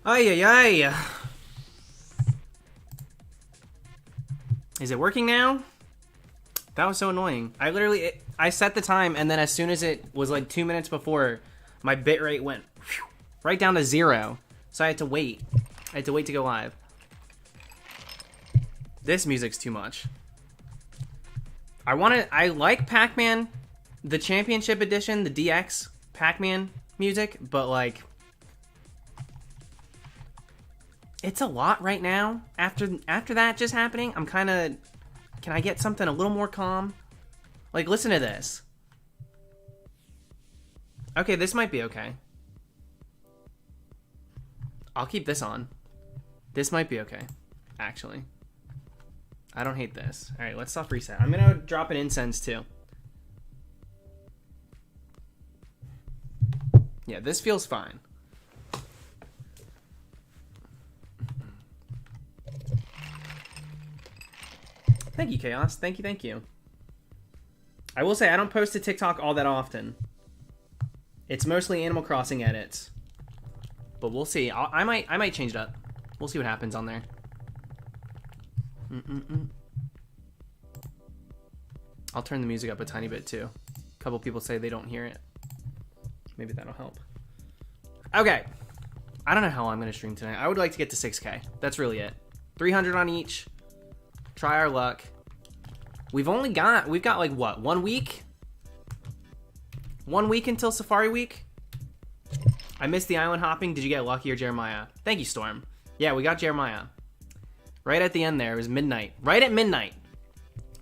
Ay, ay, ay. Is it working now? That was so annoying. I set the time, and then as soon as it was like 2 minutes before, my bitrate went right down to 0. So I had to wait. I had to wait to go live. This music's too much. I like Pac-Man, the Championship Edition, the DX Pac-Man music, but like, it's a lot right now. After that just happening, I'm kind of, can I get something a little more calm? Like, listen to this. Okay, this might be okay. I'll keep this on. This might be okay, actually. I don't hate this. All right, let's soft reset. I'm gonna drop an incense too. Yeah, this feels fine. Thank you, Chaos. Thank you, thank you. I will say I don't post to TikTok all that often. It's mostly Animal Crossing edits. But we'll see. I might change it up. We'll see what happens on there. I'll turn the music up a tiny bit too. A couple people say they don't hear it. Maybe that'll help. Okay. I don't know how I'm going to stream tonight. I would like to get to 6K. That's really it. 300 on each. Try our luck. We've got like what? 1 week? 1 week until Safari Week? I missed the island hopping. Did you get Lucky or Jeremiah? Thank you, Storm. Yeah, we got Jeremiah. Right at the end there. It was midnight. Right at midnight.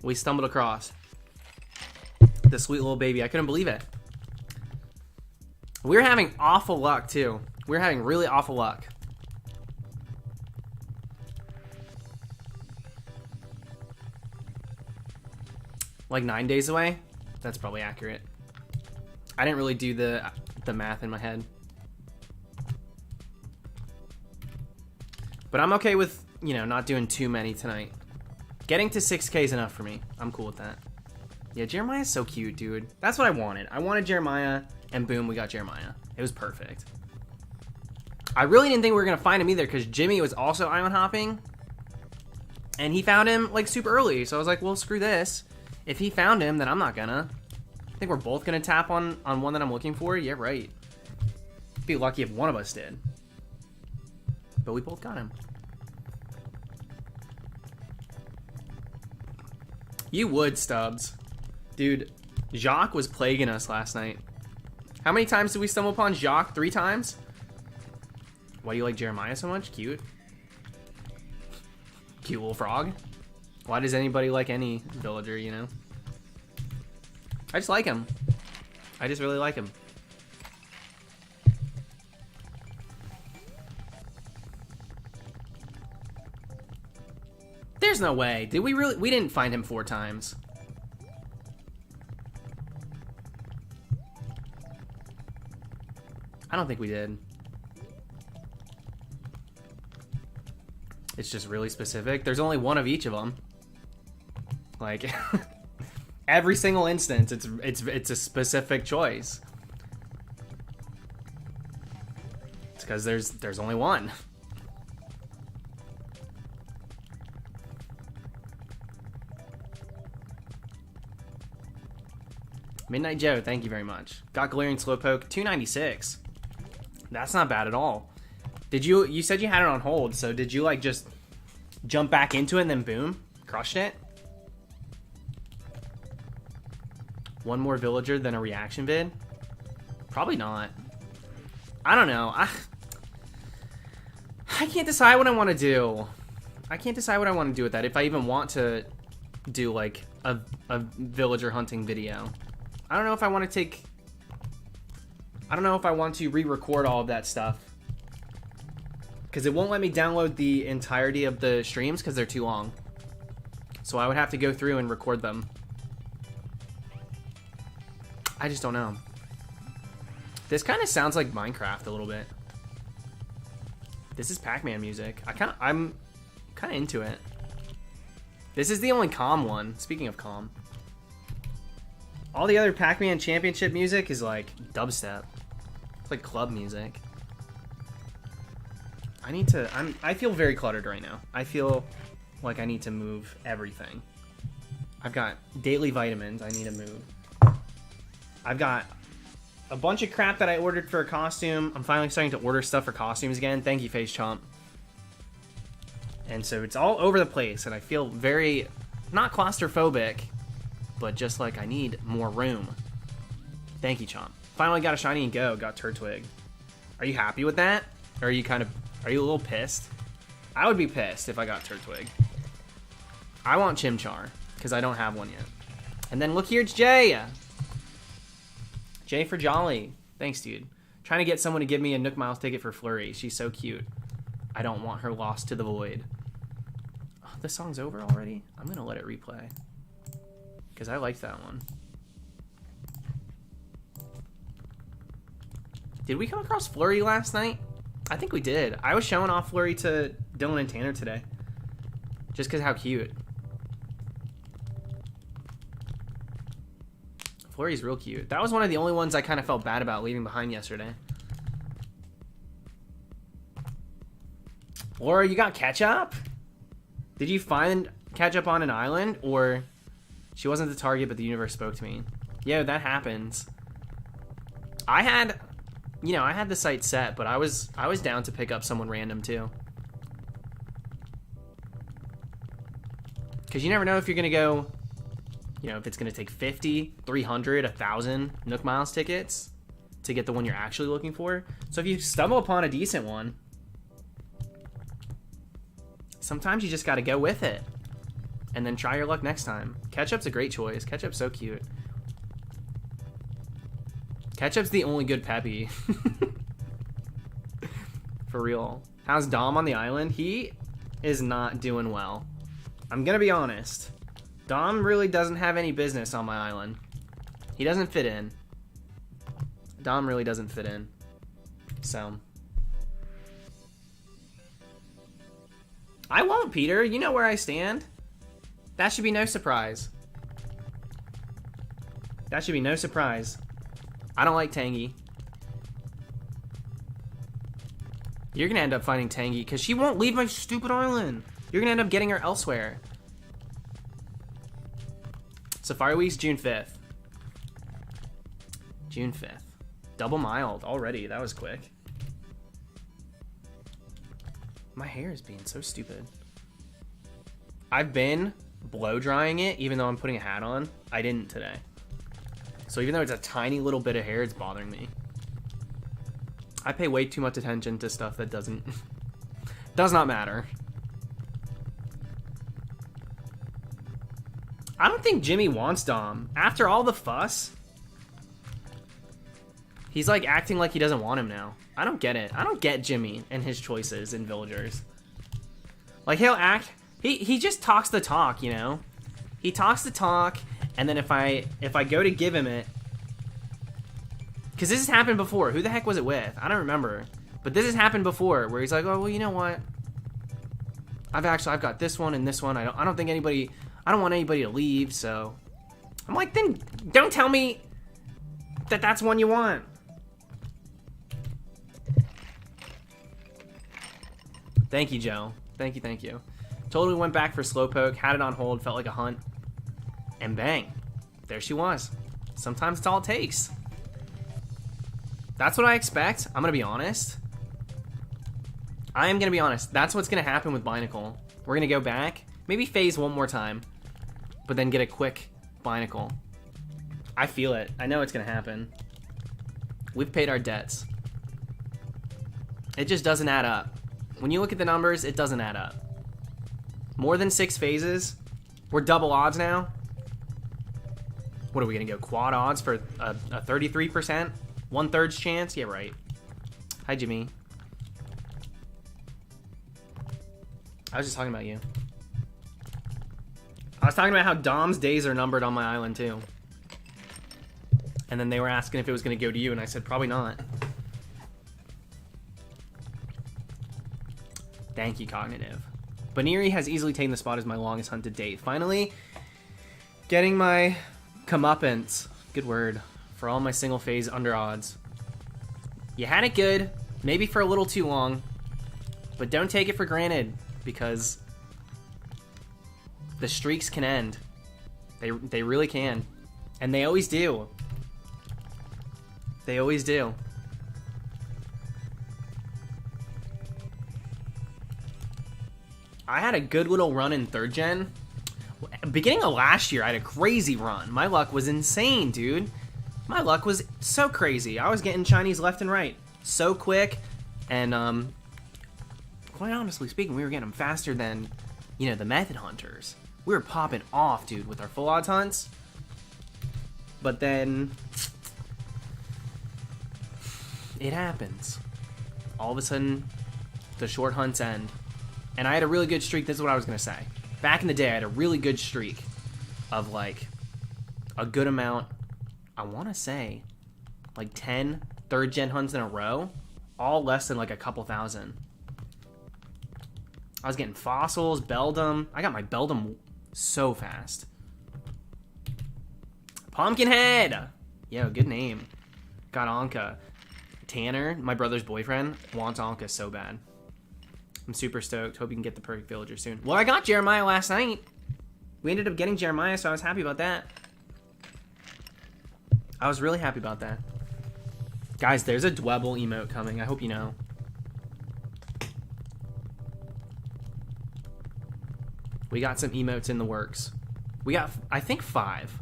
We stumbled across the sweet little baby. I couldn't believe it. We're having awful luck, too. We're having really awful luck. Like 9 days away? That's probably accurate. I didn't really do the math in my head. But I'm okay with, you know, not doing too many tonight. Getting to 6K is enough for me. I'm cool with that. Yeah, Jeremiah's so cute, dude. That's what I wanted. I wanted Jeremiah, and boom, we got Jeremiah. It was perfect. I really didn't think we were going to find him either, because Jimmy was also island hopping. And he found him, like, super early. So I was like, well, screw this. If he found him, then I'm not gonna. I think we're both gonna tap on one that I'm looking for. Yeah, right. Be lucky if one of us did. But we both got him. You would, Stubbs. Dude, Jacques was plaguing us last night. How many times did we stumble upon Jacques? 3 times? Why do you like Jeremiah so much? Cute. Cute little frog. Why does anybody like any villager, you know? I just like him. I just really like him. There's no way. Did we really? We didn't find him 4 times. I don't think we did. It's just really specific. There's only one of each of them. Like, every single instance, it's a specific choice. It's because there's only one. Midnight Joe, thank you very much. Got Galarian Slowpoke, 296. That's not bad at all. Did you said you had it on hold, so did you like just jump back into it and then boom, crushed it? One more villager than a reaction vid? Probably not. I don't know. I can't decide what I want to do. I can't decide what I want to do with that. If I even want to do like a villager hunting video. I don't know if I want to take... I don't know if I want to re-record all of that stuff. Because it won't let me download the entirety of the streams because they're too long. So I would have to go through and record them. I just don't know. This kind of sounds like Minecraft a little bit. This is Pac-Man music. I'm kind of into it. This is the only calm one. Speaking of calm. All the other Pac-Man Championship music is like dubstep. It's like club music. I feel very cluttered right now. I feel like I need to move everything. I've got daily vitamins I need to move. I've got a bunch of crap that I ordered for a costume. I'm finally starting to order stuff for costumes again. Thank you, Face Chomp. And so it's all over the place, and I feel very, not claustrophobic, but just like I need more room. Thank you, Chomp. Finally got a shiny and go, got Turtwig. Are you happy with that? Or are you a little pissed? I would be pissed if I got Turtwig. I want Chimchar, because I don't have one yet. And then look here, it's Jay. Jay for Jolly. Thanks, dude. Trying to get someone to give me a Nook Miles ticket for Flurry. She's so cute. I don't want her lost to the void. Oh, this song's over already? I'm going to let it replay. Because I liked that one. Did we come across Flurry last night? I think we did. I was showing off Flurry to Dylan and Tanner today. Just because how cute. Flurry's real cute. That was one of the only ones I kind of felt bad about leaving behind yesterday. Laura, you got Ketchup? Did you find Ketchup on an island? Or she wasn't the target, but the universe spoke to me? Yeah, that happens. I had the site set, but I was down to pick up someone random too. Because you never know if you're going to go, if it's going to take 50, 300, 1,000 Nook Miles tickets to get the one you're actually looking for. So if you stumble upon a decent one, sometimes you just got to go with it and then try your luck next time. Ketchup's a great choice. Ketchup's so cute. Ketchup's the only good Peppy. For real. How's Dom on the island? He is not doing well. I'm gonna be honest. Dom really doesn't have any business on my island. He doesn't fit in. Dom really doesn't fit in. So. I won't, Peter. You know where I stand. That should be no surprise. That should be no surprise. I don't like Tangy. You're gonna end up finding Tangy because she won't leave my stupid island. You're gonna end up getting her elsewhere. Safari Week's June 5th. June 5th. Double mild already. That was quick. My hair is being so stupid. I've been blow drying it even though I'm putting a hat on. I didn't today. So even though it's a tiny little bit of hair, it's bothering me. I pay way too much attention to stuff that does not matter. I don't think Jimmy wants Dom. After all the fuss, he's like acting like he doesn't want him now. I don't get it. I don't get Jimmy and his choices in Villagers. Like he'll act, he just talks the talk, He talks the talk. And then if I go to give him it, because this has happened before. Who the heck was it with? I don't remember. But this has happened before, where he's like, oh well, you know what? I've got this one and this one. I don't want anybody to leave. So I'm like, then don't tell me that that's one you want. Thank you, Joe. Thank you. Totally went back for Slowpoke. Had it on hold. Felt like a hunt. And bang, there she was. Sometimes it's all it takes. That's what I expect. I'm gonna be honest. I am gonna be honest. That's what's gonna happen with Binacle. We're gonna go back, maybe phase one more time, but then get a quick Binacle. I feel it. I know it's gonna happen. We've paid our debts. It just doesn't add up. When you look at the numbers, it doesn't add up. More than 6 phases. We're double odds now. What are we gonna go quad odds for a 33%? 1/3 chance? Yeah, right. Hi, Jimmy. I was just talking about you. I was talking about how Dom's days are numbered on my island too. And then they were asking if it was gonna go to you, and I said probably not. Thank you, Cognitive. Baniri has easily taken the spot as my longest hunt to date. Finally, getting my comeuppance, good word, for all my single phase under odds. You had it good, maybe for a little too long, But don't take it for granted, because the streaks can end. They really can. And they always do. They always do. I had a good little run in 3rd gen. Beginning of last year, I had a crazy run. My luck was insane, dude. My luck was so crazy. I was getting Chinese left and right so quick. And, quite honestly speaking, we were getting them faster than, you know, the method hunters. We were popping off, dude, with our full odds hunts. But then it happens. All of a sudden, the short hunts end. And I had a really good streak. This is what I was going to say. Back in the day, I had a really good streak of, like, a good amount. I want to say, like, 10 3rd-gen hunts in a row. All less than, like, a couple thousand. I was getting fossils, Beldum. I got my Beldum so fast. Pumpkinhead! Yo, good name. Got Anka. Tanner, my brother's boyfriend, wants Anka so bad. I'm super stoked. Hope you can get the perfect villager soon. Well, I got Jeremiah last night. We ended up getting Jeremiah, so I was happy about that. I was really happy about that. Guys, there's a Dwebble emote coming. I hope you know. We got some emotes in the works. We got, I think, 5.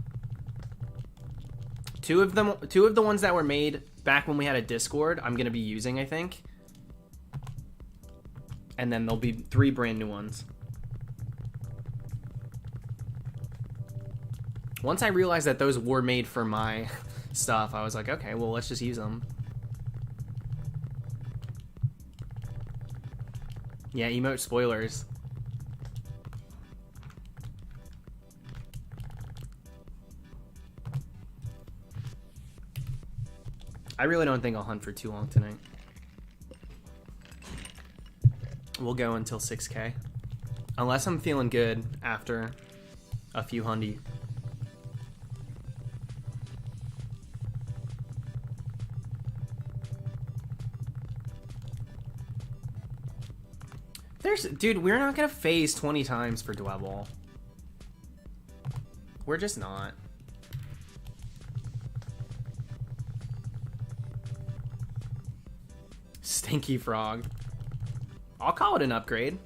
Two of the ones that were made back when we had a Discord, I'm gonna be using, I think. And then there'll be 3 brand new ones. Once I realized that those were made for my stuff, I was like, okay, well, let's just use them. Yeah, emote spoilers. I really don't think I'll hunt for too long tonight. We'll go until 6K. Unless I'm feeling good after a few hundy. Dude, we're not gonna phase 20 times for Dwebble. We're just not. Stinky frog. I'll call it an upgrade.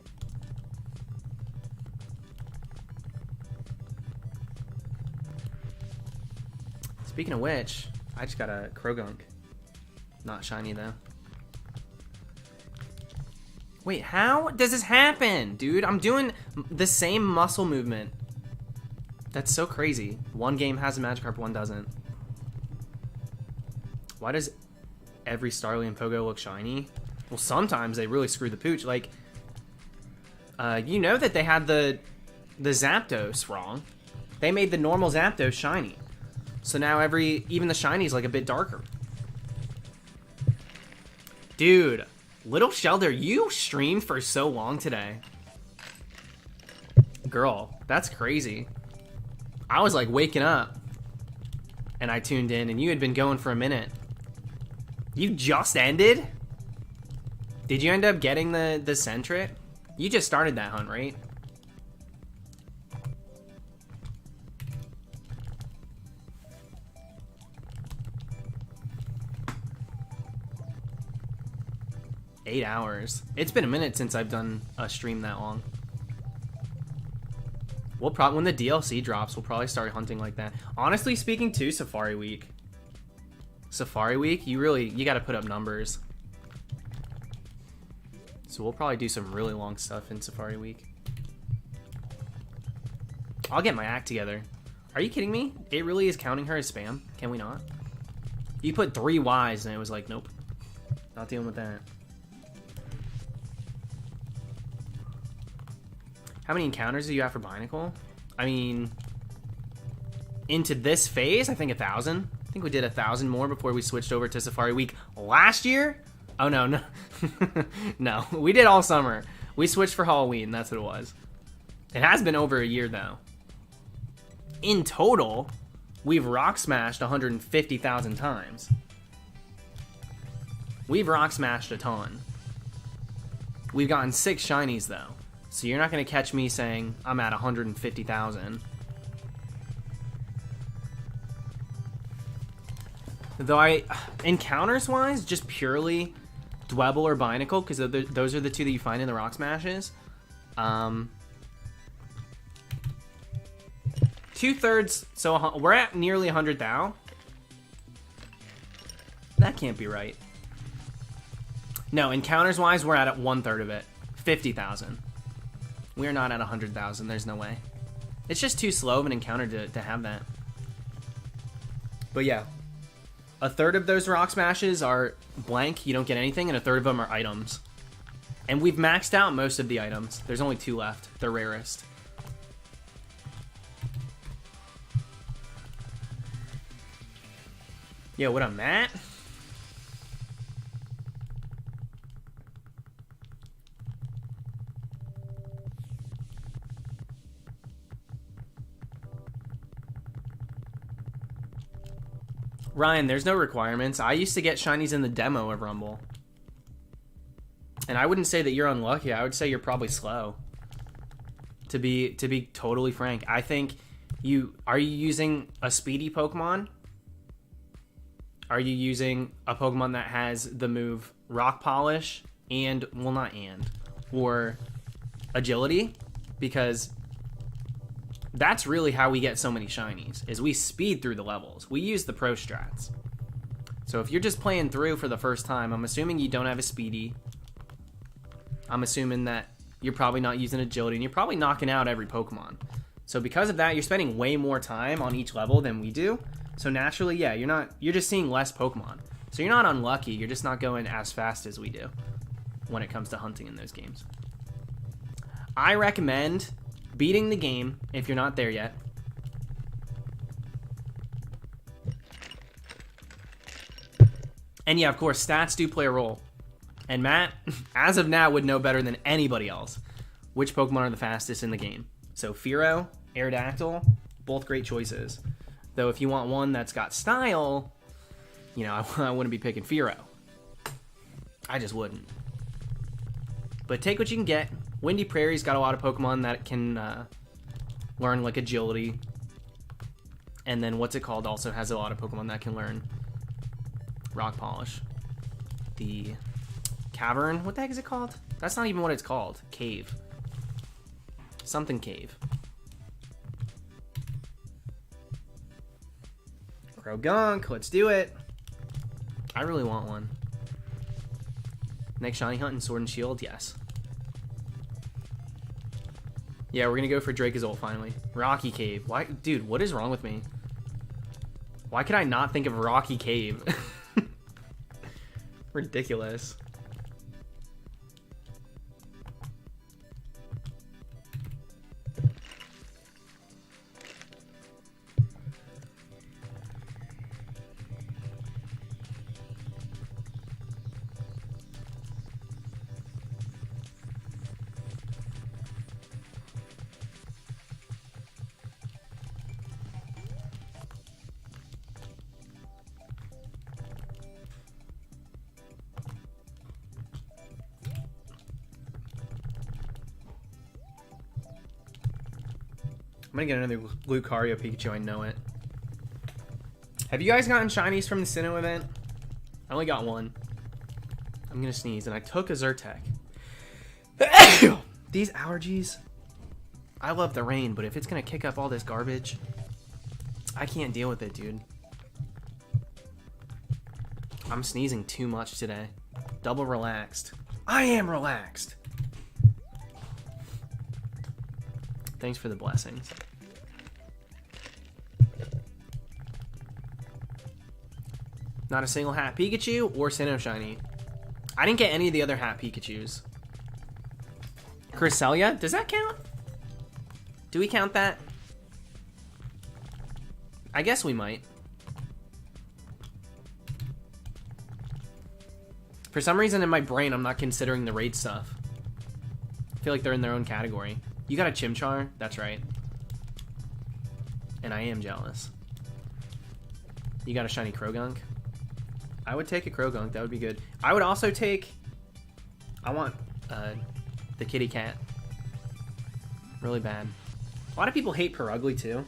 Speaking of which, I just got a Krogunk. Not shiny though. Wait, how does this happen? Dude, I'm doing the same muscle movement. That's so crazy. One game has a Magikarp, one doesn't. Why does every Starly and Pogo look shiny? Well, sometimes they really screw the pooch. Like, you know that they had the Zapdos wrong. They made the normal Zapdos shiny. So now even the shiny's like a bit darker. Dude, Little Shelter, you streamed for so long today. Girl, that's crazy. I was like waking up and I tuned in and you had been going for a minute. You just ended? Did you end up getting the Centric? You just started that hunt, right? Eight hours. It's been a minute since I've done a stream that long. We'll probably, when the DLC drops, we'll probably start hunting like that. Honestly speaking, too, Safari Week. Safari Week, you got to put up numbers. So we'll probably do some really long stuff in Safari Week. I'll get my act together. Are you kidding me? It really is counting her as spam? Can we not? You put 3 Ys and it was like, nope. Not dealing with that. How many encounters do you have for Binacle? I mean, into this phase, I think 1,000. I think we did 1,000 more before we switched over to Safari Week last year. Oh, no. No, we did all summer. We switched for Halloween. That's what it was. It has been over a year, though. In total, we've rock smashed 150,000 times. We've rock smashed a ton. We've gotten 6 shinies, though. So you're not going to catch me saying I'm at 150,000. Though encounters-wise, just purely Dwebble or Binacle, because those are the 2 that you find in the Rock Smashes. 2/3, so we're at nearly 100,000. That can't be right. No, encounters-wise, we're at 1/3 of it. 50,000. We're not at 100,000. There's no way. It's just too slow of an encounter to have that. But yeah. 1/3 of those Rock Smashes are blank. You don't get anything. And 1/3 of them are items. And we've maxed out most of the items. There's only 2 left. They're rarest. Yo, what up, Matt? Ryan, there's no requirements. I used to get shinies in the demo of Rumble. And I wouldn't say that you're unlucky. I would say you're probably slow. To be totally frank. I think are you using a speedy Pokemon? Are you using a Pokemon that has the move Rock Polish or Agility? Because that's really how we get so many shinies, is we speed through the levels. We use the pro strats. So if you're just playing through for the first time, I'm assuming you don't have a speedy. I'm assuming that you're probably not using agility, and you're probably knocking out every Pokemon. So because of that, you're spending way more time on each level than we do. So naturally, yeah, you're just seeing less Pokemon. So you're not unlucky, you're just not going as fast as we do when it comes to hunting in those games. I recommend beating the game if you're not there yet. And yeah, of course, stats do play a role. And Matt, as of now, would know better than anybody else which Pokemon are the fastest in the game. So Fearow, Aerodactyl, both great choices. Though if you want one that's got style, you know, I wouldn't be picking Fearow. I just wouldn't. But take what you can get. Windy Prairie's got a lot of Pokemon that can learn like agility. And then what's it called also has a lot of Pokemon that can learn Rock Polish. The Cavern, what the heck is it called? That's not even what it's called. Cave. Something Cave. Croagunk, let's do it. I really want one. Next shiny hunt in Sword and Shield, yes. Yeah, we're gonna go for Dracozolt finally. Rocky Cave. Why, dude, what is wrong with me? Why could I not think of Rocky Cave? Ridiculous. I'm gonna get another Lucario Pikachu, I know it. Have you guys gotten shinies from the Sinnoh event? I only got one. I'm gonna sneeze, and I took a Zyrtec. These allergies. I love the rain, but if it's gonna kick up all this garbage, I can't deal with it, dude. I'm sneezing too much today. Double relaxed. I am relaxed. Thanks for the blessings. Not a single hat Pikachu or Sinnoh shiny. I didn't get any of the other hat Pikachus. Cresselia? Does that count? Do we count that? I guess we might. For some reason in my brain, I'm not considering the raid stuff. I feel like they're in their own category. You got a Chimchar? That's right. And I am jealous. You got a shiny Croagunk? I would take a Croagunk. That would be good. I would also take... I want the kitty cat. Really bad. A lot of people hate Perugly too.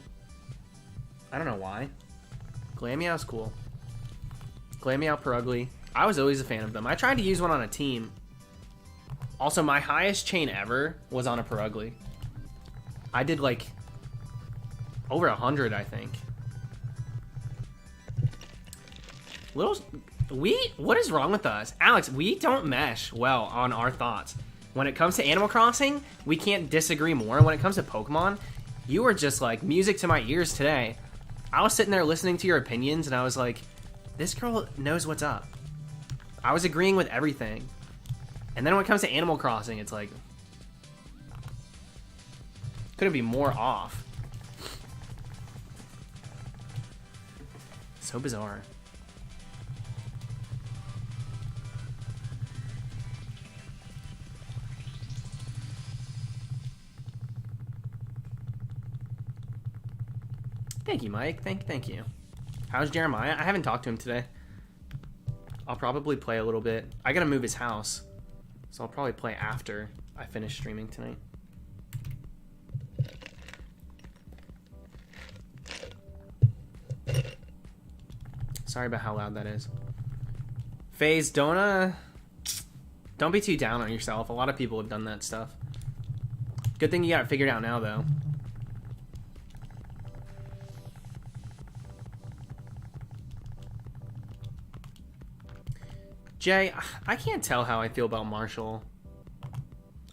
I don't know why. Glameow's cool. Glameow, Perugly. I was always a fan of them. I tried to use one on a team. Also, my highest chain ever was on a Perugly. I did like over 100, I think. What is wrong with us? Alex, we don't mesh well on our thoughts. When it comes to Animal Crossing, we can't disagree more. When it comes to Pokemon, you were just like music to my ears today. I was sitting there listening to your opinions and I was like, this girl knows what's up. I was agreeing with everything. And then when it comes to Animal Crossing, it's like, couldn't be more off. So bizarre. Thank you, Mike. Thank you. How's Jeremiah? I haven't talked to him today. I'll probably play a little bit. I gotta move his house, so I'll probably play after I finish streaming tonight. Sorry about how loud that is. FaZe, don't be too down on yourself. A lot of people have done that stuff. Good thing you got it figured out now, though. Jay, I can't tell how I feel about Marshall.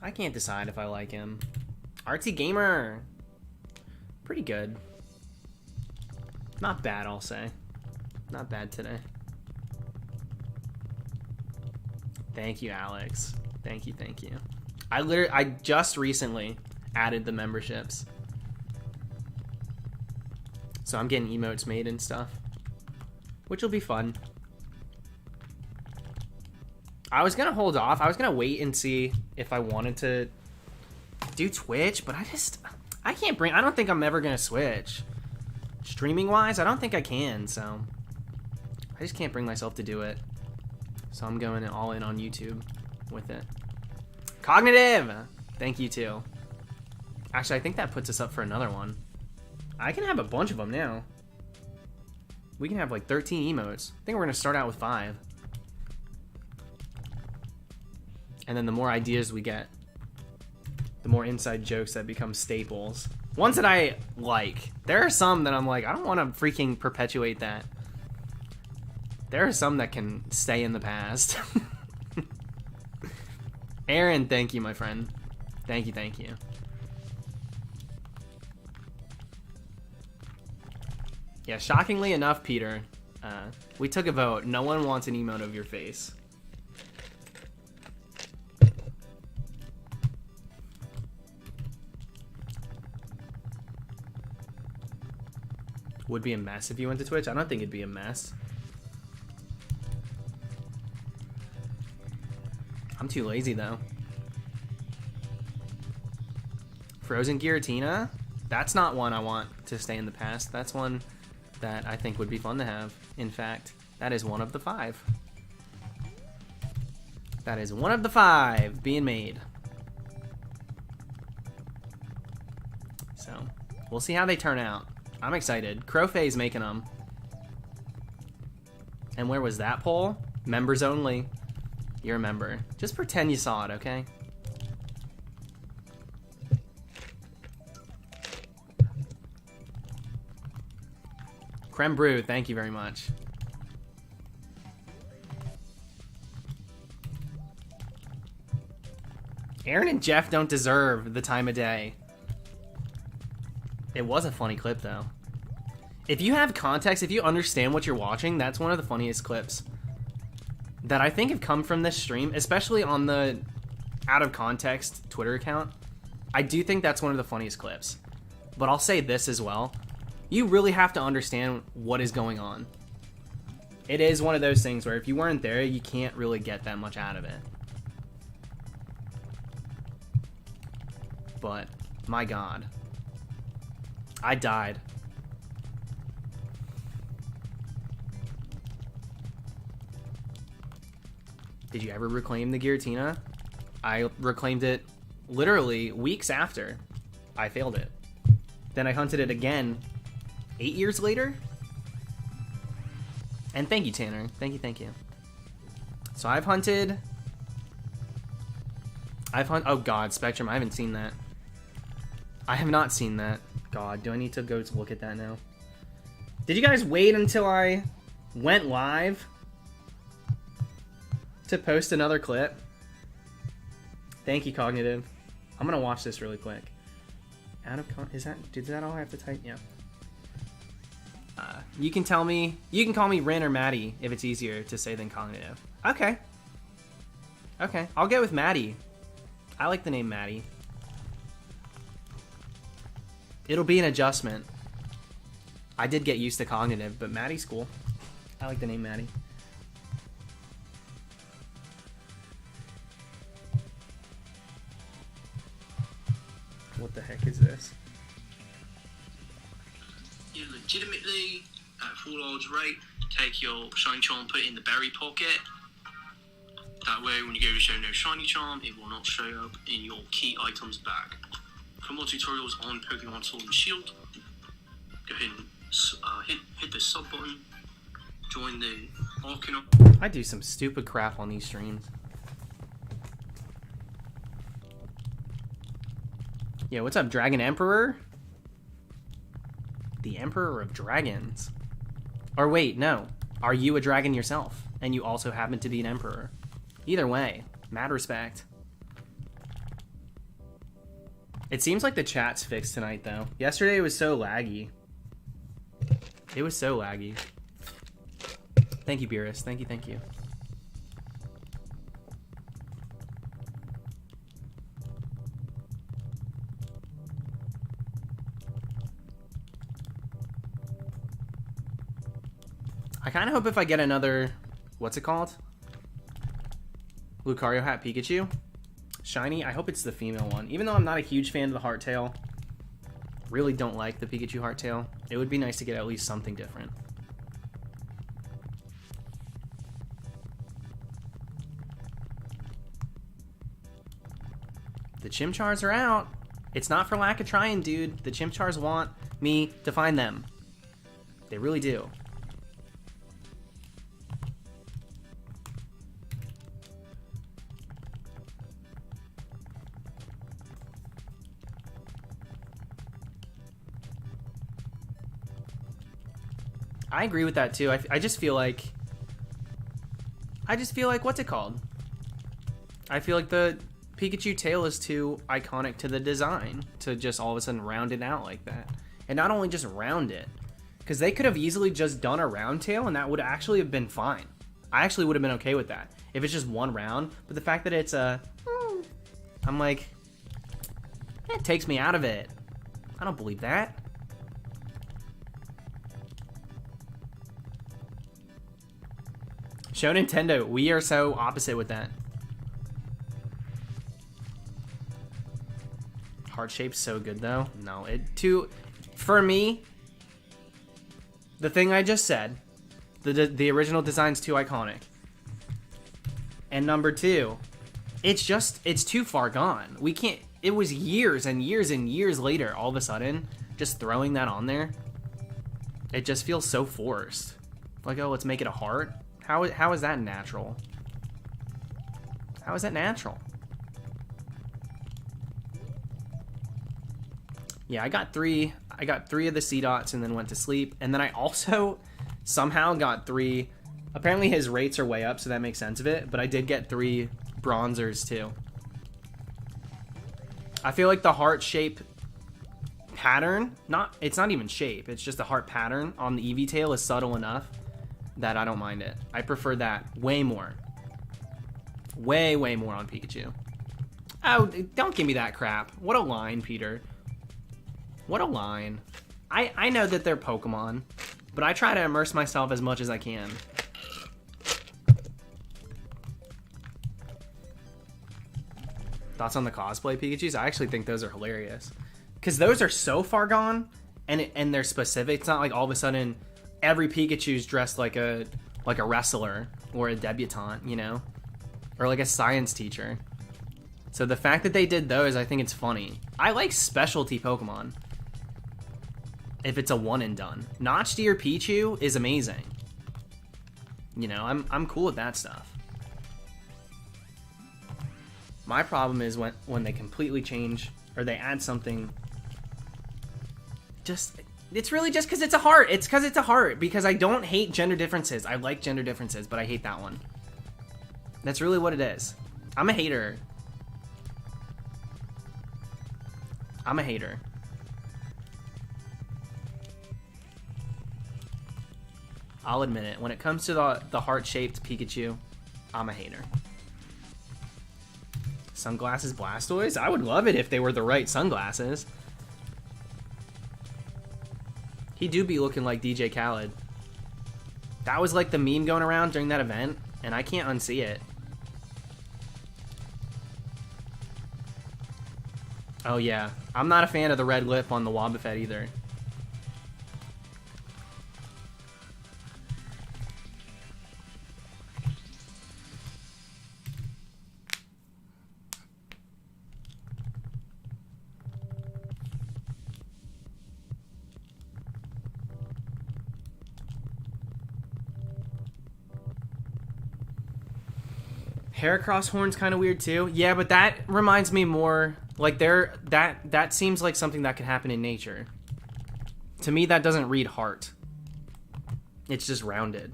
I can't decide if I like him. Artsy Gamer. Pretty good. Not bad, I'll say. Not bad today. Thank you, Alex. Thank you. I just recently added the memberships. So I'm getting emotes made and stuff, which will be fun. I was gonna hold off. I was gonna wait and see if I wanted to do Twitch, but I can't bring, I don't think I'm ever gonna switch. Streaming wise, I don't think I can, so I just can't bring myself to do it. So I'm going all in on YouTube with it. Cognitive! Thank you too. Actually, I think that puts us up for another one. I can have a bunch of them now. We can have like 13 emotes. I think we're gonna start out with 5. And then the more ideas we get, the more inside jokes that become staples. Ones that I like. There are some that I'm like, I don't want to freaking perpetuate that. There are some that can stay in the past. Aaron, thank you, my friend. Thank you. Yeah, shockingly enough, Peter, we took a vote. No one wants an emote of your face. Would be a mess if you went to Twitch? I don't think it'd be a mess. I'm too lazy though. Frozen Giratina? That's not one I want to stay in the past. That's one that I think would be fun to have. In fact, that is one of the 5. That is one of the 5 being made. So, we'll see how they turn out. I'm excited. Crowfay's making them. And where was that poll? Members only. You're a member. Just pretend you saw it, okay? Creme Brew, thank you very much. Aaron and Jeff don't deserve the time of day. It was a funny clip, though. If you have context, if you understand what you're watching, that's one of the funniest clips that I think have come from this stream, especially on the out of context Twitter account. I do think that's one of the funniest clips. But I'll say this as well. You really have to understand what is going on. It is one of those things where if you weren't there, you can't really get that much out of it. But, my God. I died. Did you ever reclaim the Giratina? I reclaimed it literally weeks after I failed it. Then I hunted it again 8 years later. And thank you, Tanner. Thank you. So I've hunted... Oh god, Spectrum, I haven't seen that. I have not seen that. God, do I need to go to look at that now? Did you guys wait until I went live to post another clip? Thank you, Cognitive. I'm gonna watch this really quick. Did that all I have to type? Yeah. You can call me Ren or Maddie if it's easier to say than Cognitive. Okay, I'll go with Maddie. I like the name Maddie. It'll be an adjustment. I did get used to Cognitive, but Maddie's cool. I like the name Maddie. What the heck is this? You legitimately, at full odds rate, take your shiny charm, put it in the berry pocket. That way, when you go to show no shiny charm, it will not show up in your key items bag. For more tutorials on Pokemon Sword and Shield, go ahead and hit the sub button, join the Arcanine. I do some stupid crap on these streams. Yeah, what's up, Dragon Emperor? The Emperor of Dragons. Or wait, no. Are you a dragon yourself? And you also happen to be an emperor? Either way, mad respect. It seems like the chat's fixed tonight, though. Yesterday it was so laggy. It was so laggy. Thank you, Beerus. Thank you. I kind of hope if I get another... What's it called? Lucario Hat Pikachu? Shiny? I hope it's the female one. Even though I'm not a huge fan of the Hardtail. Really don't like the Pikachu Hardtail. It would be nice to get at least something different. The Chimchars are out. It's not for lack of trying, dude. The Chimchars want me to find them. They really do. I agree with that too. I just feel like what's it called? I feel like the Pikachu tail is too iconic to the design to just all of a sudden round it out like that. And not only just round it, because they could have easily just done a round tail and that would actually have been fine. I actually would have been okay with that if it's just one round. But the fact that it's I'm like, that takes me out of it. I don't believe that. Show Nintendo, we are so opposite with that. Heart shape's so good though. No, for me, the thing I just said, the original design's too iconic. And number two, it's too far gone. We can't, it was years and years and years later, all of a sudden, just throwing that on there. It just feels so forced. Like, oh, let's make it a heart. How is that natural? How is that natural? Yeah, I got three of the C dots and then went to sleep. And then I also somehow got 3. Apparently his rates are way up, so that makes sense of it. But I did get 3 bronzers too. I feel like the heart shape pattern, it's not even shape, it's just a heart pattern on the Eevee tail is subtle enough that I don't mind it. I prefer that way more. Way more on Pikachu. Oh, don't give me that crap. What a line, Peter. What a line. I know that they're Pokemon, but I try to immerse myself as much as I can. Thoughts on the cosplay Pikachus? I actually think those are hilarious. Because those are so far gone, and they're specific. It's not like all of a sudden every Pikachu's dressed like a wrestler or a debutante, you know? Or like a science teacher. So the fact that they did those, I think it's funny. I like specialty Pokemon. If it's a one and done. Notchty or Pichu is amazing. You know, I'm cool with that stuff. My problem is when they completely change or they add something. It's really just because it's a heart. It's because it's a heart. Because I don't hate gender differences. I like gender differences, but I hate that one. That's really what it is. I'm a hater. I'm a hater. I'll admit it. When it comes to the heart-shaped Pikachu, I'm a hater. Sunglasses Blastoise? I would love it if they were the right sunglasses. He do be looking like DJ Khaled. That was like the meme going around during that event, and I can't unsee it. Oh yeah, I'm not a fan of the red lip on the Wobbuffet either. Heracross horn's kind of weird too. Yeah, but that reminds me more like that seems like something that could happen in nature. To me, that doesn't read heart. It's just rounded.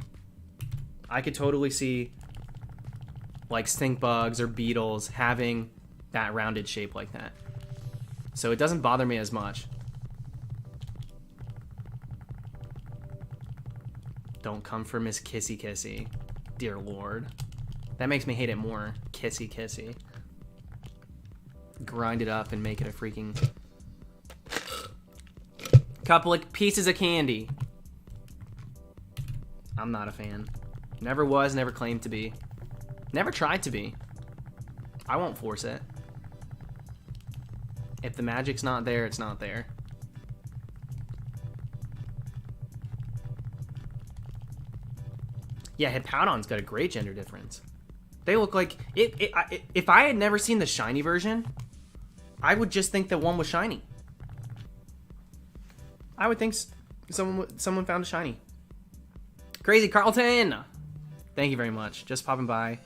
I could totally see like stink bugs or beetles having that rounded shape like that. So it doesn't bother me as much. Don't come for Miss Kissy Kissy. Dear Lord. That makes me hate it more. Kissy Kissy. Grind it up and make it a freaking couple of pieces of candy. I'm not a fan. Never was, never claimed to be. Never tried to be. I won't force it. If the magic's not there, it's not there. Yeah, Hippowdon's got a great gender difference. They look like if I had never seen the shiny version, I would just think that one was shiny. I would think someone found a shiny. Crazy Carlton, thank you very much. Just popping by.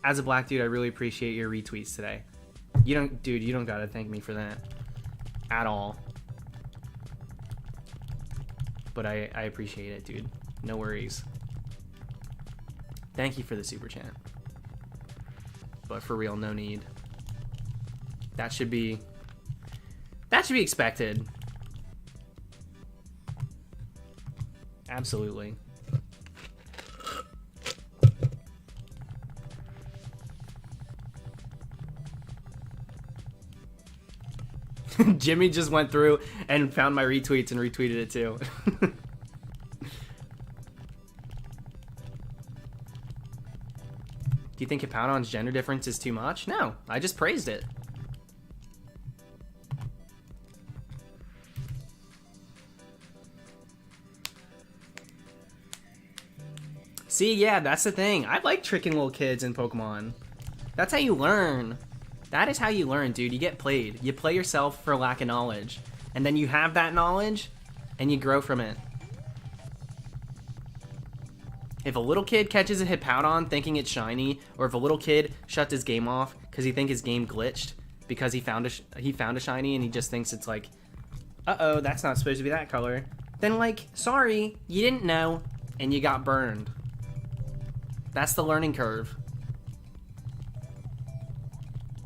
As a black dude, I really appreciate your retweets today. You don't gotta thank me for that at all. But I appreciate it, dude. No worries. Thank you for the super chat. But for real, no need. That should be expected. Absolutely. Jimmy just went through and found my retweets and retweeted it too. Do you think Hippowdon's gender difference is too much? No, I just praised it. See, yeah, that's the thing. I like tricking little kids in Pokemon. That's how you learn. That is how you learn, dude. You get played. You play yourself for lack of knowledge. And then you have that knowledge, and you grow from it. If a little kid catches a Hippowdon thinking it's shiny, or if a little kid shuts his game off because he thinks his game glitched because he found a shiny and he just thinks it's like, uh-oh, that's not supposed to be that color, then like, sorry, you didn't know, and you got burned. That's the learning curve.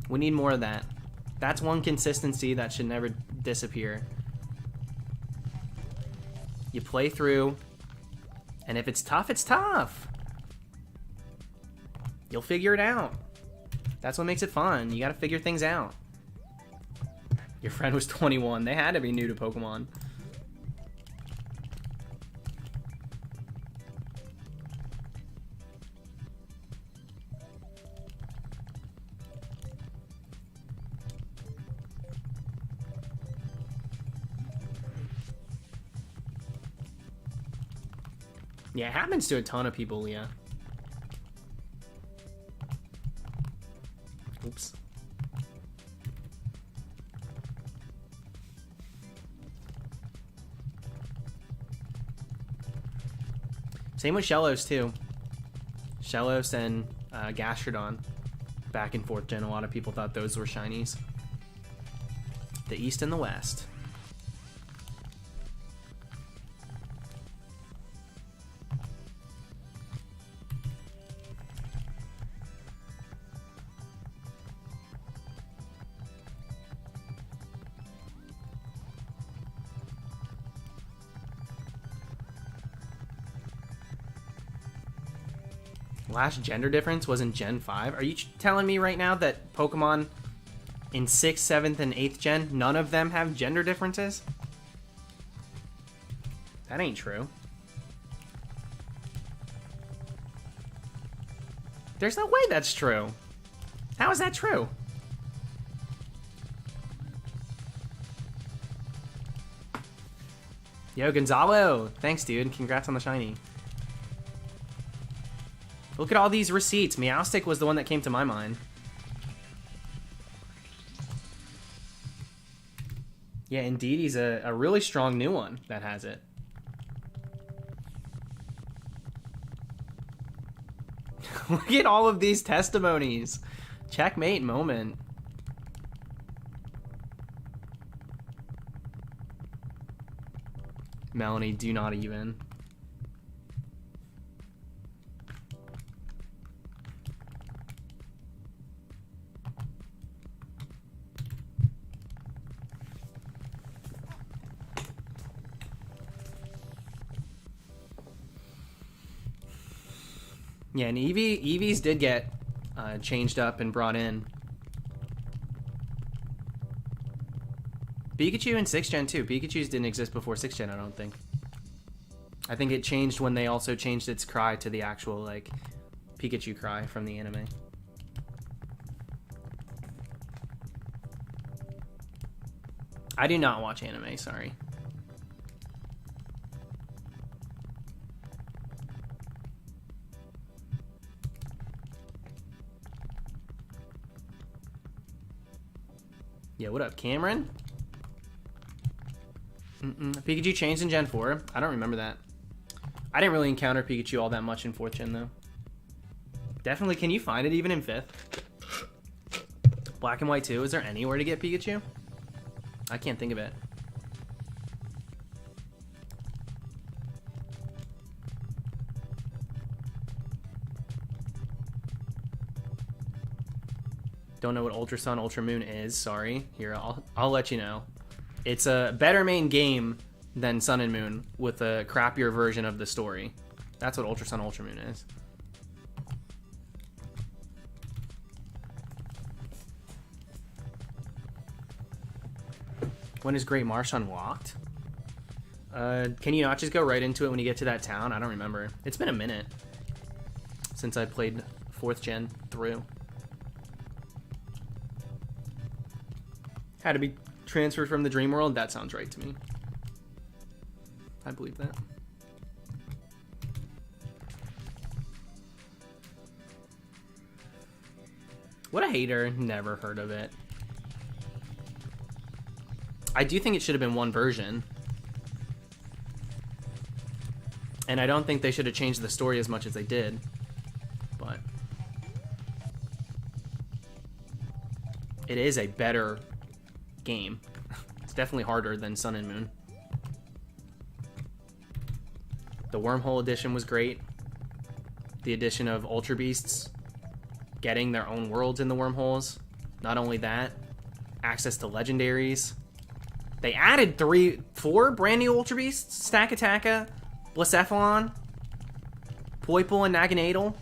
We need more of that. That's one consistency that should never disappear. You play through, and if it's tough, it's tough. You'll figure it out. That's what makes it fun. You gotta figure things out. Your friend was 21. They had to be new to Pokemon. Yeah, it happens to a ton of people, Leah. Oops. Same with Shellos, too. Shellos and Gastrodon. Back and forth gen. A lot of people thought those were shinies. The East and the West. Last gender difference was in Gen 5. Are you telling me right now that Pokemon in 6th, 7th, and 8th gen, none of them have gender differences? That ain't true. There's no way that's true. How is that true? Yo, Gonzalo. Thanks, dude. Congrats on the shiny. Look at all these receipts. Meowstic was the one that came to my mind. Yeah, indeed, he's a really strong new one that has it. Look at all of these testimonies. Checkmate moment. Melanie, do not even. Yeah, and Eevees did get changed up and brought in. Pikachu in 6th gen too. Pikachu's didn't exist before 6th gen, I don't think. I think it changed when they also changed its cry to the actual, like, Pikachu cry from the anime. I do not watch anime, sorry. Yeah, what up, Cameron? Pikachu changed in Gen 4. I don't remember that. I didn't really encounter Pikachu all that much in 4th gen, though. Definitely, can you find it even in 5th? Black and White 2, is there anywhere to get Pikachu? I can't think of it. Don't know what Ultra Sun, Ultra Moon is. Sorry. Here, I'll let you know. It's a better main game than Sun and Moon with a crappier version of the story. That's what Ultra Sun, Ultra Moon is. When is Great Marsh unlocked? Can you not just go right into it when you get to that town? I don't remember. It's been a minute since I played 4th gen through. Had to be transferred from the dream world? That sounds right to me. I believe that. What a hater. Never heard of it. I do think it should have been one version. And I don't think they should have changed the story as much as they did. But it is a better game. It's definitely harder than Sun and Moon. The Wormhole edition was great. The addition of Ultra Beasts getting their own worlds in the wormholes. Not only that, access to legendaries. They added 4 brand new Ultra Beasts. Stakataka, Blacephalon, Poipole, and Naganadel.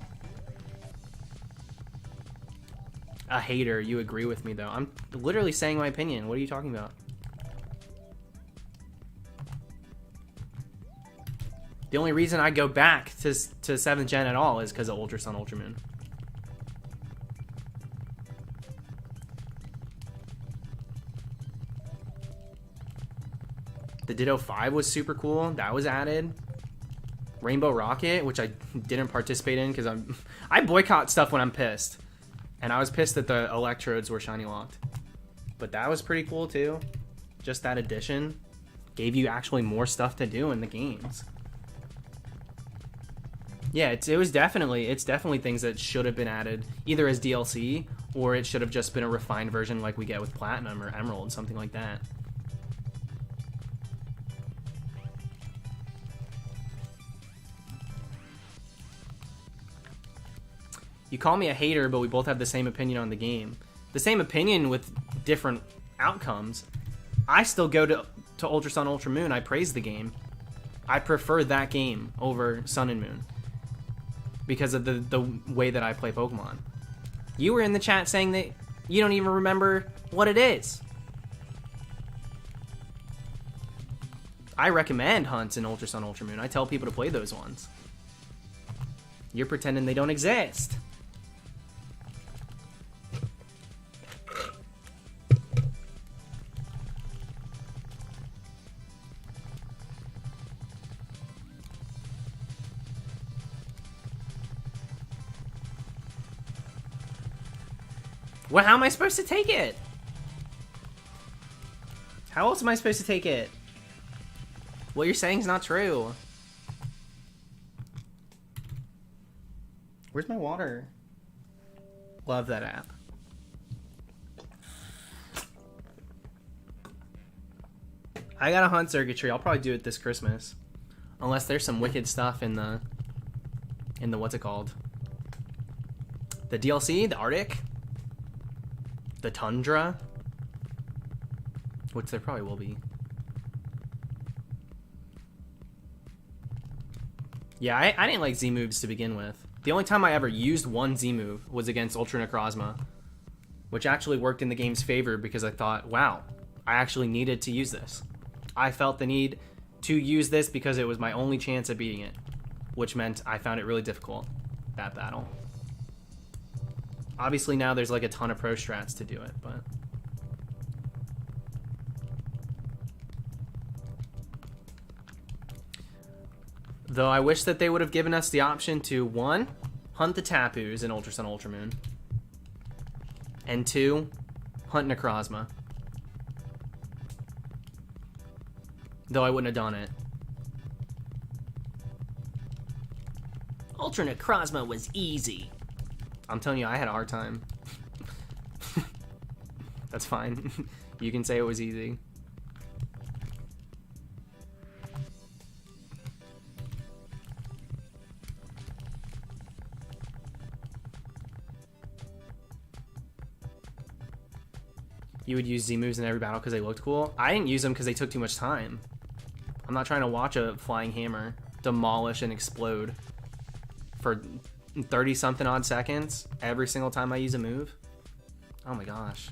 A hater, you agree with me though. I'm literally saying my opinion. What are you talking about? The only reason I go back to 7th gen at all is because of Ultra Sun, Ultra Moon. The Ditto 5 was super cool. That was added. Rainbow Rocket, which I didn't participate in because I boycott stuff when I'm pissed. And I was pissed that the electrodes were shiny locked. But that was pretty cool too. Just that addition gave you actually more stuff to do in the games. Yeah, it's definitely things that should have been added either as DLC or it should have just been a refined version like we get with Platinum or Emerald, something like that. You call me a hater, but we both have the same opinion on the game. The same opinion with different outcomes. I still go to Ultra Sun, Ultra Moon. I praise the game. I prefer that game over Sun and Moon because of the way that I play Pokemon. You were in the chat saying that you don't even remember what it is. I recommend hunts in Ultra Sun, Ultra Moon. I tell people to play those ones. You're pretending they don't exist. Well, how am I supposed to take it? How else am I supposed to take it? What you're saying is not true. Where's my water? Love that app. I got a hunt circuitry. I'll probably do it this Christmas. Unless there's some wicked stuff in the what's it called? The DLC, the Arctic, the Tundra, which there probably will be. Yeah, I didn't like Z moves to begin with. The only time I ever used one Z move was against Ultra Necrozma, which actually worked in the game's favor because I thought, wow, I actually needed to use this. I felt the need to use this because it was my only chance of beating it, which meant I found it really difficult, that battle. Obviously now there's like a ton of pro strats to do it, but... Though I wish that they would have given us the option to, 1, hunt the Tapus in Ultra Sun, Ultra Moon, and 2, hunt Necrozma. Though I wouldn't have done it. Ultra Necrozma was easy. I'm telling you, I had a hard time. That's fine. You can say it was easy. You would use Z moves in every battle because they looked cool. I didn't use them because they took too much time. I'm not trying to watch a flying hammer demolish and explode for 30-something odd seconds every single time I use a move. Oh my gosh.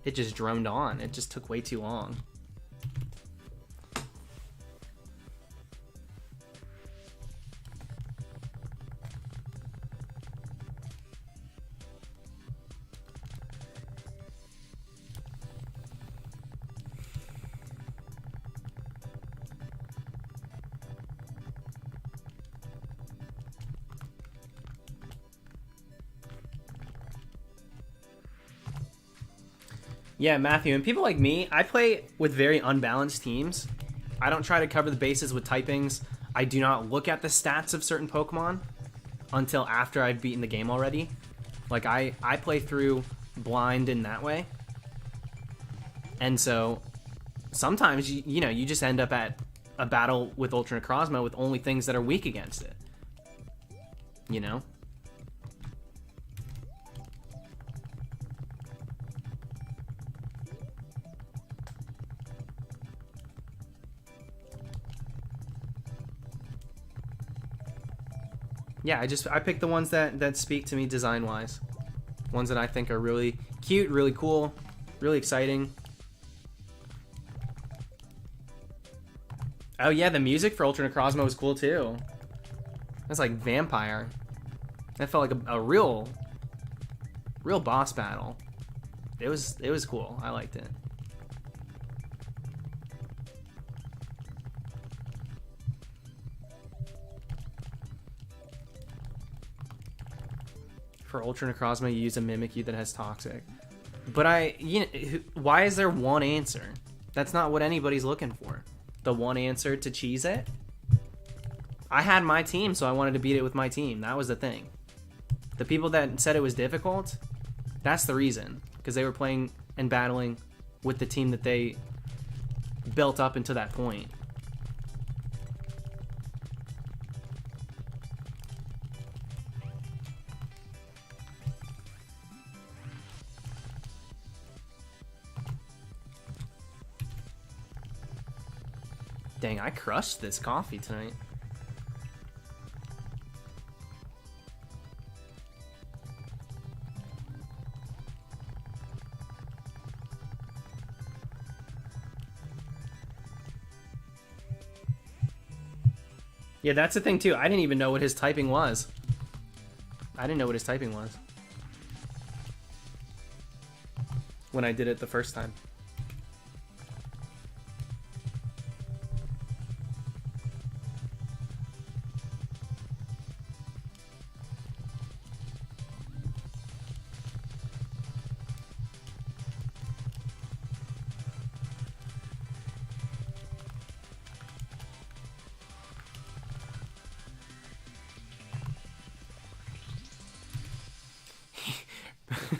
It just droned on. It just took way too long. Yeah, Matthew, and people like me, I play with very unbalanced teams. I don't try to cover the bases with typings. I do not look at the stats of certain Pokemon until after I've beaten the game already. Like, I play through blind in that way. And so, sometimes, you know, you just end up at a battle with Ultra Necrozma with only things that are weak against it. You know? Yeah, I pick the ones that speak to me design-wise. Ones that I think are really cute, really cool, really exciting. Oh yeah, the music for Ultra Necrozma was cool too. That's like Vampire. That felt like a real boss battle. It was cool. I liked it. For Ultra Necrozma, you use a Mimikyu that has Toxic. But why is there one answer? That's not what anybody's looking for. The one answer to cheese it? I had my team, so I wanted to beat it with my team. That was the thing. The people that said it was difficult, that's the reason. Because they were playing and battling with the team that they built up until that point. Dang, I crushed this coffee tonight. Yeah, that's the thing too. I didn't even know what his typing was. I didn't know what his typing was when I did it the first time.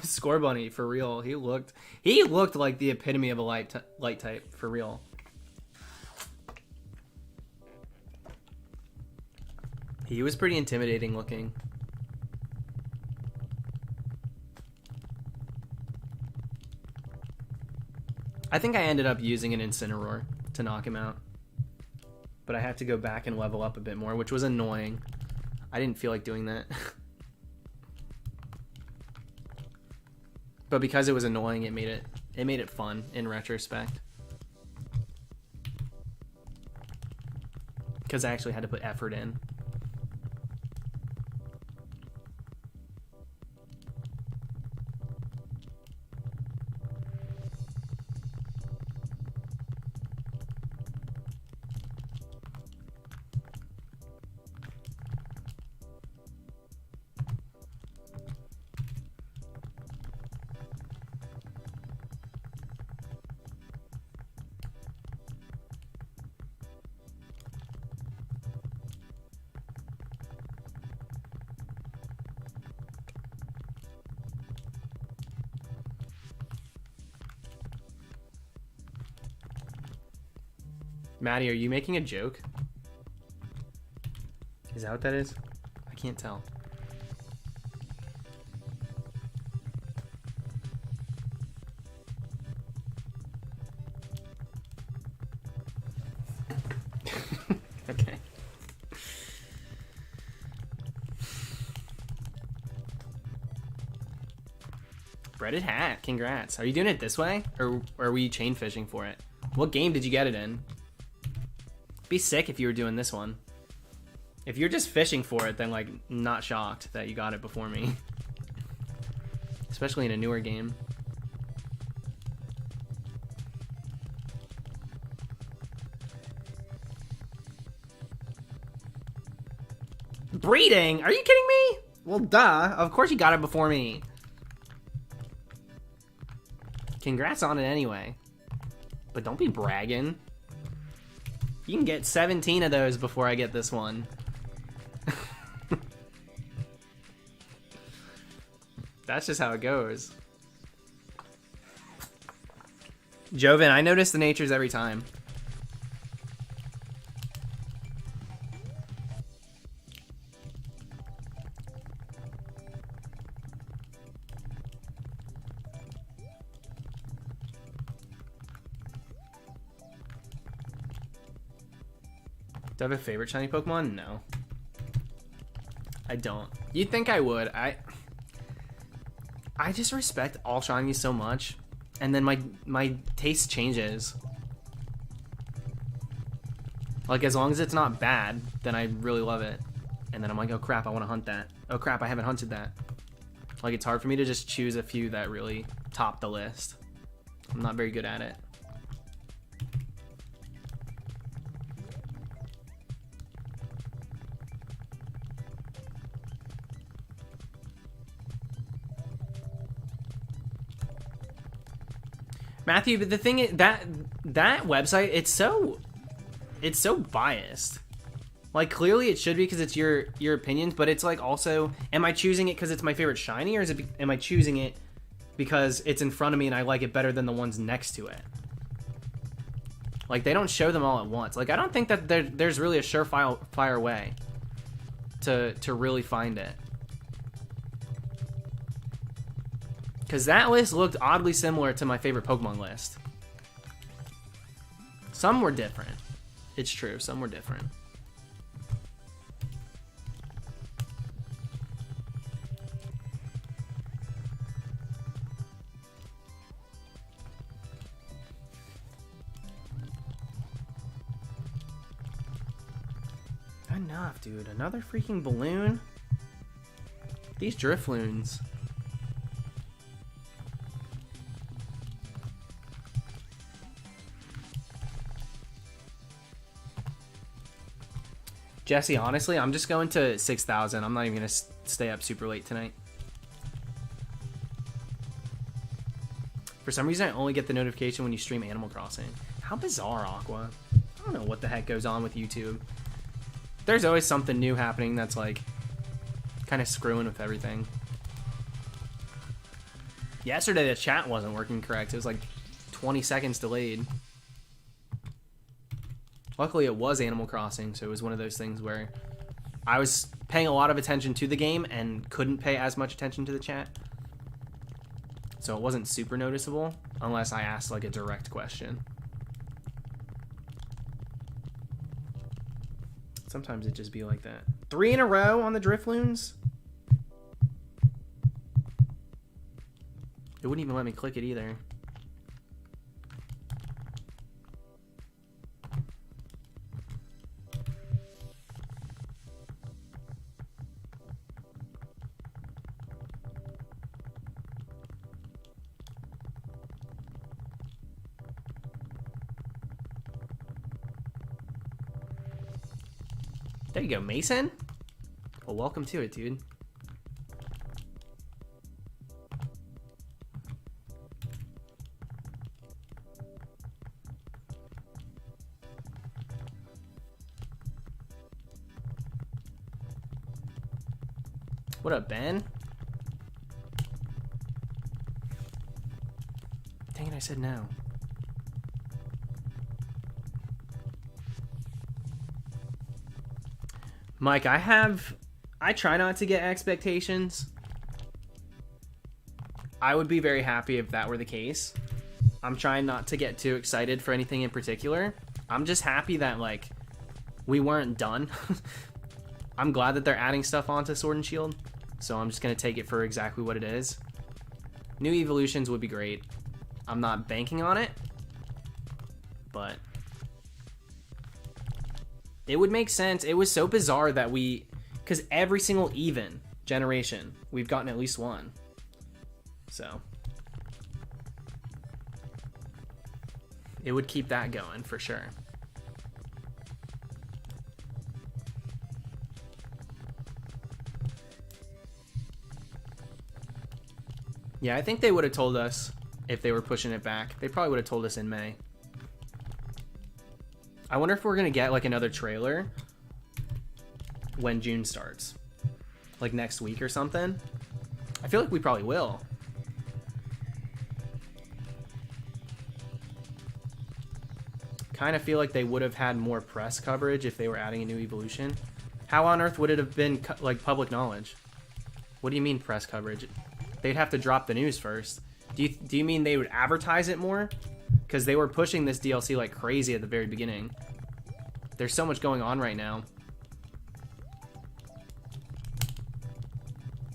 Score Bunny, for real. He looked like the epitome of a light type, for real. He was pretty intimidating looking. I think I ended up using an Incineroar to knock him out. But I had to go back and level up a bit more, which was annoying. I didn't feel like doing that. But because it was annoying, it made it fun in retrospect. Because I actually had to put effort in. Maddie, are you making a joke? Is that what that is? I can't tell. Okay. Breaded hat, congrats. Are you doing it this way? Or are we chain fishing for it? What game did you get it in? Be sick if you were doing this one. If you're just fishing for it, then like not shocked that you got it before me. Especially in a newer game. Breeding? Are you kidding me? Well, duh. Of course you got it before me. Congrats on it anyway. But don't be bragging. You can get 17 of those before I get this one. That's just how it goes. Joven, I notice the natures every time. Do I have a favorite shiny Pokemon? No. I don't. You'd think I would. I just respect all shinies so much, and then my taste changes. Like, as long as it's not bad, then I really love it. And then I'm like, oh crap, I want to hunt that. Oh crap, I haven't hunted that. Like, it's hard for me to just choose a few that really top the list. I'm not very good at it. Matthew, but the thing is that website, it's so biased. Like, clearly it should be because it's your opinions, but it's like also, am I choosing it because it's my favorite shiny, or am I choosing it because it's in front of me and I like it better than the ones next to it? Like, they don't show them all at once. Like, I don't think that there's really a surefire way to really find it. Because that list looked oddly similar to my favorite Pokemon list. Some were different. It's true, some were different. Enough, dude. Another freaking balloon? These Drifloons. Jesse, honestly, I'm just going to 6,000. I'm not even going to stay up super late tonight. For some reason, I only get the notification when you stream Animal Crossing. How bizarre, Aqua. I don't know what the heck goes on with YouTube. There's always something new happening that's like kind of screwing with everything. Yesterday the chat wasn't working correct. It was like 20 seconds delayed. Luckily it was Animal Crossing, so it was one of those things where I was paying a lot of attention to the game and couldn't pay as much attention to the chat. So it wasn't super noticeable unless I asked like a direct question. Sometimes it just be like that. 3 in a row on the Drifloons? It wouldn't even let me click it either. There you go, Mason. Well, welcome to it, dude. What up, Ben? Dang it, I said no. Mike, I try not to get expectations. I would be very happy if that were the case. I'm trying not to get too excited for anything in particular. I'm just happy that, like, we weren't done. I'm glad that they're adding stuff onto Sword and Shield, so I'm just going to take it for exactly what it is. New evolutions would be great. I'm not banking on it, but it would make sense. It was so bizarre that because every single even generation, we've gotten at least one. So it would keep that going for sure. Yeah, I think they would have told us if they were pushing it back. They probably would have told us in May. I wonder if we're going to get like another trailer when June starts. Like next week or something. I feel like we probably will. Kind of feel like they would have had more press coverage if they were adding a new evolution. How on earth would it have been like public knowledge? What do you mean press coverage? They'd have to drop the news first. Do you mean they would advertise it more? Because they were pushing this DLC like crazy at the very beginning. There's so much going on right now.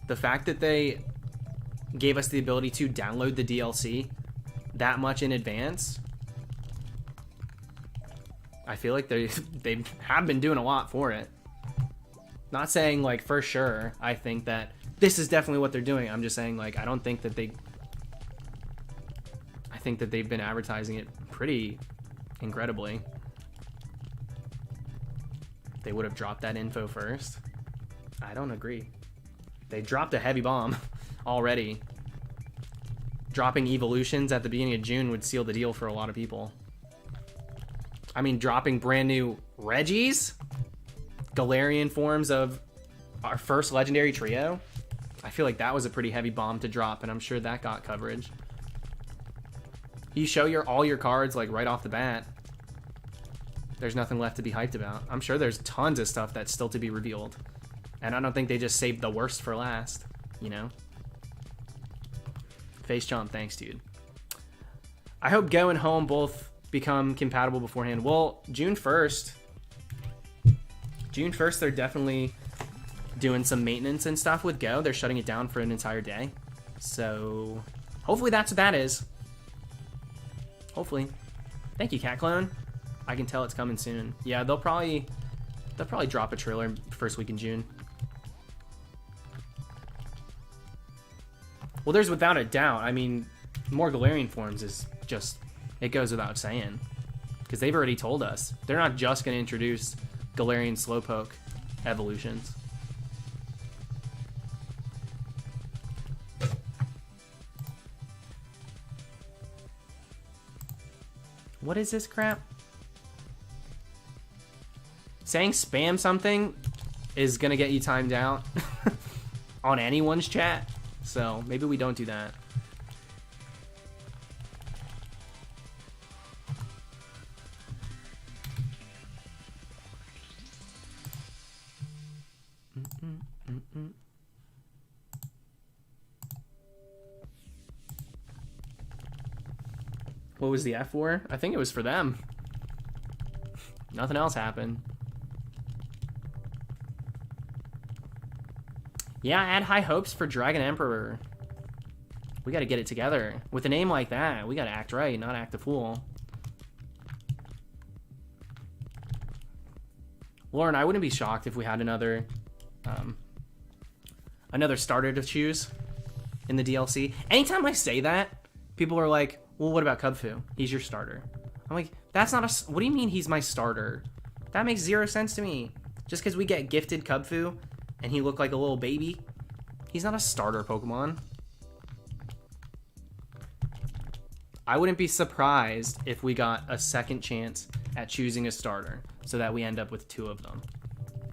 The fact that they gave us the ability to download the DLC that much in advance, I feel like they have been doing a lot for it. Not saying like for sure I think that this is definitely what they're doing. I'm just saying like I think that they've been advertising it pretty incredibly. They would have dropped that info first. I don't agree. They dropped a heavy bomb already. dropping evolutions at the beginning of June would seal the deal for a lot of people. I mean, dropping brand new Regis, Galarian forms of our first legendary trio. I feel like that was a pretty heavy bomb to drop, and I'm sure that got coverage. You show all your cards like right off the bat. There's nothing left to be hyped about. I'm sure there's tons of stuff that's still to be revealed. And I don't think they just saved the worst for last, you know? Face Chomp, thanks, dude. I hope Go and Home both become compatible beforehand. Well, June 1st, they're definitely doing some maintenance and stuff with Go. They're shutting it down for an entire day. So hopefully that's what that is. Hopefully. Thank you, Cat Clone. I can tell it's coming soon. Yeah, they'll probably drop a trailer first week in June. Well, there's without a doubt. I mean, more Galarian forms is just, it goes without saying. Because they've already told us. They're not just going to introduce Galarian Slowpoke evolutions. What is this crap? Saying spam something is going to get you timed out on anyone's chat. So maybe we don't do that. What was the F for? I think it was for them. Nothing else happened. Yeah, I had high hopes for Dragon Emperor. We gotta get it together. With a name like that, we gotta act right, not act a fool. Lauren, I wouldn't be shocked if we had another starter to choose in the DLC. Anytime I say that, people are like, well, what about Kubfu? He's your starter. I'm like, that's not a... What do you mean he's my starter? That makes zero sense to me. Just because we get gifted Kubfu and he looked like a little baby, he's not a starter Pokemon. I wouldn't be surprised if we got a second chance at choosing a starter so that we end up with 2 of them.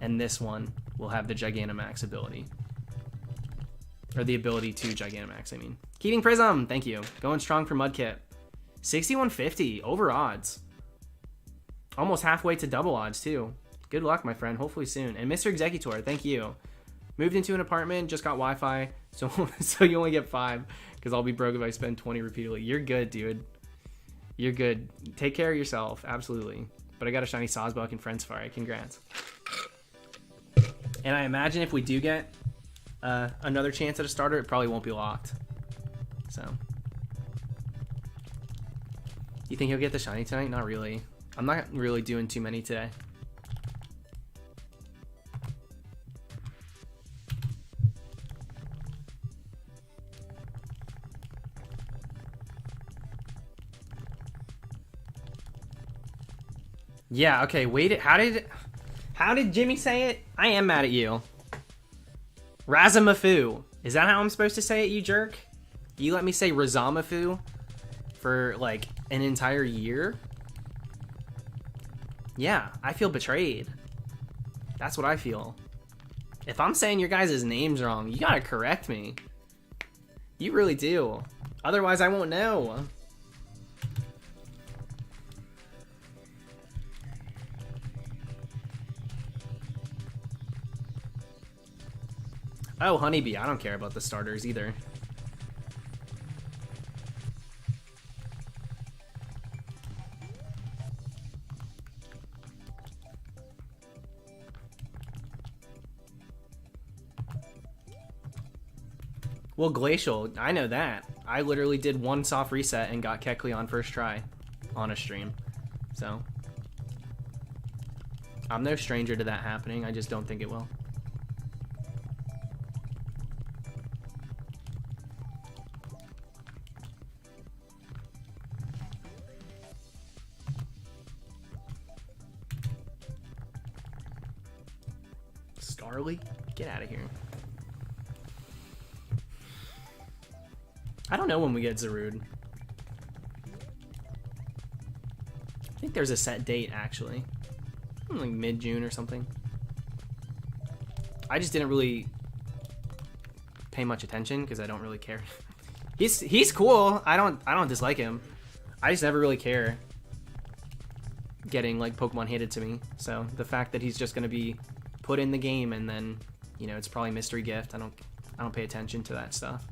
And this one will have the Gigantamax ability. Or the ability to Gigantamax, I mean. Keating Prism, thank you. Going strong for Mudkip. 6150, over odds. Almost halfway to double odds, too. Good luck, my friend. Hopefully soon. And Mr. Executor, thank you. Moved into an apartment, just got Wi-Fi, so you only get 5, because I'll be broke if I spend 20 repeatedly. You're good, dude. You're good. Take care of yourself, absolutely. But I got a shiny Sawsbuck and Friendfire. Congrats. And I imagine if we do get another chance at a starter, it probably won't be locked. So, you think he'll get the shiny tonight? Not really. I'm not really doing too many today. Yeah, okay, wait, how did Jimmy say it? I am mad at you. Razamafu. Is that how I'm supposed to say it, you jerk? You let me say Razamafu for like an entire year? Yeah, I feel betrayed. That's what I feel. If I'm saying your guys' names wrong, you gotta correct me. You really do. Otherwise, I won't know. Oh, Honeybee. I don't care about the starters either. Well, Glacial, I know that. I literally did 1 soft reset and got Kecleon on first try on a stream. So, I'm no stranger to that happening. I just don't think it will. Starly? Get out of here. I don't know when we get Zarude. I think there's a set date, actually. Like mid-June or something. I just didn't really pay much attention because I don't really care. He's cool. I don't dislike him. I just never really care getting like Pokemon handed to me. So the fact that he's just gonna be put in the game and then, you know, it's probably mystery gift. I don't pay attention to that stuff.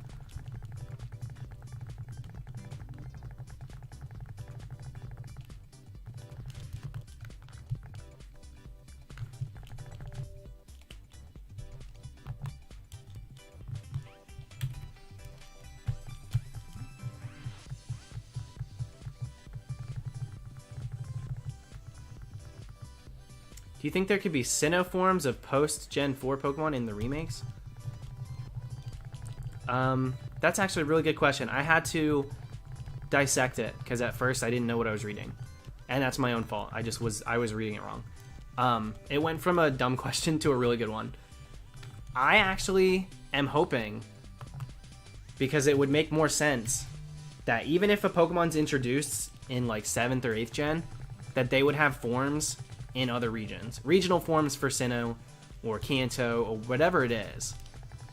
Do you think there could be Sinnoh forms of post-Gen 4 Pokemon in the remakes? That's actually a really good question. I had to dissect it because at first I didn't know what I was reading, and that's my own fault. I was reading it wrong. It went from a dumb question to a really good one. I actually am hoping, because it would make more sense, that even if a Pokemon's introduced in like 7th or 8th gen, that they would have forms in other regions. Regional forms for Sinnoh or Kanto or whatever it is,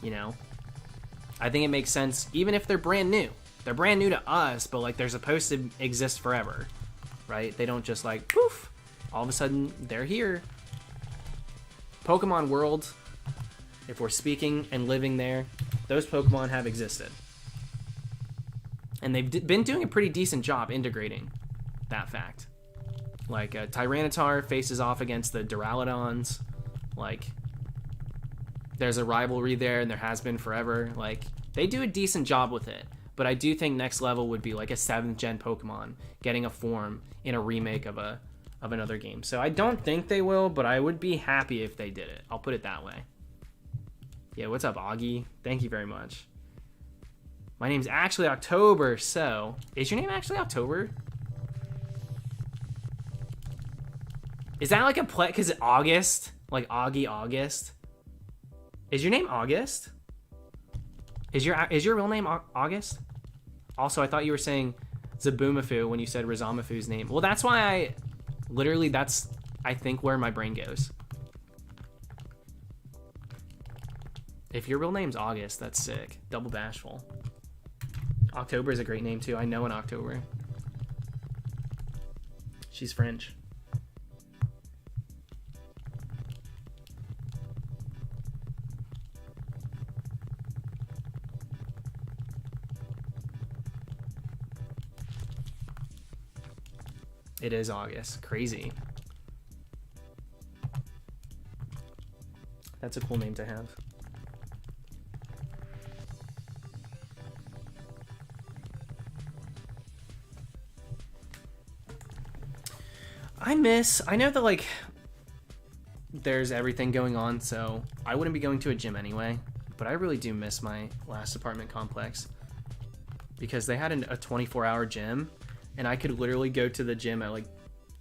you know? I think it makes sense even if they're brand new. They're brand new to us, but like they're supposed to exist forever, right? They don't just like, poof, all of a sudden they're here. Pokemon World, if we're speaking and living there, those Pokemon have existed. And they've been doing a pretty decent job integrating that fact. Like, Tyranitar faces off against the Duraludons. Like, there's a rivalry there, and there has been forever. Like, they do a decent job with it. But I do think next level would be, like, a 7th gen Pokemon getting a form in a remake of another game. So I don't think they will, but I would be happy if they did it. I'll put it that way. Yeah, what's up, Augie? Thank you very much. My name's actually October, so... Is your name actually October? Is that like a play? Because it's August? Like Augie August? Is your name August? Is your real name August? Also, I thought you were saying Zabumafu when you said Rizamafu's name. Well, that's why that's, I think, where my brain goes. If your real name's August, that's sick. Double bashful. October is a great name, too. I know an October. She's French. It is August. Crazy. That's a cool name to have. I know that, like, there's everything going on, so I wouldn't be going to a gym anyway, but I really do miss my last apartment complex because they had a 24-hour gym, and I could literally go to the gym at, like,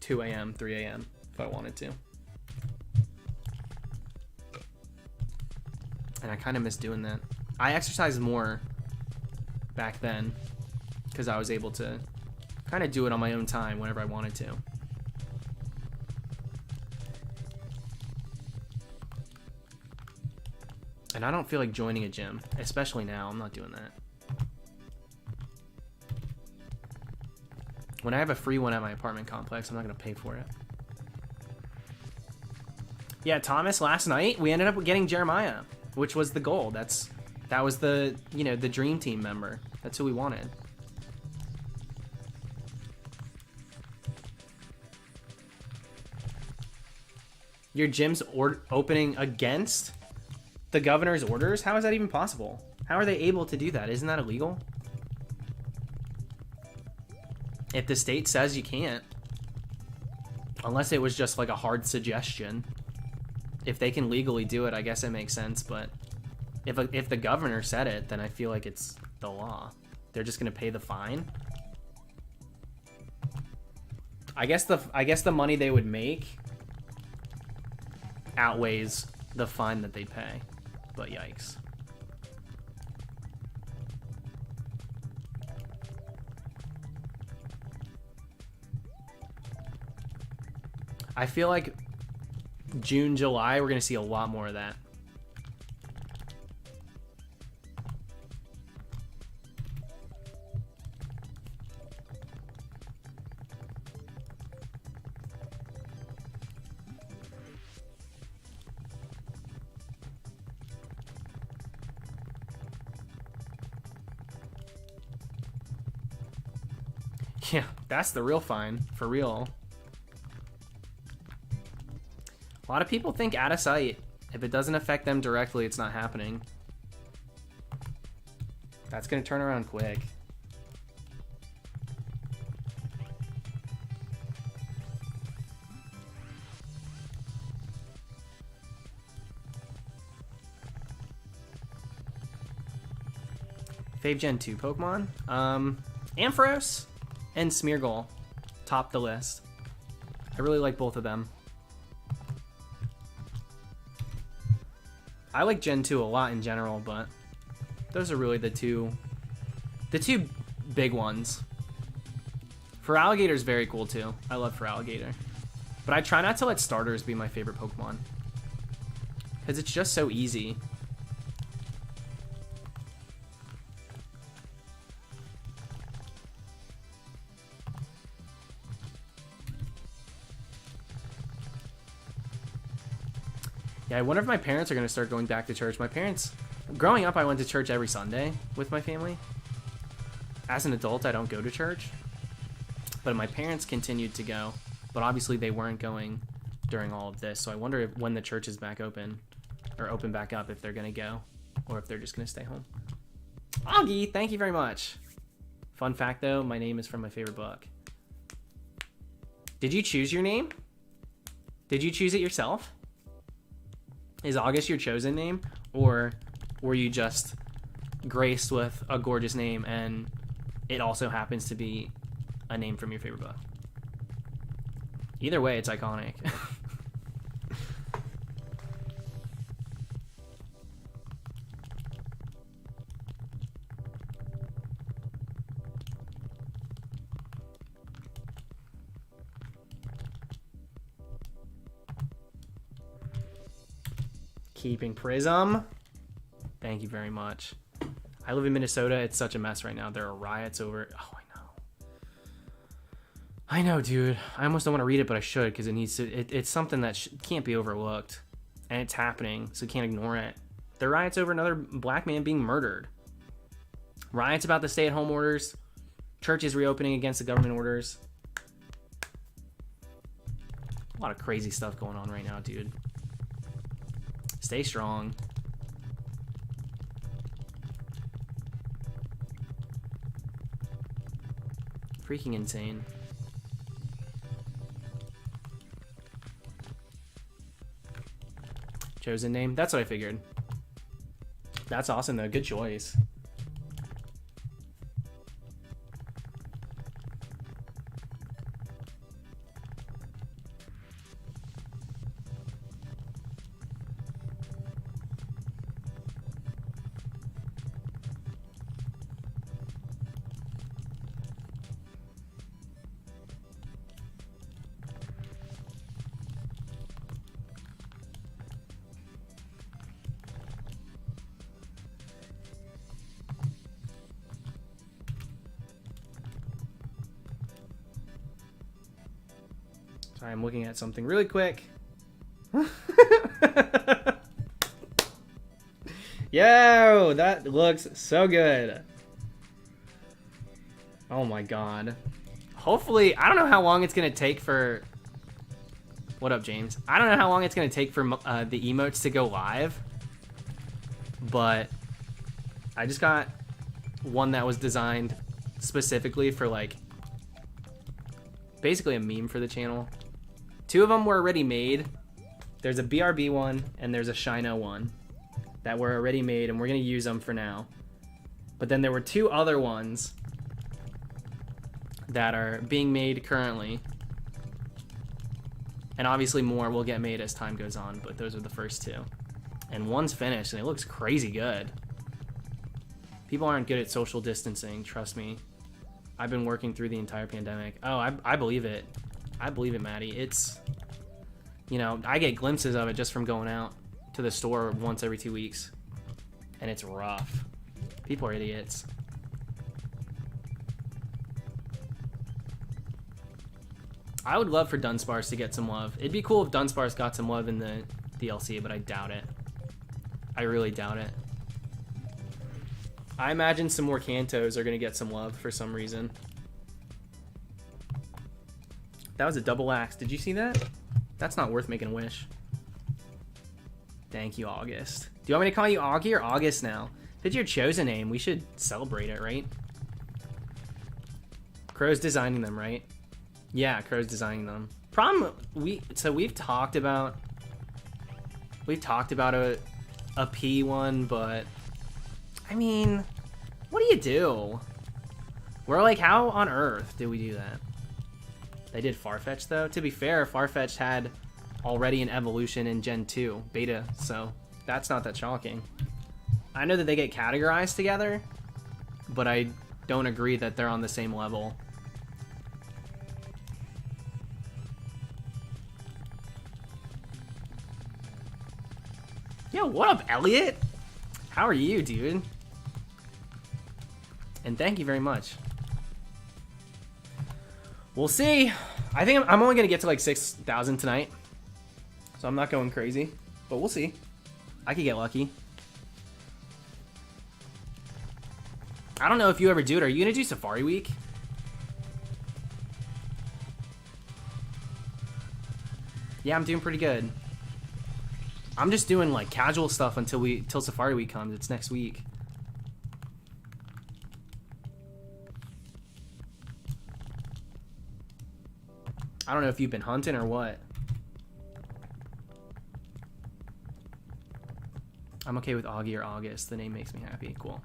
2 a.m., 3 a.m. if I wanted to. And I kind of miss doing that. I exercised more back then because I was able to kind of do it on my own time whenever I wanted to. And I don't feel like joining a gym, especially now. I'm not doing that. When I have a free one at my apartment complex, I'm not going to pay for it. Yeah, Thomas, last night, we ended up getting Jeremiah, which was the goal. That was the, you know, the dream team member. That's who we wanted. Your gym's opening against the governor's orders? How is that even possible? How are they able to do that? Isn't that illegal? If the state says you can't, unless it was just like a hard suggestion. If they can legally do it, I guess it makes sense, but if the governor said it, then I feel like it's the law. They're just gonna pay the fine. I guess the money they would make outweighs the fine that they pay. But yikes. I feel like June, July, we're going to see a lot more of that. Yeah, that's the real fine, for real. A lot of people think out of sight. If it doesn't affect them directly, it's not happening. That's gonna turn around quick. Fave Gen 2 Pokemon? Ampharos and Smeargle top the list. I really like both of them. I like Gen 2 a lot in general, but those are really the two big ones. Feraligatr is very cool too. I love Feraligatr. But I try not to let starters be my favorite Pokemon, because it's just so easy. Yeah, I wonder if my parents are going to start going back to church. My parents, growing up, I went to church every Sunday with my family. As an adult, I don't go to church. But my parents continued to go. But obviously, they weren't going during all of this. So I wonder if when the church is back open, or open back up, if they're going to go, or if they're just going to stay home. Augie, thank you very much. Fun fact, though, my name is from my favorite book. Did you choose your name? Did you choose it yourself? Is August your chosen name, or were you just graced with a gorgeous name and it also happens to be a name from your favorite book? Either way, it's iconic. Keeping Prism. Thank you very much. I live in Minnesota. It's such a mess right now. There are riots over... Oh, I know. I know, dude. I almost don't want to read it, but I should, because it needs to... It's something that can't be overlooked. And it's happening, so you can't ignore it. There are riots over another black man being murdered. Riots about the stay-at-home orders. Churches reopening against the government orders. A lot of crazy stuff going on right now, dude. Stay strong. Freaking insane. Chosen name? That's what I figured. That's awesome though. Good choice. Sorry, I'm looking at something really quick. Yo, that looks so good. Oh my god. Hopefully, I don't know how long it's gonna take for... What up, James? I don't know how long it's gonna take for the emotes to go live, but I just got one that was designed specifically for, like, basically a meme for the channel. Two of them were already made. There's a BRB one and there's a Shino one that were already made, and we're gonna use them for now. But then there were two other ones that are being made currently, and obviously more will get made as time goes on, but those are the first two. And one's finished and it looks crazy good. People aren't good at social distancing, trust me. I've been working through the entire pandemic. Oh, I believe it. I believe it, Maddie. You know, I get glimpses of it just from going out to the store once every 2 weeks. And it's rough. People are idiots. I would love for Dunsparce to get some love. It'd be cool if Dunsparce got some love in the DLC, but I doubt it. I really doubt it. I imagine some more Kantos are going to get some love for some reason. That was a double axe. Did you see that? That's not worth making a wish. Thank you, August. Do you want me to call you Augie or August now? If it's your chosen name, we should celebrate it, right? Crow's designing them, right? Yeah, Crow's designing them. We've talked about a P one, but I mean, what do? We're like, how on earth did we do that? They did Farfetch though. To be fair, Farfetch had already an evolution in Gen 2 beta, so that's not that shocking. I know that they get categorized together, but I don't agree that they're on the same level. Yo, what up, Elliot? How are you, dude? And thank you very much. We'll see. I think I'm only going to get to like 6,000 tonight. So I'm not going crazy. But we'll see. I could get lucky. I don't know if you ever do it. Are you going to do Safari Week? Yeah, I'm doing pretty good. I'm just doing like casual stuff till Safari Week comes. It's next week. I don't know if you've been hunting or what. I'm okay with Augie or August. The name makes me happy. Cool.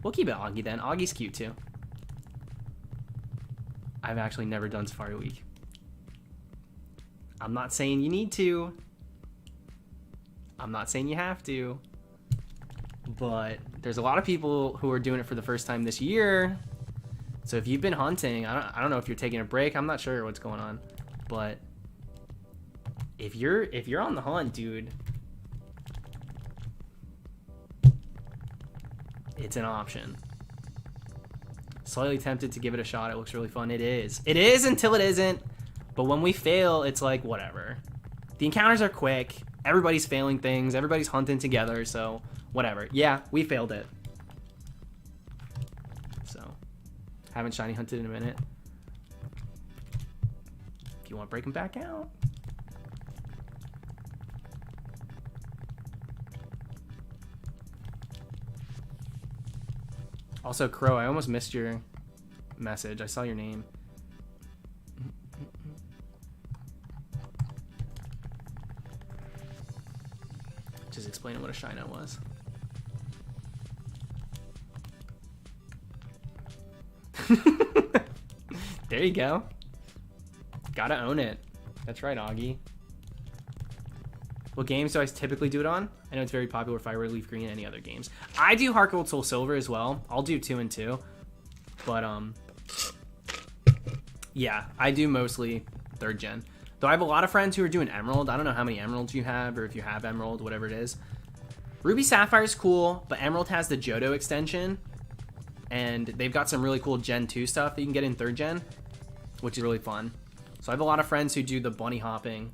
We'll keep it Augie then. Augie's cute too. I've actually never done Safari Week. I'm not saying you need to. I'm not saying you have to. But there's a lot of people who are doing it for the first time this year. So if you've been hunting, I don't know if you're taking a break. I'm not sure what's going on. But if you're on the hunt, dude, it's an option. Slightly tempted to give it a shot. It looks really fun. It is. It is until it isn't. But when we fail, it's like, whatever. The encounters are quick. Everybody's failing things. Everybody's hunting together. So, whatever. Yeah, we failed it. So, haven't shiny hunted in a minute. If you want to break them back out. Also, Crow, I almost missed your message. I saw your name. Just explaining what a Shino was. There you go. Gotta own it. That's right, Augie. What games do I typically do it on? I know it's very popular with Fire Red, Leaf Green, and any other games. I do Heart Gold, Soul Silver as well. I'll do 2 and 2. But, yeah, I do mostly 3rd gen. Though I have a lot of friends who are doing Emerald. I don't know how many Emeralds you have, or if you have Emerald, whatever it is. Ruby Sapphire is cool, but Emerald has the Johto extension. And they've got some really cool Gen 2 stuff that you can get in 3rd gen, which is really fun. So I have a lot of friends who do the bunny hopping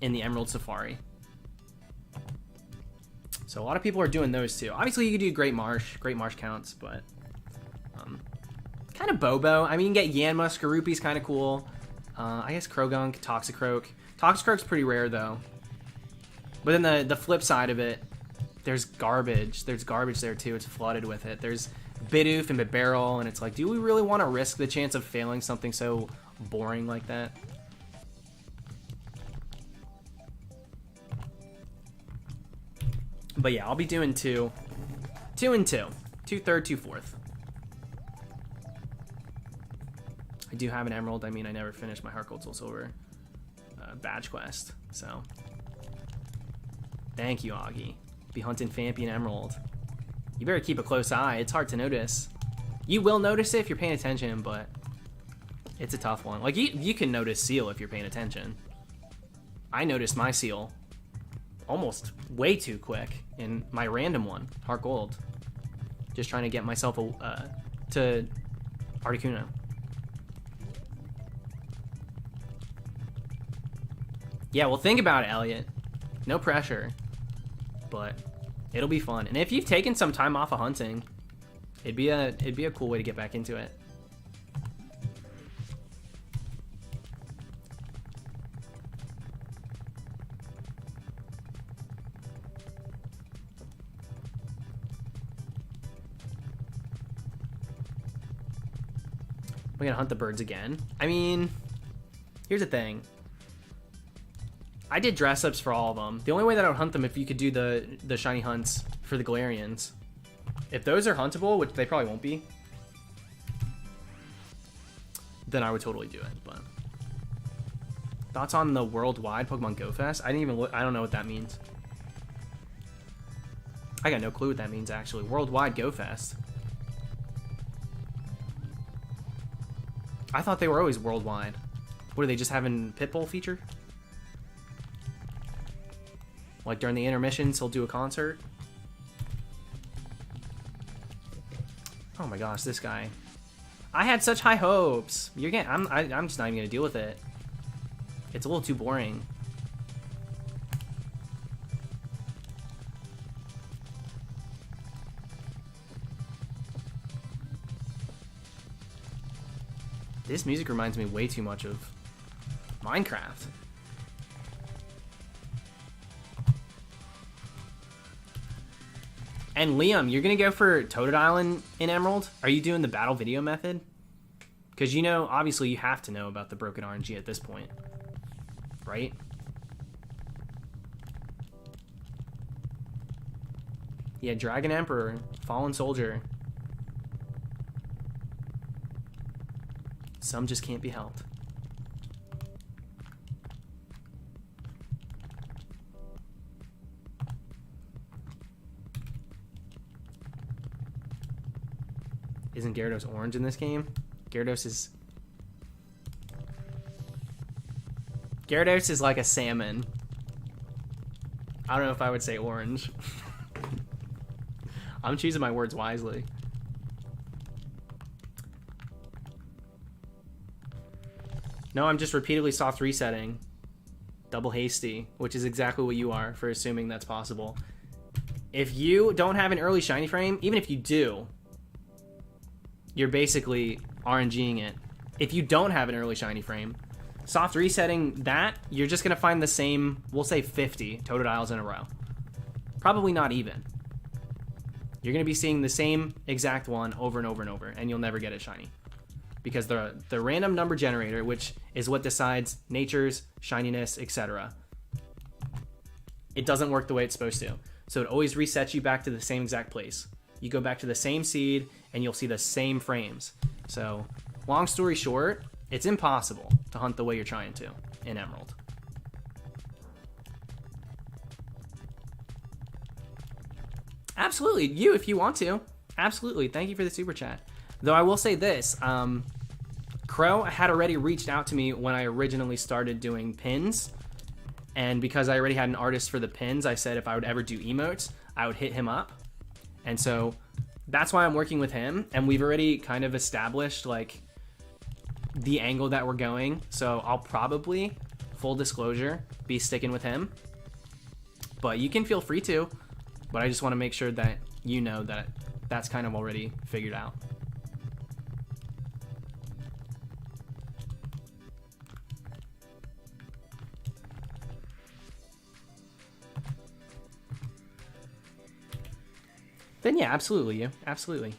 in the Emerald Safari. So a lot of people are doing those too. Obviously, you could do Great Marsh. Great Marsh counts, but kind of Bobo. I mean, you can get Yanma. Skorupi's kind of cool. I guess Krogunk, Toxicroak. Toxicroak's pretty rare, though. But then the flip side of it, there's garbage. There's garbage there, too. It's flooded with it. There's Bidoof and Bibarel, and it's like, do we really want to risk the chance of failing something so boring like that? But yeah, I'll be doing 2. 2 and 2. 2 third, 2 fourth. I do have an Emerald. I mean, I never finished my Heart Gold Soul Silver badge quest. So, thank you, Augie. Be hunting Fampi and Emerald. You better keep a close eye. It's hard to notice. You will notice it if you're paying attention, but it's a tough one. Like, you can notice Seal if you're paying attention. I noticed my seal almost way too quick in my random one, Heart Gold. Just trying to get myself to Articuno. Yeah, well, think about it, Elliot. No pressure, but it'll be fun. And if you've taken some time off of hunting, it'd be a cool way to get back into it. We're gonna hunt the birds again. I mean, here's the thing. I did dress ups for all of them. The only way that I would hunt them if you could do the shiny hunts for the Galarians. If those are huntable, which they probably won't be, then I would totally do it. But thoughts on the worldwide Pokemon Go Fest? I didn't even look. I don't know what that means. I got no clue what that means actually. Worldwide Go Fest. I thought they were always worldwide. What are they just having Pitbull feature? Like during the intermissions, he'll do a concert. Oh my gosh, this guy! I had such high hopes. You're getting. I'm just not even gonna deal with it. It's a little too boring. This music reminds me way too much of Minecraft. And Liam, you're gonna go for Totodile in Emerald? Are you doing the battle video method? Because you know, obviously you have to know about the broken RNG at this point, right? Yeah, Dragon Emperor, Fallen Soldier. Some just can't be helped. Isn't Gyarados orange in this game? Gyarados is like a salmon. I don't know if I would say orange. I'm choosing my words wisely. No, I'm just repeatedly soft resetting. Double hasty, which is exactly what you are for assuming that's possible. If you don't have an early shiny frame, even if you do, you're basically RNGing it. If you don't have an early shiny frame, soft resetting that, you're just gonna find the same, we'll say 50 Totodiles in a row. Probably not even. You're gonna be seeing the same exact one over and over and over, and you'll never get it shiny. Because the random number generator, which is what decides nature's shininess, etc., it doesn't work the way it's supposed to. So it always resets you back to the same exact place. You go back to the same seed, and you'll see the same frames. So, long story short, it's impossible to hunt the way you're trying to in Emerald. Absolutely, you if you want to. Absolutely, thank you for the super chat. Though I will say this, Crow had already reached out to me when I originally started doing pins, and because I already had an artist for the pins, I said if I would ever do emotes, I would hit him up. And so that's why I'm working with him, and we've already kind of established like the angle that we're going. So I'll probably, full disclosure, be sticking with him. But you can feel free to, but I just want to make sure that you know that that's kind of already figured out. Then yeah, absolutely, you. Absolutely.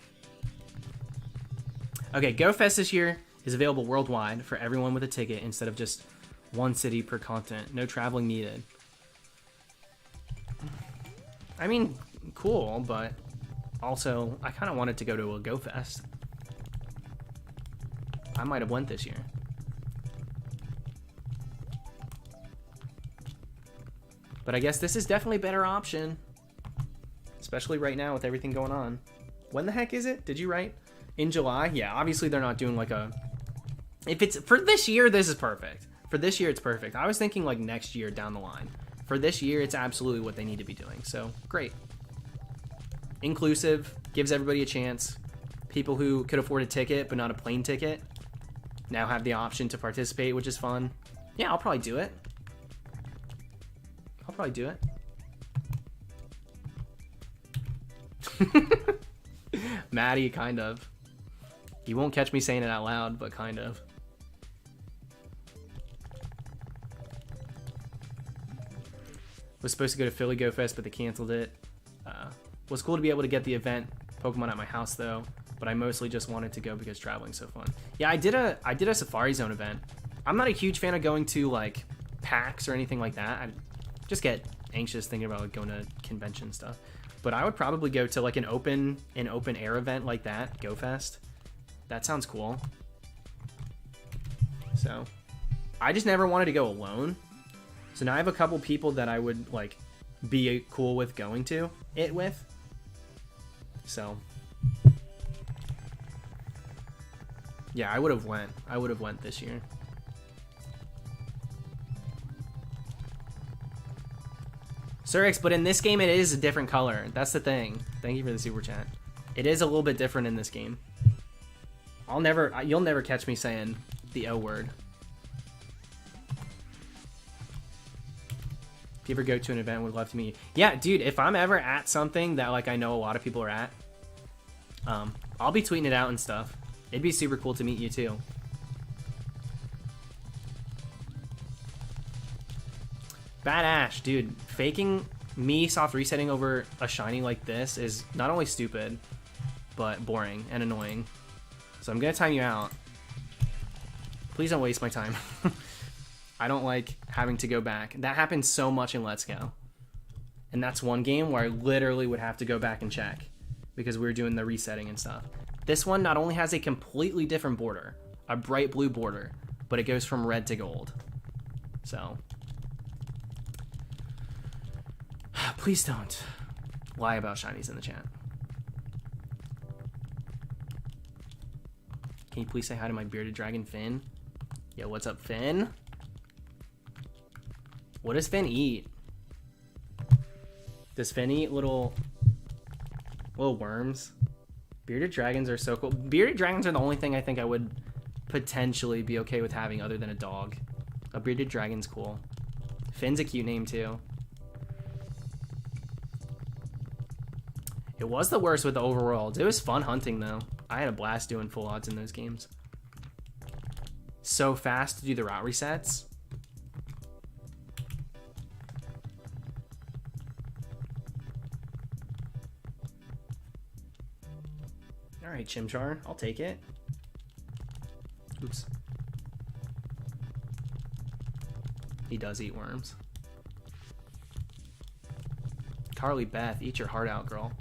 Okay, Go Fest this year is available worldwide for everyone with a ticket instead of just one city per continent. No traveling needed. I mean, cool, but also I kind of wanted to go to a Go Fest. I might have went this year. But I guess this is definitely a better option. Especially right now with everything going on. When the heck is it? Did you write? In July? Yeah, obviously they're not doing like a... If it's... For this year, this is perfect. For this year, it's perfect. I was thinking like next year down the line. For this year, it's absolutely what they need to be doing. So, great. Inclusive, gives everybody a chance. People who could afford a ticket but not a plane ticket now have the option to participate, which is fun. Yeah, I'll probably do it. Maddie, kind of. You won't catch me saying it out loud, but kind of. Was supposed to go to Philly Go Fest, but they canceled it. Was cool to be able to get the event Pokemon at my house though, but I mostly just wanted to go because traveling's so fun. Yeah, I did a Safari Zone event. I'm not a huge fan of going to like PAX or anything like that. I just get anxious thinking about like going to convention stuff. But I would probably go to like an open air event like that, Go Fest. That sounds cool. So, I just never wanted to go alone. So now I have a couple people that I would like be cool with going to it with. So, yeah, I would have went this year. Surix, but in this game it is a different color. That's the thing. Thank you for the super chat. It is a little bit different in this game. You'll never catch me saying the O word. If you ever go to an event, would love to meet you. Yeah, dude, if I'm ever at something that like I know a lot of people are at, I'll be tweeting it out and stuff. It'd be super cool to meet you too. Bad Ash, dude, faking me soft resetting over a shiny like this is not only stupid, but boring and annoying. So I'm gonna time you out. Please don't waste my time. I don't like having to go back. That happens so much in Let's Go. And that's one game where I literally would have to go back and check because we were doing the resetting and stuff. This one not only has a completely different border, a bright blue border, but it goes from red to gold. So, please don't lie about shinies in the chat. Can you please say hi to my bearded dragon, Finn? Yo, what's up, Finn? What does Finn eat? Does Finn eat little worms? Bearded dragons are so cool. Bearded dragons are the only thing I think I would potentially be okay with having other than a dog. A bearded dragon's cool. Finn's a cute name too. It was the worst with the overworld. It was fun hunting though. I had a blast doing full odds in those games. So fast to do the route resets. Alright, Chimchar, I'll take it. Oops. He does eat worms. Carly Beth, eat your heart out, girl.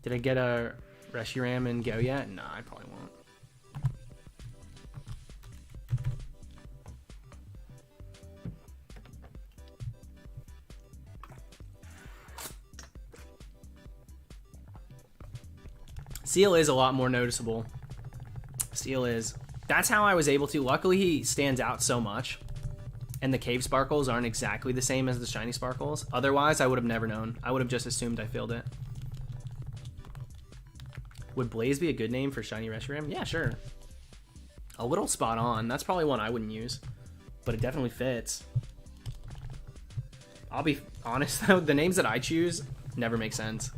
Did I get a Reshiram and Go yet? No, I probably won't. Seal is a lot more noticeable. Seal is. That's how I was able to. Luckily, he stands out so much. And the cave sparkles aren't exactly the same as the shiny sparkles. Otherwise, I would have never known. I would have just assumed I failed it. Would Blaze be a good name for shiny Reshiram? Yeah, sure. A little spot on. That's probably one I wouldn't use. But it definitely fits. I'll be honest though, the names that I choose never make sense.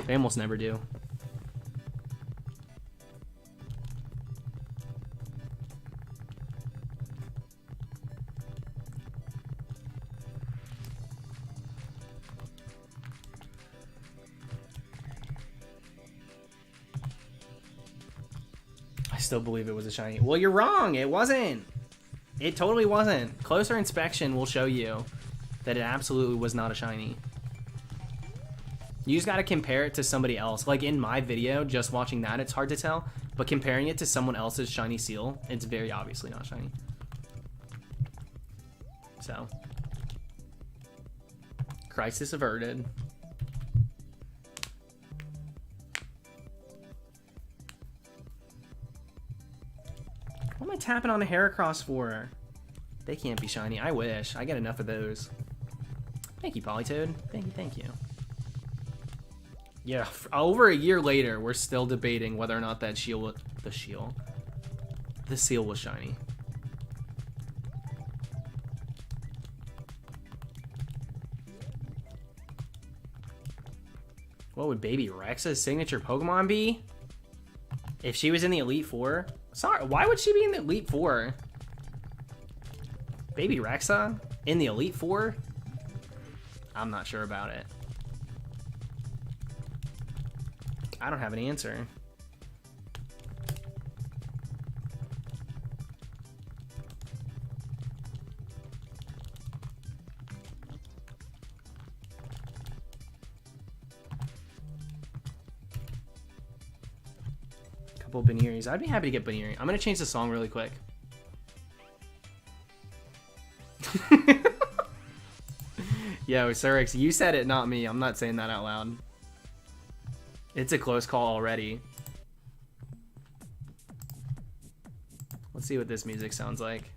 They almost never do. I still believe it was a shiny. Well, you're wrong. It wasn't. It totally wasn't. Closer inspection will show you that it absolutely was not a shiny. You just got to compare it to somebody else. Like in my video, just watching that, it's hard to tell. But comparing it to someone else's shiny seal, it's very obviously not shiny. So. Crisis averted. I tapping on a Heracross for? They can't be shiny. I wish. I get enough of those. Thank you, Polytoad. Thank you. Yeah, over a year later, we're still debating whether or not that seal was... The seal was shiny. What would Baby Rexa's signature Pokemon be? If she was in the Elite Four? Sorry, why would she be in the Elite Four? Baby Rexa? In the Elite Four? I'm not sure about it. I don't have an answer. Couple Baneri's. I'd be happy to get Baneri. I'm gonna change the song really quick. Yo, Surix, you said it, not me. I'm not saying that out loud. It's a close call already. Let's see what this music sounds like.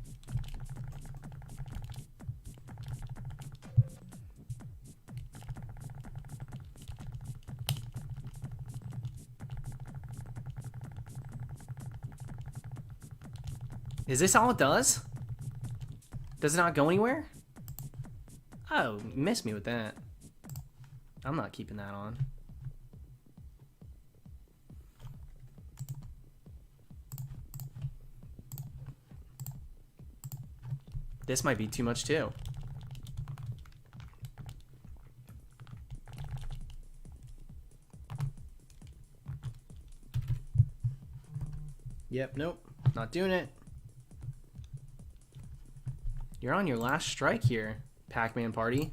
Is this all it does? Does it not go anywhere? Oh, you missed me with that. I'm not keeping that on. This might be too much too. Yep, nope, not doing it. You're on your last strike here, Pac-Man Party.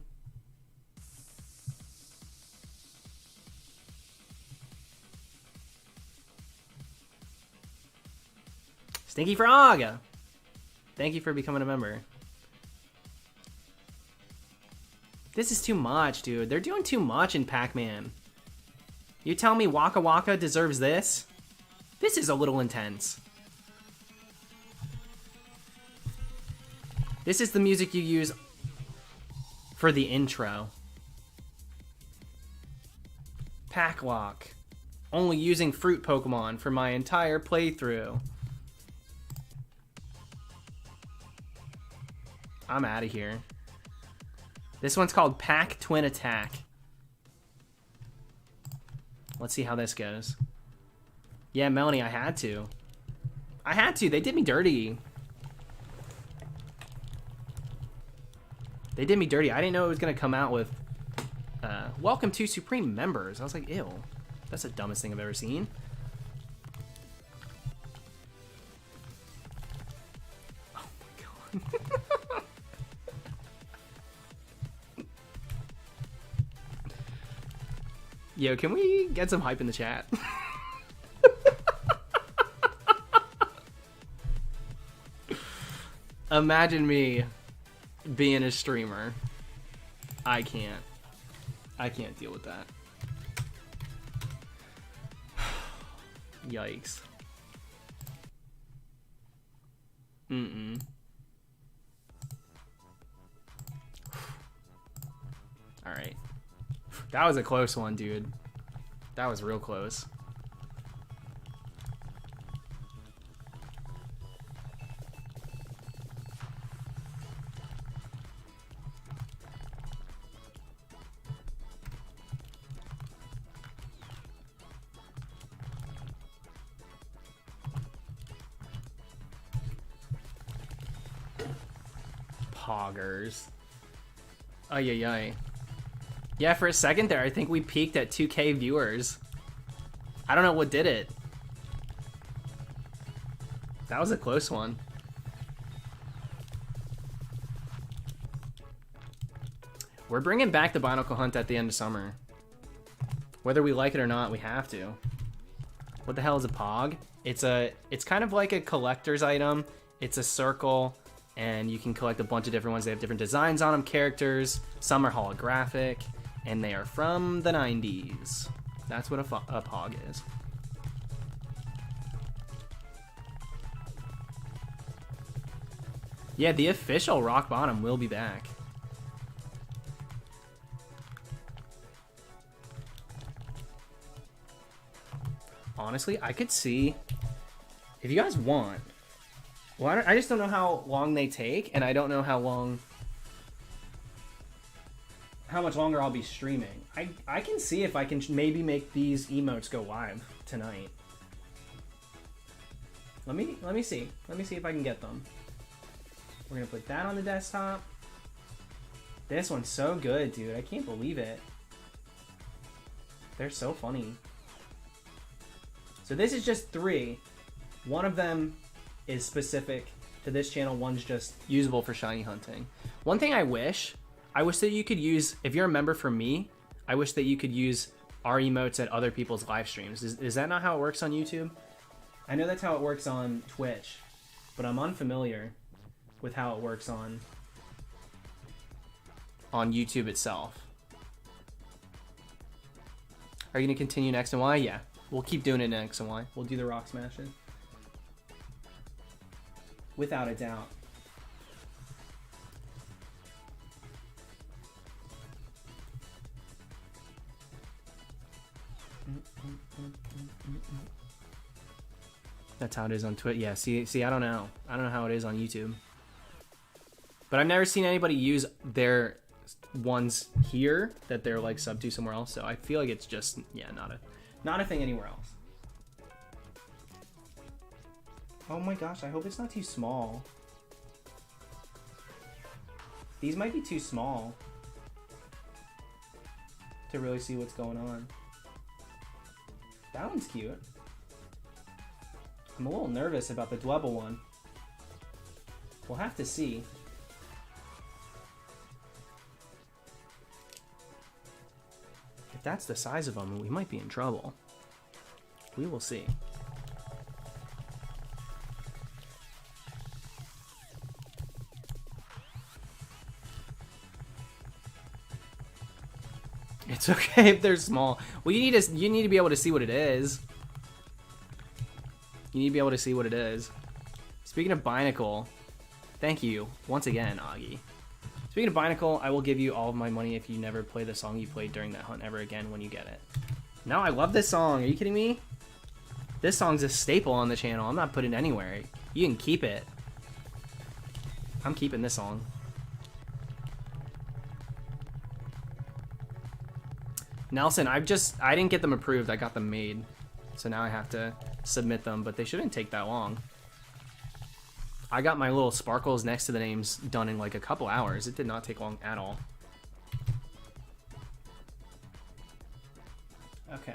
Stinky Frog! Thank you for becoming a member. This is too much, dude. They're doing too much in Pac-Man. You tell me Waka Waka deserves this? This is a little intense. This is the music you use for the intro. Pack Lock. Only using fruit Pokemon for my entire playthrough. I'm out of here. This one's called Pack Twin Attack. Let's see how this goes. Yeah, Melanie, I had to. I had to. They did me dirty. They did me dirty. I didn't know it was going to come out with, welcome to Supreme Members. I was like, ew. That's the dumbest thing I've ever seen. Oh my god. Yo, can we get some hype in the chat? Imagine me being a streamer. I can't deal with that. Yikes. Alright. That was a close one, dude. That was real close. Poggers. Ay, ay, ay. Yeah, for a second there, I think we peaked at 2K viewers. I don't know what did it. That was a close one. We're bringing back the Binacle Hunt at the end of summer. Whether we like it or not, we have to. What the hell is a Pog? It's kind of like a collector's item. It's a circle, and you can collect a bunch of different ones. They have different designs on them, characters. Some are holographic, and they are from the 90s. That's what a Pog is. Yeah, the official Rock Bottom will be back. Honestly, I could see if you guys want. Well, I just don't know how long they take, and I don't know how much longer I'll be streaming. I can see if I can maybe make these emotes go live tonight. Let me see. Let me see if I can get them. We're gonna put that on the desktop. This one's so good, dude. I can't believe it. They're so funny. So this is just 3. One of them is specific to this channel. One's just usable for shiny hunting. One thing I wish that you could use, if you're a member for me, I wish that you could use our emotes at other people's live streams. Is that not how it works on YouTube? I know that's how it works on Twitch, but I'm unfamiliar with how it works on YouTube itself. Are you gonna continue in X and Y? Yeah. We'll keep doing it in X and Y. We'll do the rock smashing. Without a doubt. That's how it is on Twitch. Yeah, see, I don't know. I don't know how it is on YouTube. But I've never seen anybody use their ones here that they're like sub to somewhere else. So I feel like it's just, yeah, not a thing anywhere else. Oh my gosh, I hope it's not too small. These might be too small to really see what's going on. That one's cute. I'm a little nervous about the Dwebble one. We'll have to see. If that's the size of them, we might be in trouble. We will see. It's okay if they're small. Well, you need to be able to see what it is. You need to be able to see what it is. Speaking of Binacle, thank you once again, Augie. Speaking of Binacle, I will give you all of my money if you never play the song you played during that hunt ever again when you get it. No, I love this song. Are you kidding me? This song's a staple on the channel. I'm not putting it anywhere. You can keep it. I'm keeping this song. Nelson, I didn't get them approved. I got them made. So now I have to submit them, but they shouldn't take that long. I got my little sparkles next to the names done in like a couple hours. It did not take long at all. Okay.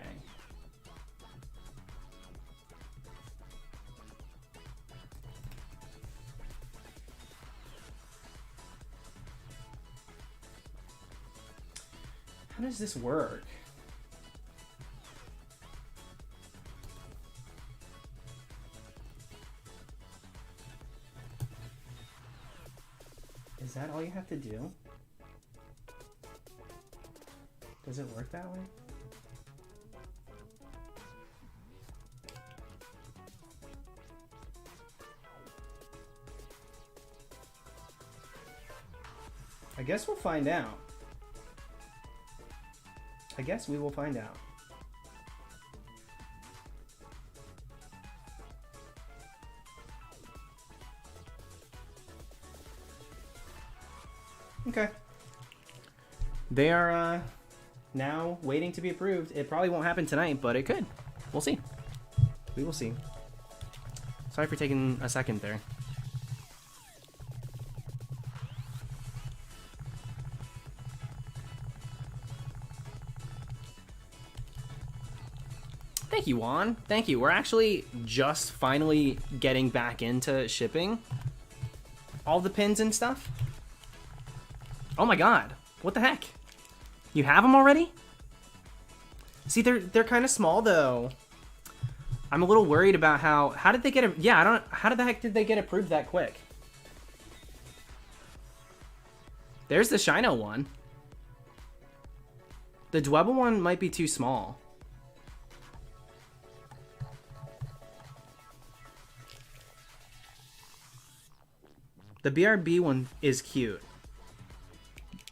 How does this work? Is that all you have to do? Does it work that way? I guess we'll find out. I guess we will find out. Okay. They are now waiting to be approved. It probably won't happen tonight, but it could. We'll see. We will see. Sorry for taking a second there. Thank you, Juan. Thank you. We're actually just finally getting back into shipping all the pins and stuff. Oh my god. What the heck? You have them already? See, they're kind of small though. I'm a little worried about how did they get how the heck did they get approved that quick? There's the Shino one. The Dwebble one might be too small. The BRB one is cute.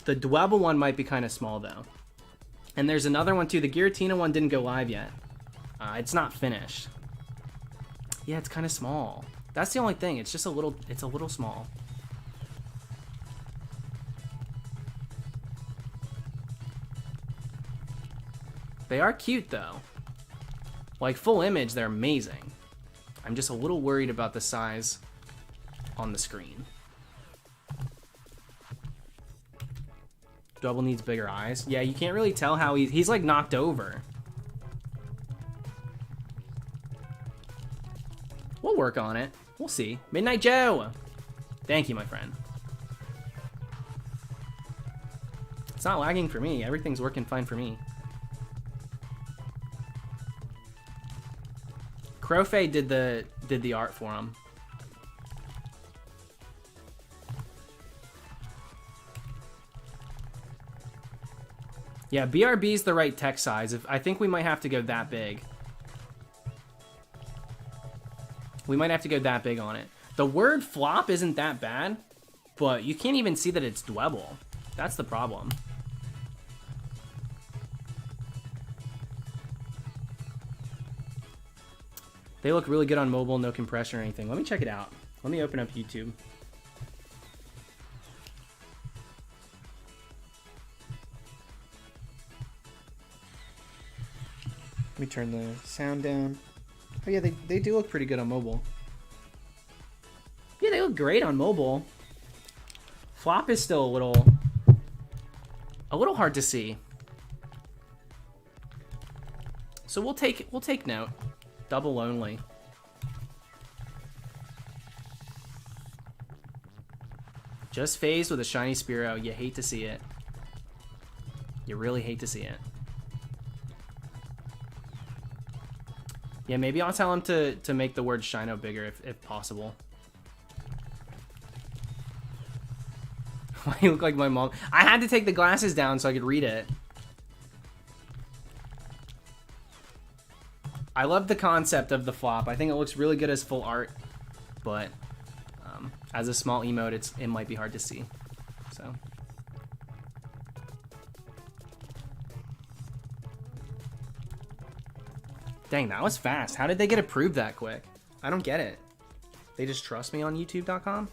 The Dwebble one might be kind of small, though. And there's another one, too. The Giratina one didn't go live yet. It's not finished. Yeah, it's kind of small. That's the only thing. It's just a little small. They are cute, though. Like, full image, they're amazing. I'm just a little worried about the size on the screen. Double needs bigger eyes. Yeah, you can't really tell how he's like knocked over. We'll work on it. We'll see. Midnight Joe! Thank you, my friend. It's not lagging for me. Everything's working fine for me. Crowfey did the art for him. Yeah, BRB's the right text size. I think we might have to go that big. We might have to go that big on it. The word flop isn't that bad, but you can't even see that it's Dwebble. That's the problem. They look really good on mobile, no compression or anything. Let me check it out. Let me open up YouTube. Let me turn the sound down. Oh yeah, they do look pretty good on mobile. Yeah, they look great on mobile. Flop is still a little hard to see. So we'll take note. Double only. Just phased with a shiny Spearow. You hate to see it. You really hate to see it. Yeah, maybe I'll tell him to make the word Shino bigger if possible. Why you look like my mom? I had to take the glasses down so I could read it. I love the concept of the flop. I think it looks really good as full art, but as a small emote, it might be hard to see. So. Dang, that was fast. How did they get approved that quick? I don't get it. They just trust me on YouTube.com?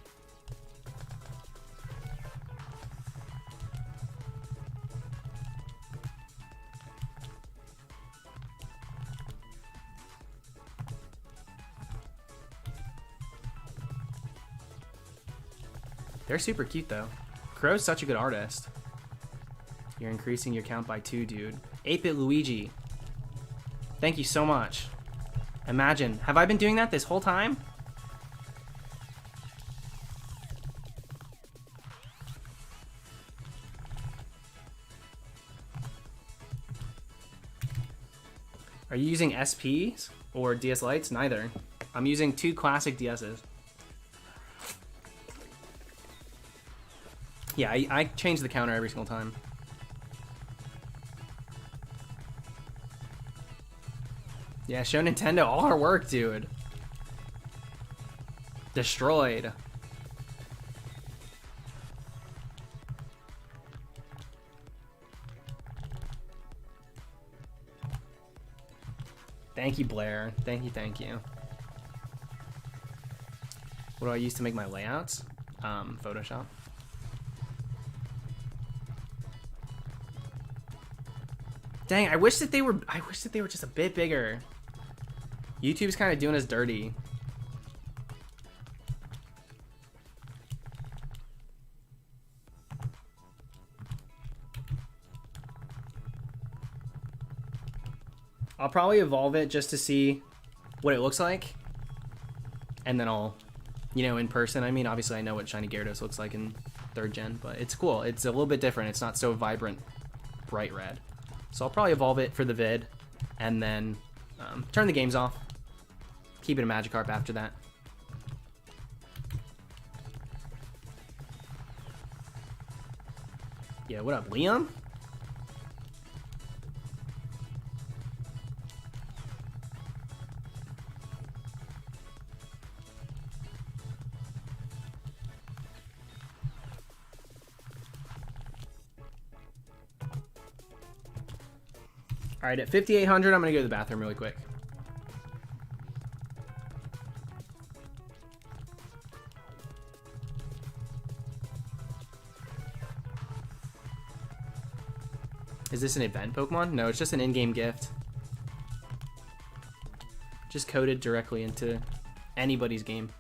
They're super cute, though. Crow's such a good artist. You're increasing your count by 2, dude. 8-Bit Luigi. Thank you so much. Imagine. Have I been doing that this whole time? Are you using SPs or DS Lites? Neither. I'm using 2 classic DSs. Yeah, I change the counter every single time. Yeah, show Nintendo all our work, dude. Destroyed. Thank you, Blair. Thank you, thank you. What do I use to make my layouts? Photoshop. Dang, I wish that they were just a bit bigger. YouTube's kind of doing us dirty. I'll probably evolve it just to see what it looks like. And then I'll, in person. I mean, obviously I know what Shiny Gyarados looks like in 3rd gen, but it's cool. It's a little bit different. It's not so vibrant, bright red. So I'll probably evolve it for the vid, and then turn the games off. Keep it a Magikarp after that. Yeah, what up, Liam? All right, at 5,800, I'm gonna go to the bathroom really quick. Is this an event Pokemon? No, it's just an in-game gift. Just coded directly into anybody's game.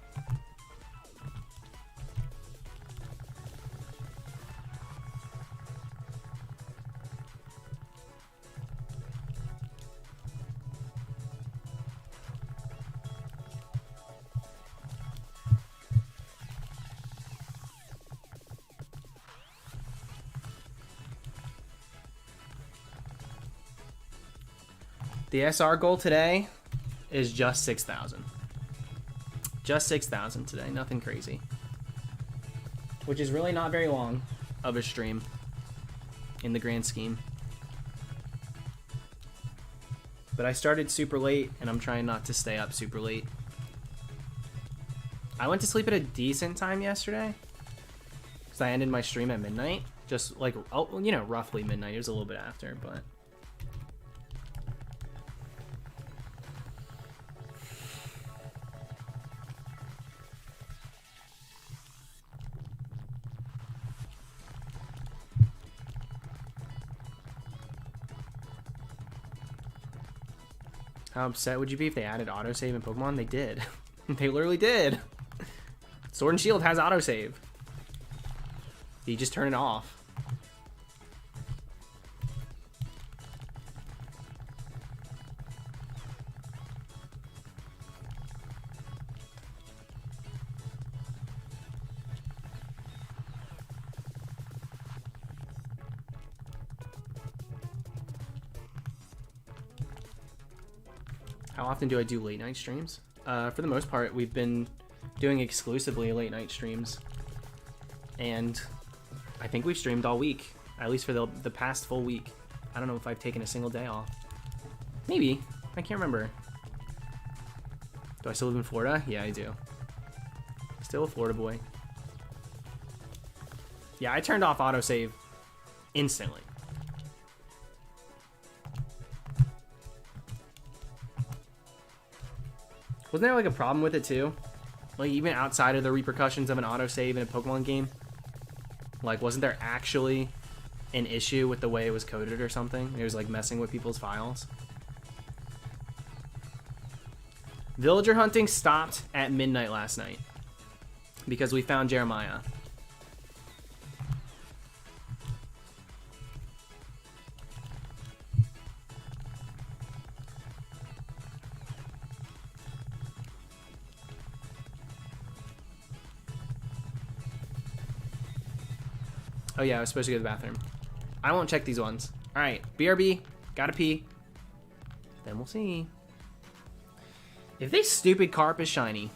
The SR goal today is just 6,000. Just 6,000 today, nothing crazy. Which is really not very long of a stream in the grand scheme. But I started super late, and I'm trying not to stay up super late. I went to sleep at a decent time yesterday, because I ended my stream at midnight. Just like, oh, you know, roughly midnight. It was a little bit after, but... How upset would you be if they added autosave in Pokemon? They did. They literally did. Sword and Shield has autosave. You just turn it off. How often do I do late night streams? For the most part, we've been doing exclusively late night streams. And I think we've streamed all week, at least for the past full week. I don't know if I've taken a single day off. Maybe. I can't remember. Do I still live in Florida? Yeah, I do. Still a Florida boy. Yeah, I turned off autosave instantly. Wasn't there like a problem with it too? Like even outside of the repercussions of an autosave in a Pokemon game? Like wasn't there actually an issue with the way it was coded or something? It was like messing with people's files. Villager hunting stopped at midnight last night because we found Jeremiah. Oh yeah, I was supposed to go to the bathroom. I won't check these ones. All right, BRB, gotta pee. Then we'll see. If this stupid carp is shiny.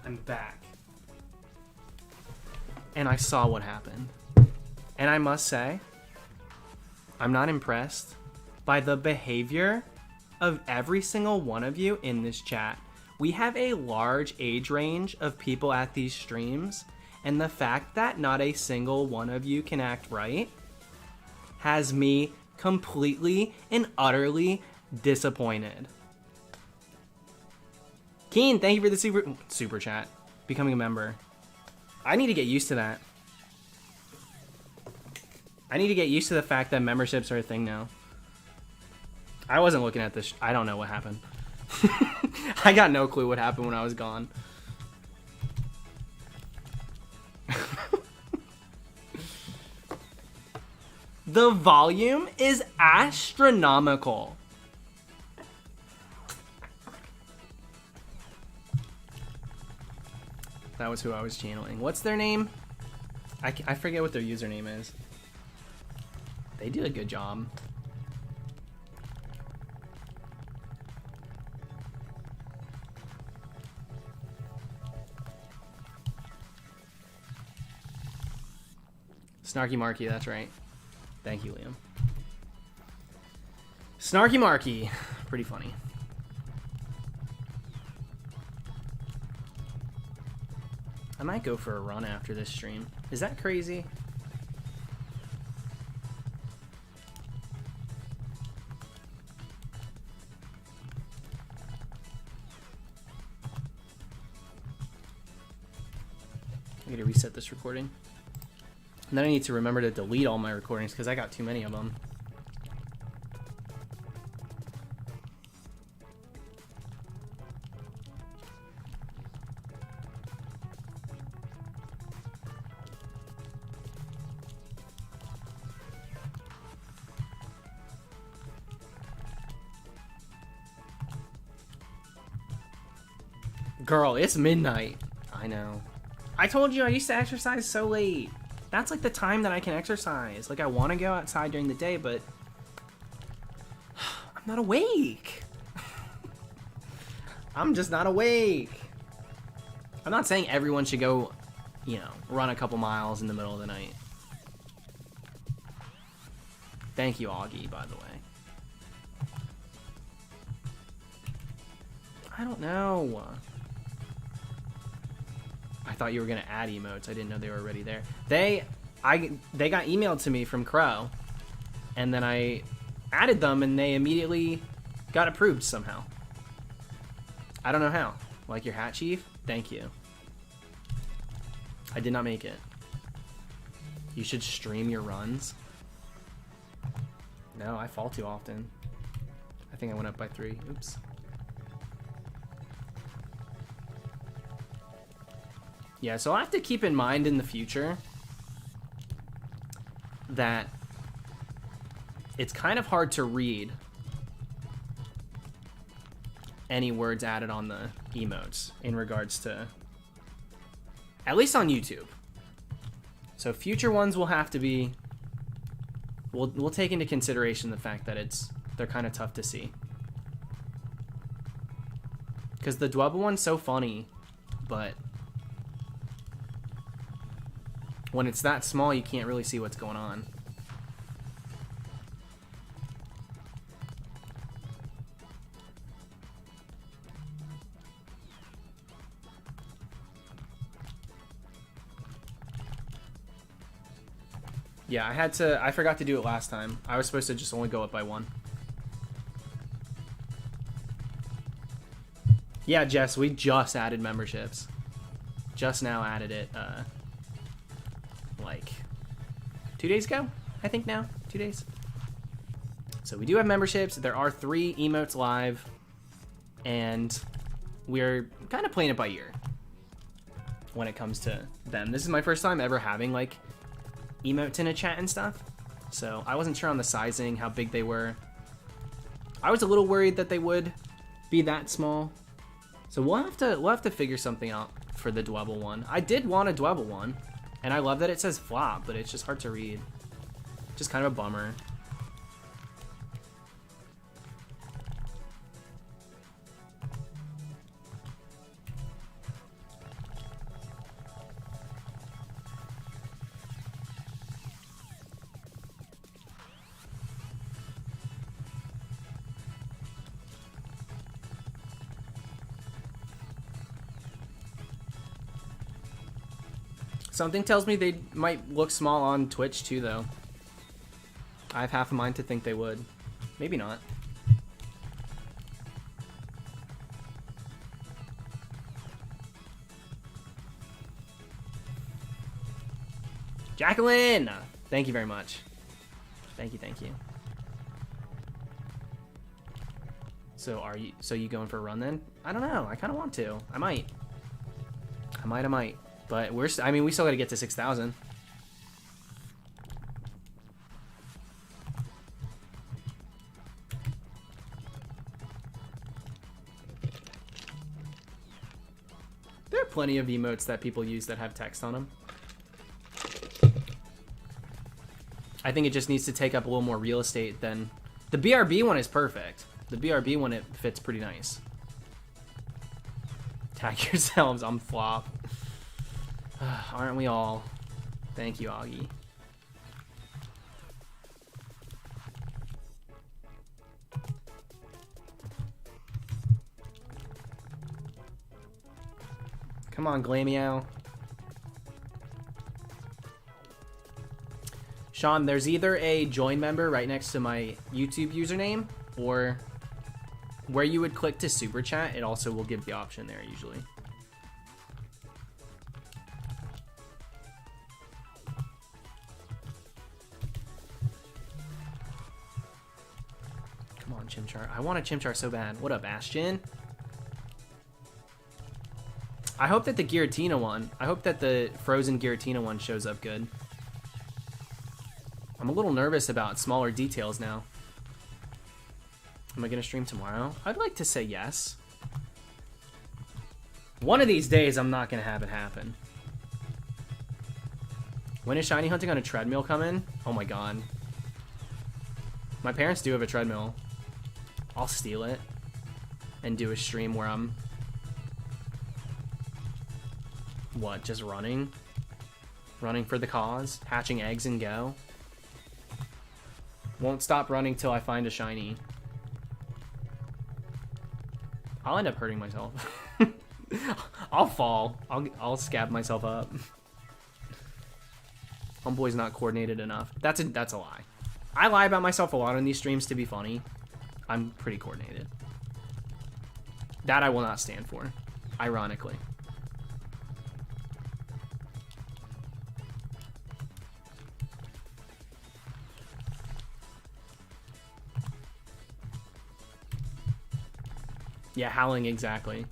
I'm back. And I saw what happened. And I must say, I'm not impressed by the behavior of every single one of you in this chat. We have a large age range of people at these streams, and the fact that not a single one of you can act right has me completely and utterly disappointed. Keen, thank you for the super chat. Becoming a member. I need to get used to that. I need to get used to the fact that memberships are a thing now. I wasn't looking at this. I don't know what happened. I got no clue what happened when I was gone. The volume is astronomical. That was who I was channeling. What's their name? I forget what their username is. They did a good job. Snarky Marky, that's right. Thank you, Liam. Snarky Marky. Pretty funny. I might go for a run after this stream. Is that crazy? I gotta reset this recording. And then I need to remember to delete all my recordings because I got too many of them. Girl, it's midnight. I know. I told you I used to exercise so late. That's like the time that I can exercise. Like I want to go outside during the day, but I'm not awake. I'm just not awake. I'm not saying everyone should go, you know, run a couple miles in the middle of the night. Thank you, Augie, by the way. I don't know. I thought you were gonna add emotes. I didn't know they were already there. They got emailed to me from Crow, and then I added them, and they immediately got approved somehow. I don't know how. Like your hat, Chief? Thank you. I did not make it. You should stream your runs. No, I fall too often. I think I went up by 3. Oops. Yeah, so I'll have to keep in mind in the future that it's kind of hard to read any words added on the emotes in regards to, at least on YouTube. So future ones will have to be, we'll take into consideration the fact that they're kind of tough to see. Because the Dwebble one's so funny, but when it's that small, you can't really see what's going on. Yeah, I forgot to do it last time. I was supposed to just only go up by 1. Yeah, Jess, we just added memberships. Just now added it, like 2 days ago, I think now. 2 days. So we do have memberships. There are 3 emotes live, and we're kind of playing it by ear when it comes to them. This is my first time ever having like emotes in a chat and stuff, so I wasn't sure on the sizing, how big they were. I was a little worried that they would be that small, so we'll have to figure something out for the Dwebble one. I did want a Dwebble one, and I love that it says flop, but it's just hard to read. Just kind of a bummer. Something tells me they might look small on Twitch too, though. I have half a mind to think they would. Maybe not. Jacqueline! Thank you very much. Thank you, thank you. So you going for a run then? I don't know. I kind of want to. I might. I might. But we still got to get to 6,000. There are plenty of emotes that people use that have text on them. I think it just needs to take up a little more real estate than... The BRB one is perfect. The BRB one, it fits pretty nice. Tag yourselves, I'm flop. Aren't we all? Thank you, Augie. Come on, Glamio. Sean, there's either a join member right next to my YouTube username, or where you would click to super chat, it also will give the option there usually. Come on, Chimchar. I want a Chimchar so bad. What up, Ashton? I hope that the Giratina one, I hope that the frozen Giratina one shows up good. I'm a little nervous about smaller details now. Am I gonna stream tomorrow? I'd like to say yes. One of these days, I'm not gonna have it happen. When is shiny hunting on a treadmill coming? Oh my god. My parents do have a treadmill. I'll steal it and do a stream where I'm... What, just running? Running for the cause? Hatching eggs and go? Won't stop running till I find a shiny. I'll end up hurting myself. I'll fall. I'll scab myself up. Homeboy's not coordinated enough. That's a lie. I lie about myself a lot on these streams to be funny. I'm pretty coordinated. That I will not stand for, ironically. Yeah, howling, exactly.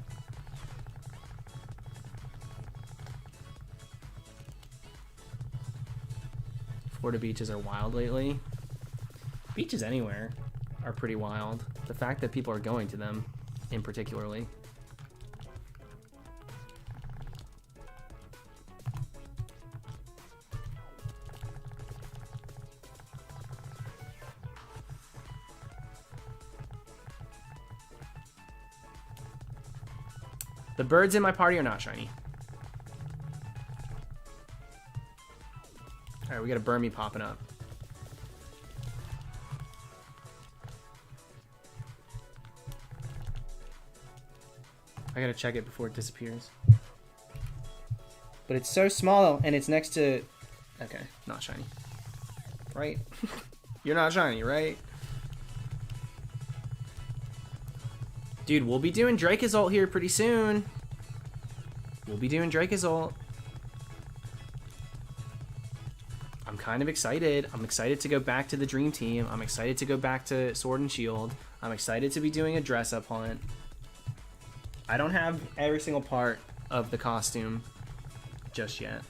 Florida beaches are wild lately. Beaches anywhere are pretty wild. The fact that people are going to them, in particularly. The birds in my party are not shiny. Alright, we got a Burmy popping up. I gotta check it before it disappears. But it's so small, and it's next to... Okay, not shiny. Right? You're not shiny, right? Dude, we'll be doing Dracozolt here pretty soon. We'll be doing Dracozolt. I'm kind of excited. I'm excited to go back to the Dream Team. I'm excited to go back to Sword and Shield. I'm excited to be doing a dress-up hunt. I don't have every single part of the costume just yet.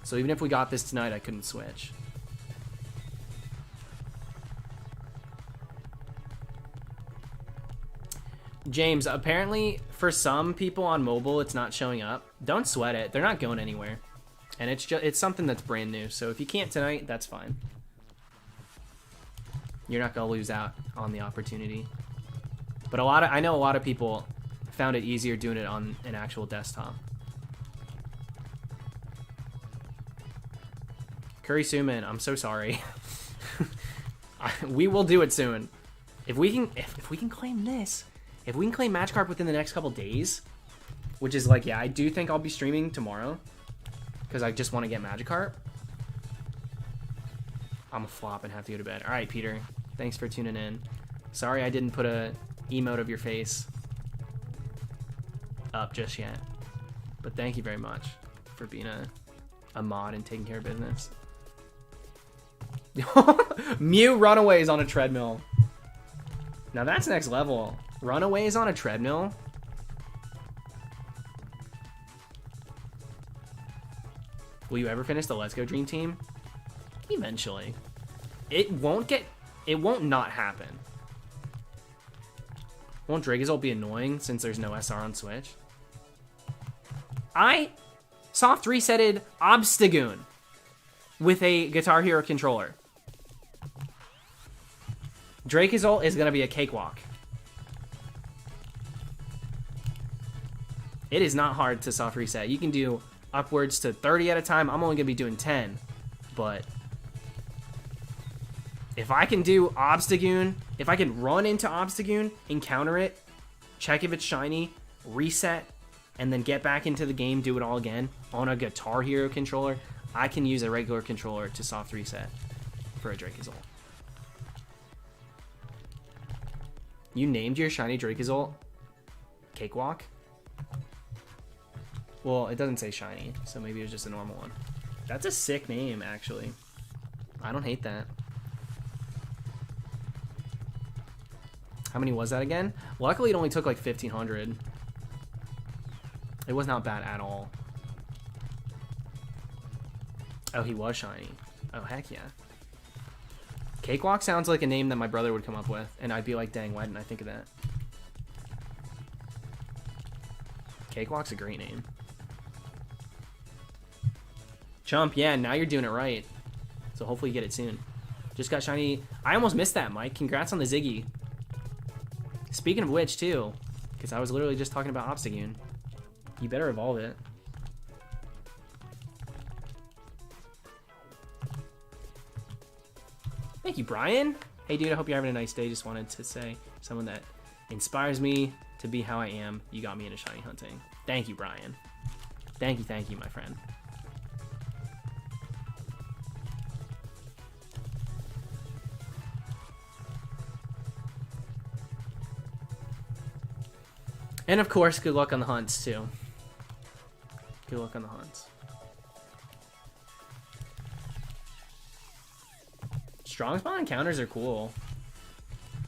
So even if we got this tonight, I couldn't switch. James, apparently for some people on mobile, it's not showing up. Don't sweat it. They're not going anywhere. And it's something that's brand new. So if you can't tonight, that's fine. You're not going to lose out on the opportunity. But I know a lot of people found it easier doing it on an actual desktop. Curry Suman, I'm so sorry. We will do it soon. If we can claim this, if we can claim Magikarp within the next couple days, which is like, yeah, I do think I'll be streaming tomorrow. because I just want to get Magikarp. I'm a flop and have to go to bed. All right, Peter. Thanks for tuning in. Sorry I didn't put a emote of your face up just yet. But thank you very much for being a mod and taking care of business. Mew Runaways on a treadmill. Now that's next level. Runaways on a treadmill? Will you ever finish the Let's Go Dream Team? Eventually. It won't not happen. Won't Dragozolt be annoying since there's no SR on Switch? I soft resetted Obstagoon with a Guitar Hero controller. Dracozolt is gonna be a cakewalk. It is not hard to soft reset. You can do upwards to 30 at a time. I'm only gonna be doing 10, but if I can do Obstagoon, if I can run into Obstagoon, encounter it, check if it's shiny, reset, and then get back into the game, do it all again on a Guitar Hero controller, I can use a regular controller to soft reset for a Dracozolt. You named your shiny Dracozolt Cakewalk? Well, it doesn't say shiny, so maybe it was just a normal one. That's a sick name, actually. I don't hate that. How many was that again? Luckily, it only took like 1,500. It was not bad at all. Oh, he was shiny. Oh, heck yeah. Cakewalk sounds like a name that my brother would come up with, and I'd be like, dang, why didn't I think of that? Cakewalk's a great name. Chump, yeah, now you're doing it right. So hopefully you get it soon. Just got shiny. I almost missed that, Mike. Congrats on the Ziggy. Speaking of which, too, because I was literally just talking about Obstagoon. You better evolve it. Thank you, Brian. Hey, dude, I hope you're having a nice day. Just wanted to say, someone that inspires me to be how I am. You got me into shiny hunting. Thank you, Brian. Thank you, my friend. And of course, good luck on the hunts, too. Good luck on the hunts. Strong spawn encounters are cool.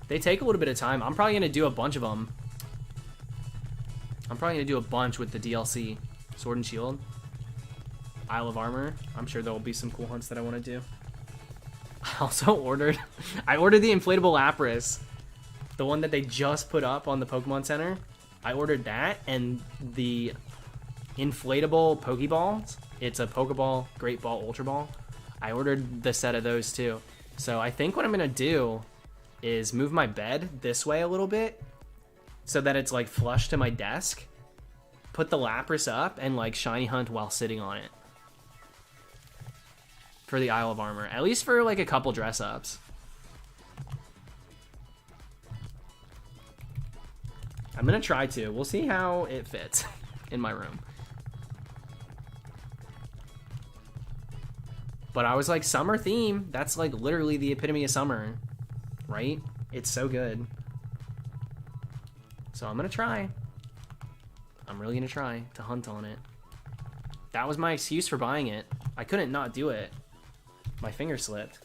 They take a little bit of time. I'm probably going to do a bunch of them. I'm probably going to do a bunch with the DLC. Sword and Shield. Isle of Armor. I'm sure there will be some cool hunts that I want to do. I also ordered... I ordered the inflatable Lapras. The one that they just put up on the Pokemon Center. I ordered that and the inflatable Pokeballs. It's a Pokeball, Great Ball, Ultra Ball. I ordered the set of those too. So I think what I'm gonna do is move my bed this way a little bit so that it's like flush to my desk. Put the Lapras up and like shiny hunt while sitting on it. For the Isle of Armor. At least for like a couple dress ups. I'm gonna try to. We'll see how it fits in my room. But I was like, summer theme. That's like literally the epitome of summer, right? It's so good. So I'm gonna try. I'm really gonna try to hunt on it. That was my excuse for buying it. I couldn't not do it. My finger slipped.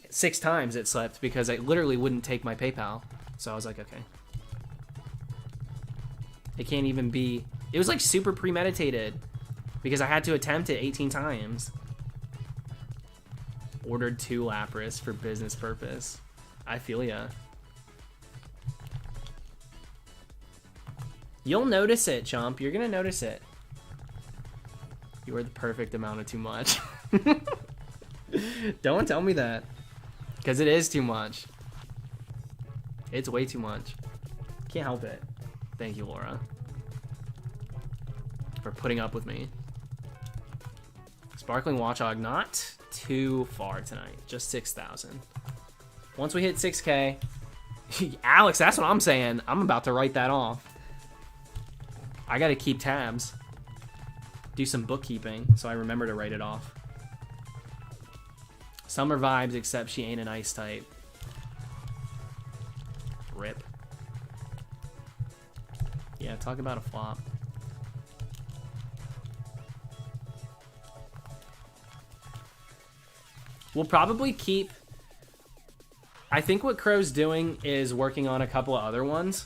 6 times it slipped because I literally wouldn't take my PayPal. So I was like, okay. It can't even be... It was like super premeditated because I had to attempt it 18 times. Ordered 2 Lapras for business purpose. I feel ya. You'll notice it, Chomp. You're gonna notice it. You are the perfect amount of too much. Don't tell me that. Because it is too much. It's way too much. Can't help it. Thank you, Laura. For putting up with me. Sparkling Watchog, not too far tonight. Just 6,000. Once we hit 6K... Alex, that's what I'm saying. I'm about to write that off. I gotta keep tabs. do some bookkeeping so I remember to write it off. Summer vibes, except she ain't an ice type. Rip. Yeah, talk about a flop. We'll probably keep... I think what Crow's doing is working on a couple of other ones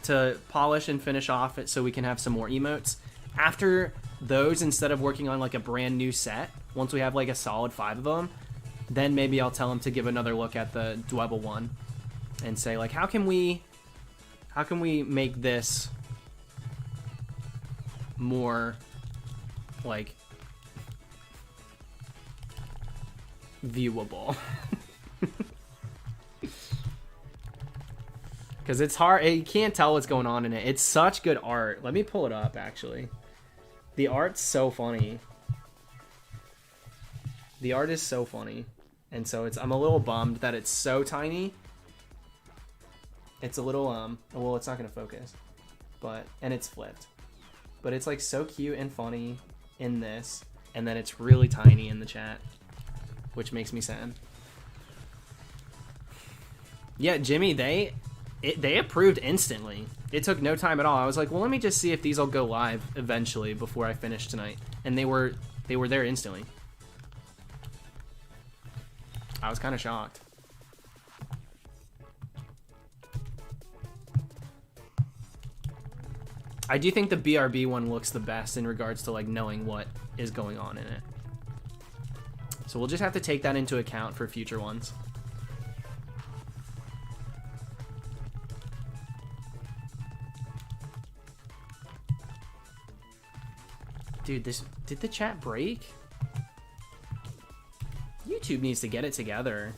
to polish and finish off it so we can have some more emotes. After those, instead of working on like a brand new set, once we have like a solid 5 of them, then maybe I'll tell him to give another look at the Dwebble one and say like, how can we make this more like viewable? Because it's hard, you can't tell what's going on in it. It's such good art. Let me pull it up, actually. The art's so funny. The art is so funny. And so I'm a little bummed that it's so tiny. It's a little, well, it's not going to focus. And it's flipped. But it's like so cute and funny in this. And then it's really tiny in the chat. Which makes me sad. Yeah, Jimmy, they approved instantly. It took no time at all. I was like, well, let me just see if these will go live eventually before I finish tonight. And they were there instantly. I was kind of shocked. I do think the BRB one looks the best in regards to like knowing what is going on in it. So we'll just have to take that into account for future ones. Dude, did the chat break? YouTube needs to get it together.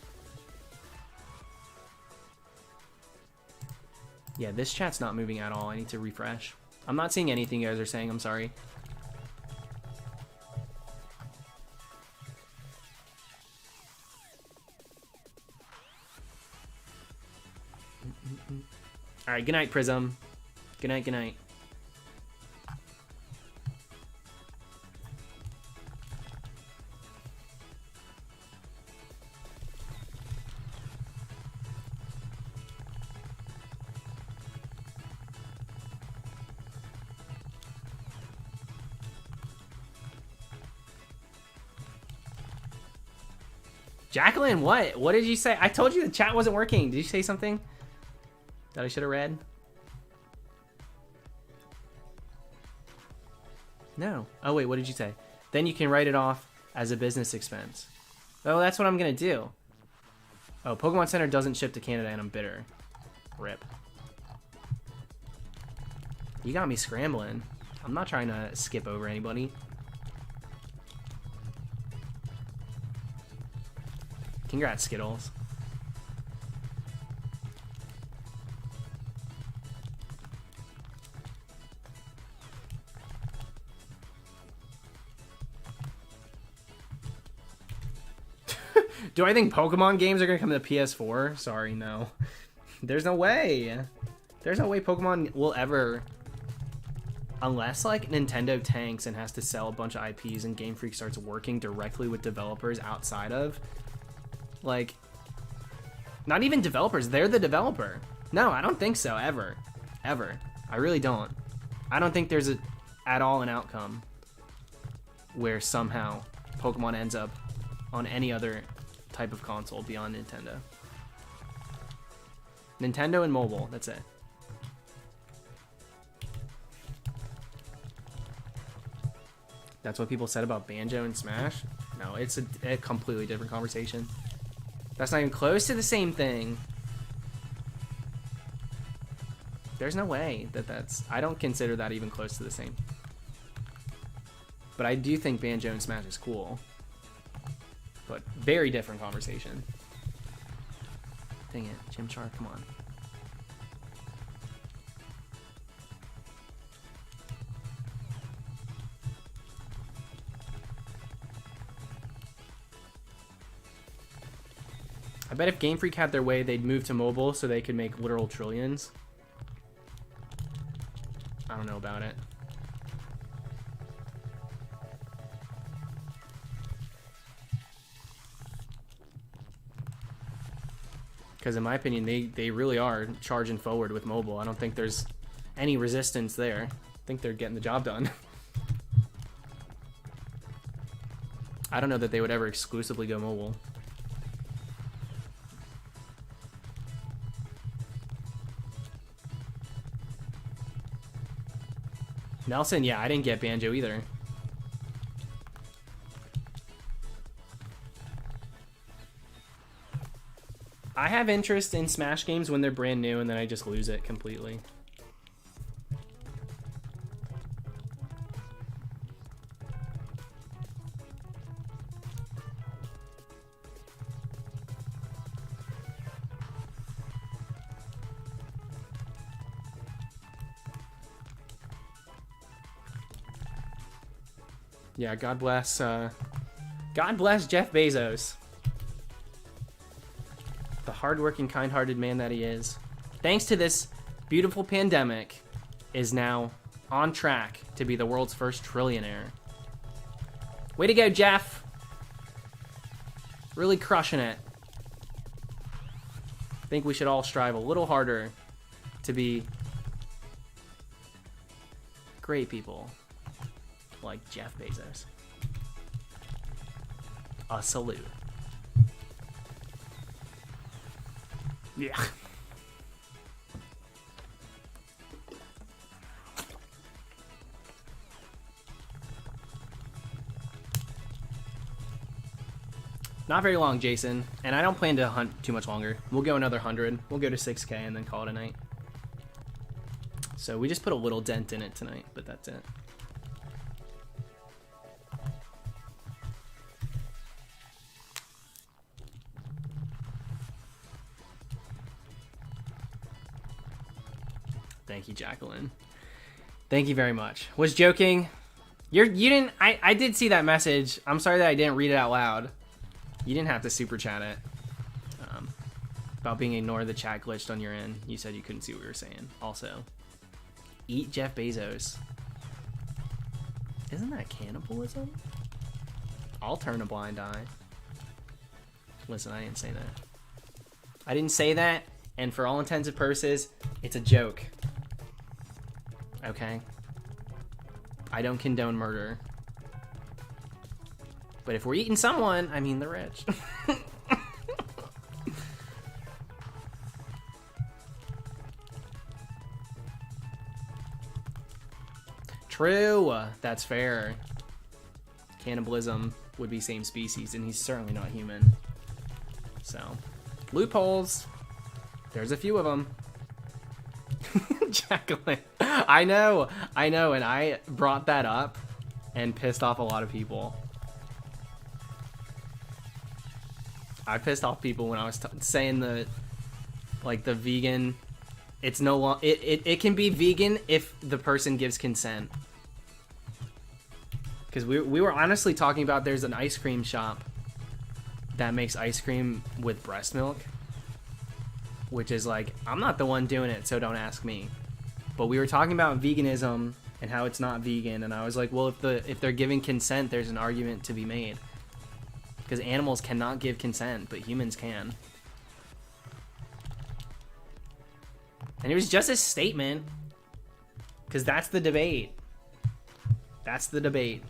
Yeah, this chat's not moving at all. I need to refresh. I'm not seeing anything you guys are saying. I'm sorry. All right, good night, Prism. Good night, good night. Jacqueline, what? What did you say? I told you the chat wasn't working. Did you say something that I should have read? No. Oh, wait, what did you say? Then you can write it off as a business expense. Oh, that's what I'm going to do. Oh, Pokemon Center doesn't ship to Canada and I'm bitter. Rip. You got me scrambling. I'm not trying to skip over anybody. Congrats, Skittles. Do I think Pokemon games are going to come to the PS4? Sorry, no. There's no way. There's no way Pokemon will ever... Unless, like, Nintendo tanks and has to sell a bunch of IPs and Game Freak starts working directly with developers outside of... Like, not even developers. They're the developer. No, I don't think so, ever. Ever. I really don't. I don't think there's at all an outcome where somehow Pokemon ends up on any other type of console beyond Nintendo. Nintendo and mobile, that's it. That's what people said about Banjo and Smash? No, it's a completely different conversation. That's not even close to the same thing. There's no way that's... I don't consider that even close to the same. But I do think Banjo and Smash is cool. But very different conversation. Dang it, Chimchar, come on. I bet if Game Freak had their way, they'd move to mobile so they could make literal trillions. I don't know about it. Because in my opinion, they really are charging forward with mobile. I don't think there's any resistance there. I think they're getting the job done. I don't know that they would ever exclusively go mobile. Nelson, yeah, I didn't get Banjo either. I have interest in Smash games when they're brand new, and then I just lose it completely. Yeah, God bless Jeff Bezos. The hardworking, kind-hearted man that he is. Thanks to this beautiful pandemic, is now on track to be the world's first trillionaire. Way to go, Jeff. Really crushing it. I think we should all strive a little harder to be great people. Like Jeff Bezos. A salute. Yeah. Not very long, Jason. And I don't plan to hunt too much longer. We'll go another 100. We'll go to 6K and then call it a night. So we just put a little dent in it tonight, but that's it. Thank you, Jacqueline. Thank you very much. Was joking. You didn't. I did see that message. I'm sorry that I didn't read it out loud. You didn't have to super chat it. About being ignored, the chat glitched on your end. You said you couldn't see what we were saying. Also, eat Jeff Bezos. Isn't that cannibalism? I'll turn a blind eye. Listen, I didn't say that. I didn't say that, and for all intents and purposes, it's a joke. Okay? I don't condone murder. But if we're eating someone, I mean, they're rich. True. That's fair. Cannibalism would be same species, and he's certainly not human. So, loopholes. There's a few of them. Jacqueline. I know, and I brought that up and pissed off a lot of people. I pissed off people when I was saying the vegan. It's no long. It can be vegan if the person gives consent. Because we were honestly talking about there's an ice cream shop that makes ice cream with breast milk, which is like, I'm not the one doing it, so don't ask me. But we were talking about veganism and how it's not vegan, and I was like, well, if they're giving consent, there's an argument to be made. Because animals cannot give consent, but humans can. And it was just a statement. Because that's the debate. That's the debate.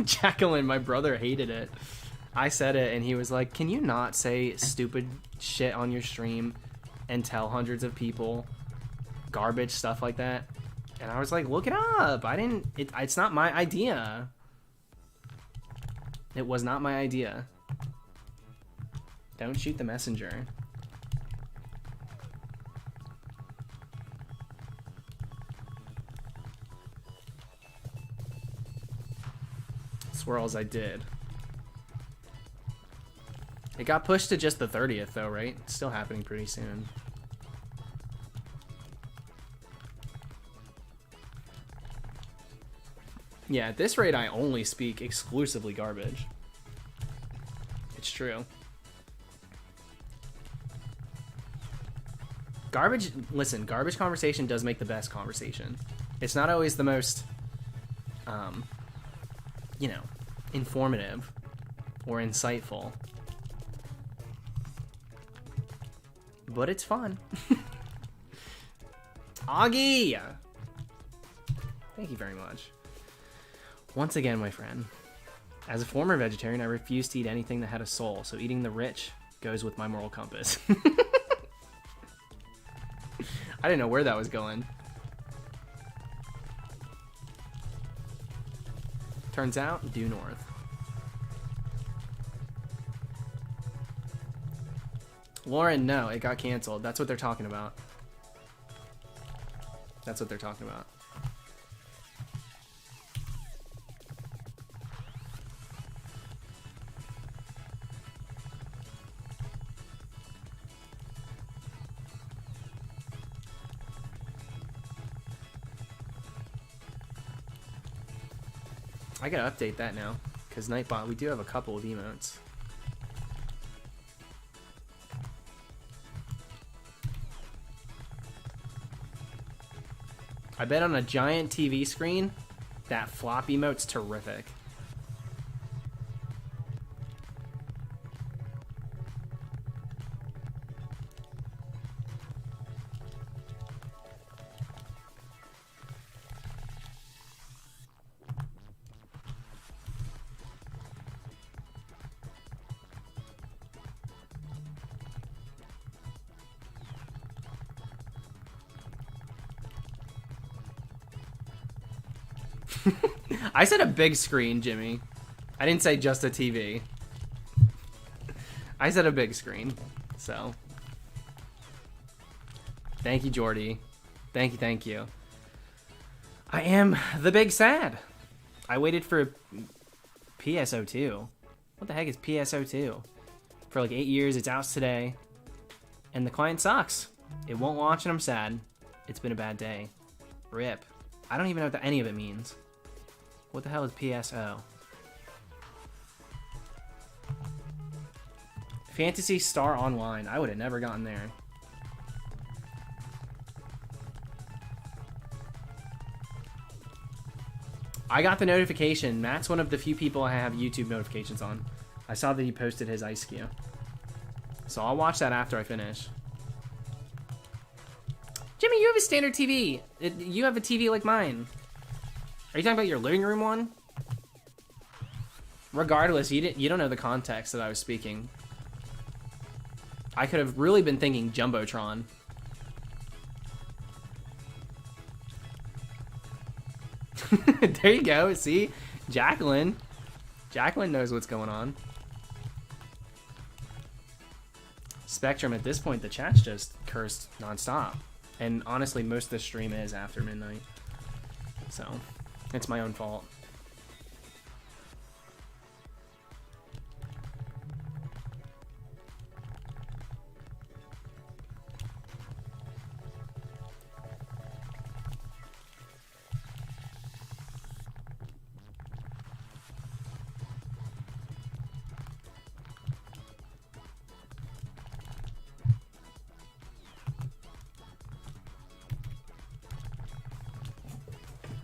Jacqueline, my brother hated it. I said it, and he was like, can you not say stupid shit on your stream and tell hundreds of people garbage stuff like that? And I was like, look it up. It's not my idea. It was not my idea. Don't shoot the messenger. Swirls, I did. It got pushed to just the 30th though, right? It's still happening pretty soon. Yeah, at this rate, I only speak exclusively garbage. It's true. Listen, garbage conversation does make the best conversation. It's not always the most you know, informative or insightful. But it's fun. Augie! Thank you very much. Once again, my friend, as a former vegetarian, I refuse to eat anything that had a soul, so eating the rich goes with my moral compass. I didn't know where that was going. Turns out, due north. Lauren, no, it got canceled. That's what they're talking about. That's what they're talking about. I gotta update that now, because Nightbot, we do have a couple of emotes. I bet on a giant TV screen, that flop emote's terrific. I said a big screen, Jimmy. I didn't say just a TV. I said a big screen. So. Thank you, Jordy. Thank you, thank you. I am the big sad. I waited for PSO2. What the heck is PSO2? For like 8 years, it's out today. And the client sucks. It won't launch and I'm sad. It's been a bad day. RIP. I don't even know what any of it means. What the hell is PSO? Fantasy Star Online. I would have never gotten there. I got the notification. Matt's one of the few people I have YouTube notifications on. I saw that he posted his Ice Cube. So I'll watch that after I finish. Jimmy, you have a standard TV. You have a TV like mine. Are you talking about your living room one? Regardless, you don't know the context that I was speaking. I could have really been thinking Jumbotron. There you go. See? Jacqueline. Jacqueline knows what's going on. Spectrum, at this point, the chat's just cursed nonstop. And honestly, most of the stream is after midnight. So, it's my own fault.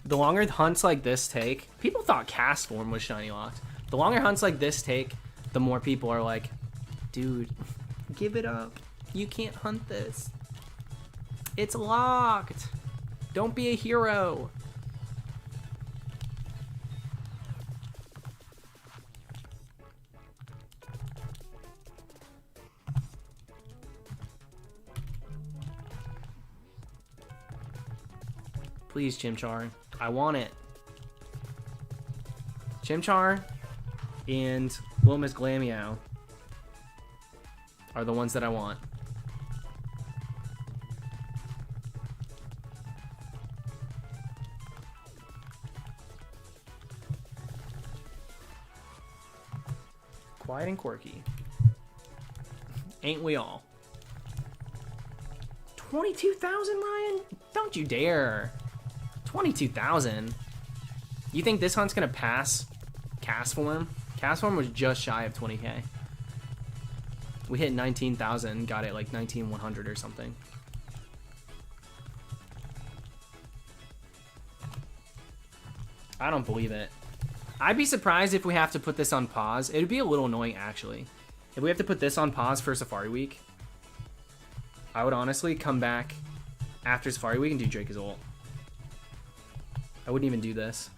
The longer hunts like this take, people thought cast form was shiny locked. The longer hunts like this take, the more people are like, dude, give it up. You can't hunt this. It's locked. Don't be a hero. Please, Chimchar. I want it. Chimchar and Wilmus Glameow are the ones that I want. Quiet and quirky. Ain't we all? 22,000, Ryan? Don't you dare. 22,000. You think this hunt's gonna pass cast form? Cast form was just shy of 20k. We hit 19,000, got it like 19,100 or something. I don't believe it. I'd be surprised if we have to put this on pause. It would be a little annoying, actually. If we have to put this on pause for Safari Week, I would honestly come back after Safari Week and do Drake's ult. I wouldn't even do this.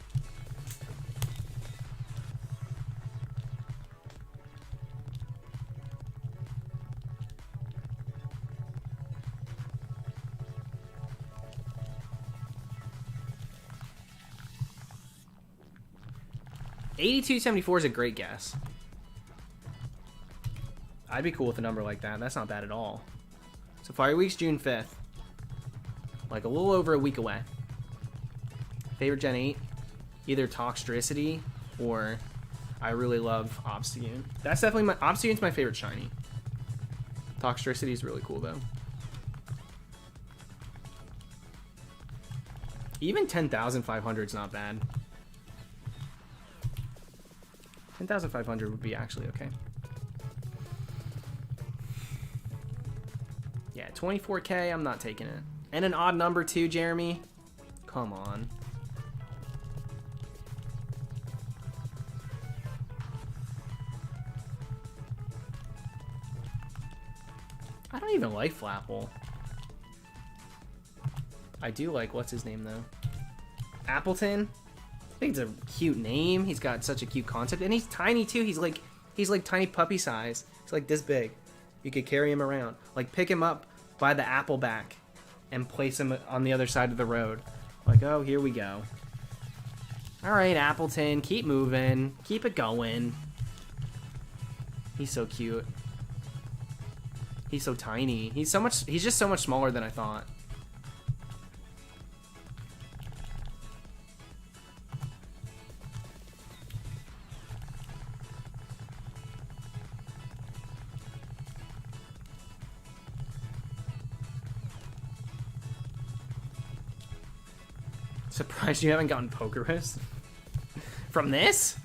$82.74 is a great guess. I'd be cool with a number like that. That's not bad at all. Safari Week's June 5th. Like a little over a week away. Favorite Gen 8? Either Toxtricity or I really love Obstagoon. That's definitely my... Obstagoon's my favorite shiny. Toxtricity is really cool though. Even 10,500 is not bad. 10,500 would be actually okay. Yeah, 24K, I'm not taking it. And an odd number too, Jeremy. Come on. I don't even like Flapple. I do like, what's his name though? Appleton? I think it's a cute name. He's got such a cute concept, and he's tiny too. He's like tiny puppy size. He's like this big. You could carry him around. Like pick him up by the apple back and place him on the other side of the road. Like, oh, here we go. All right, Appleton, keep moving. Keep it going. He's so cute. He's so tiny. He's just so much smaller than I thought. Surprised you haven't gotten Pokerus from this?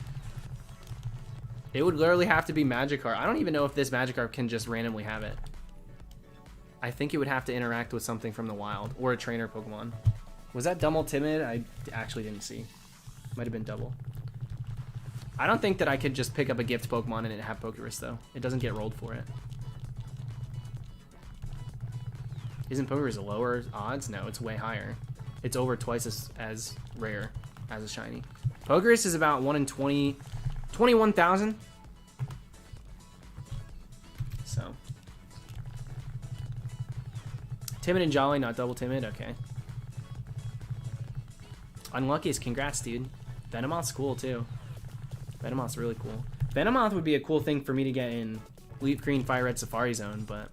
It would literally have to be Magikarp. I don't even know if this Magikarp can just randomly have it. I think it would have to interact with something from the wild or a trainer Pokemon. Was that Double Timid? I actually didn't see. Might have been Double. I don't think that I could just pick up a gift Pokemon and it have Pokerus though. It doesn't get rolled for it. Isn't Pokerus lower odds? No, it's way higher. It's over twice as rare as a shiny. Pokerus is about 1 in 21,000. So. Timid and Jolly, not Double Timid. Okay. Unluckiest, congrats, dude. Venomoth's cool, too. Venomoth's really cool. Venomoth would be a cool thing for me to get in Leaf Green Fire Red Safari Zone, but...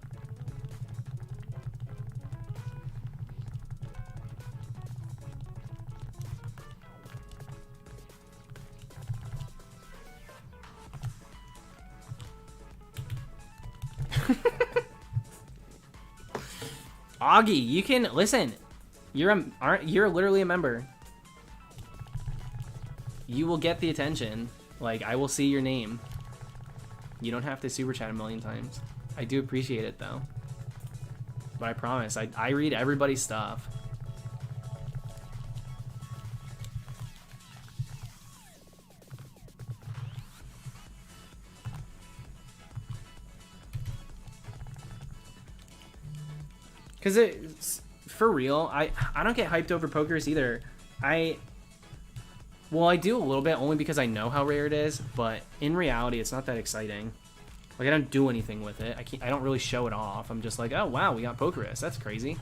Augie, you can listen. You're literally a member. You will get the attention. Like, I will see your name. You don't have to super chat a million times. I do appreciate it though. But I promise, I read everybody's stuff. Because it's for real, I don't get hyped over Pokerus either. Well, I do a little bit only because I know how rare it is, but in reality, it's not that exciting. Like, I don't do anything with it. I don't really show it off. I'm just like, oh wow, we got Pokerus. That's crazy,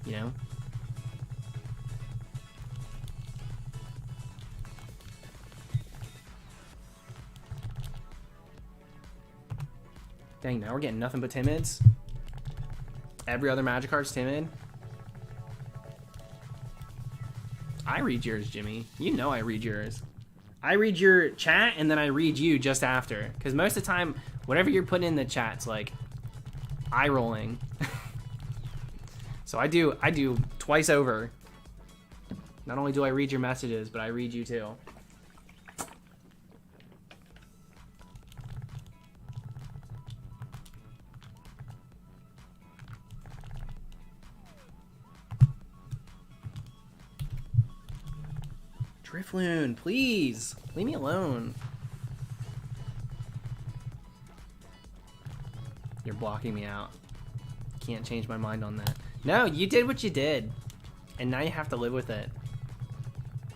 you know. Dang, now we're getting nothing but Timids. Every other Magikarp's timid. I read yours, Jimmy. You know I read yours. I read your chat and then I read you just after. Because most of the time, whatever you're putting in the chat's like eye rolling. So I do twice over. Not only do I read your messages, but I read you too. Drifloon, please. Leave me alone. You're blocking me out. Can't change my mind on that. No, you did what you did. And now you have to live with it.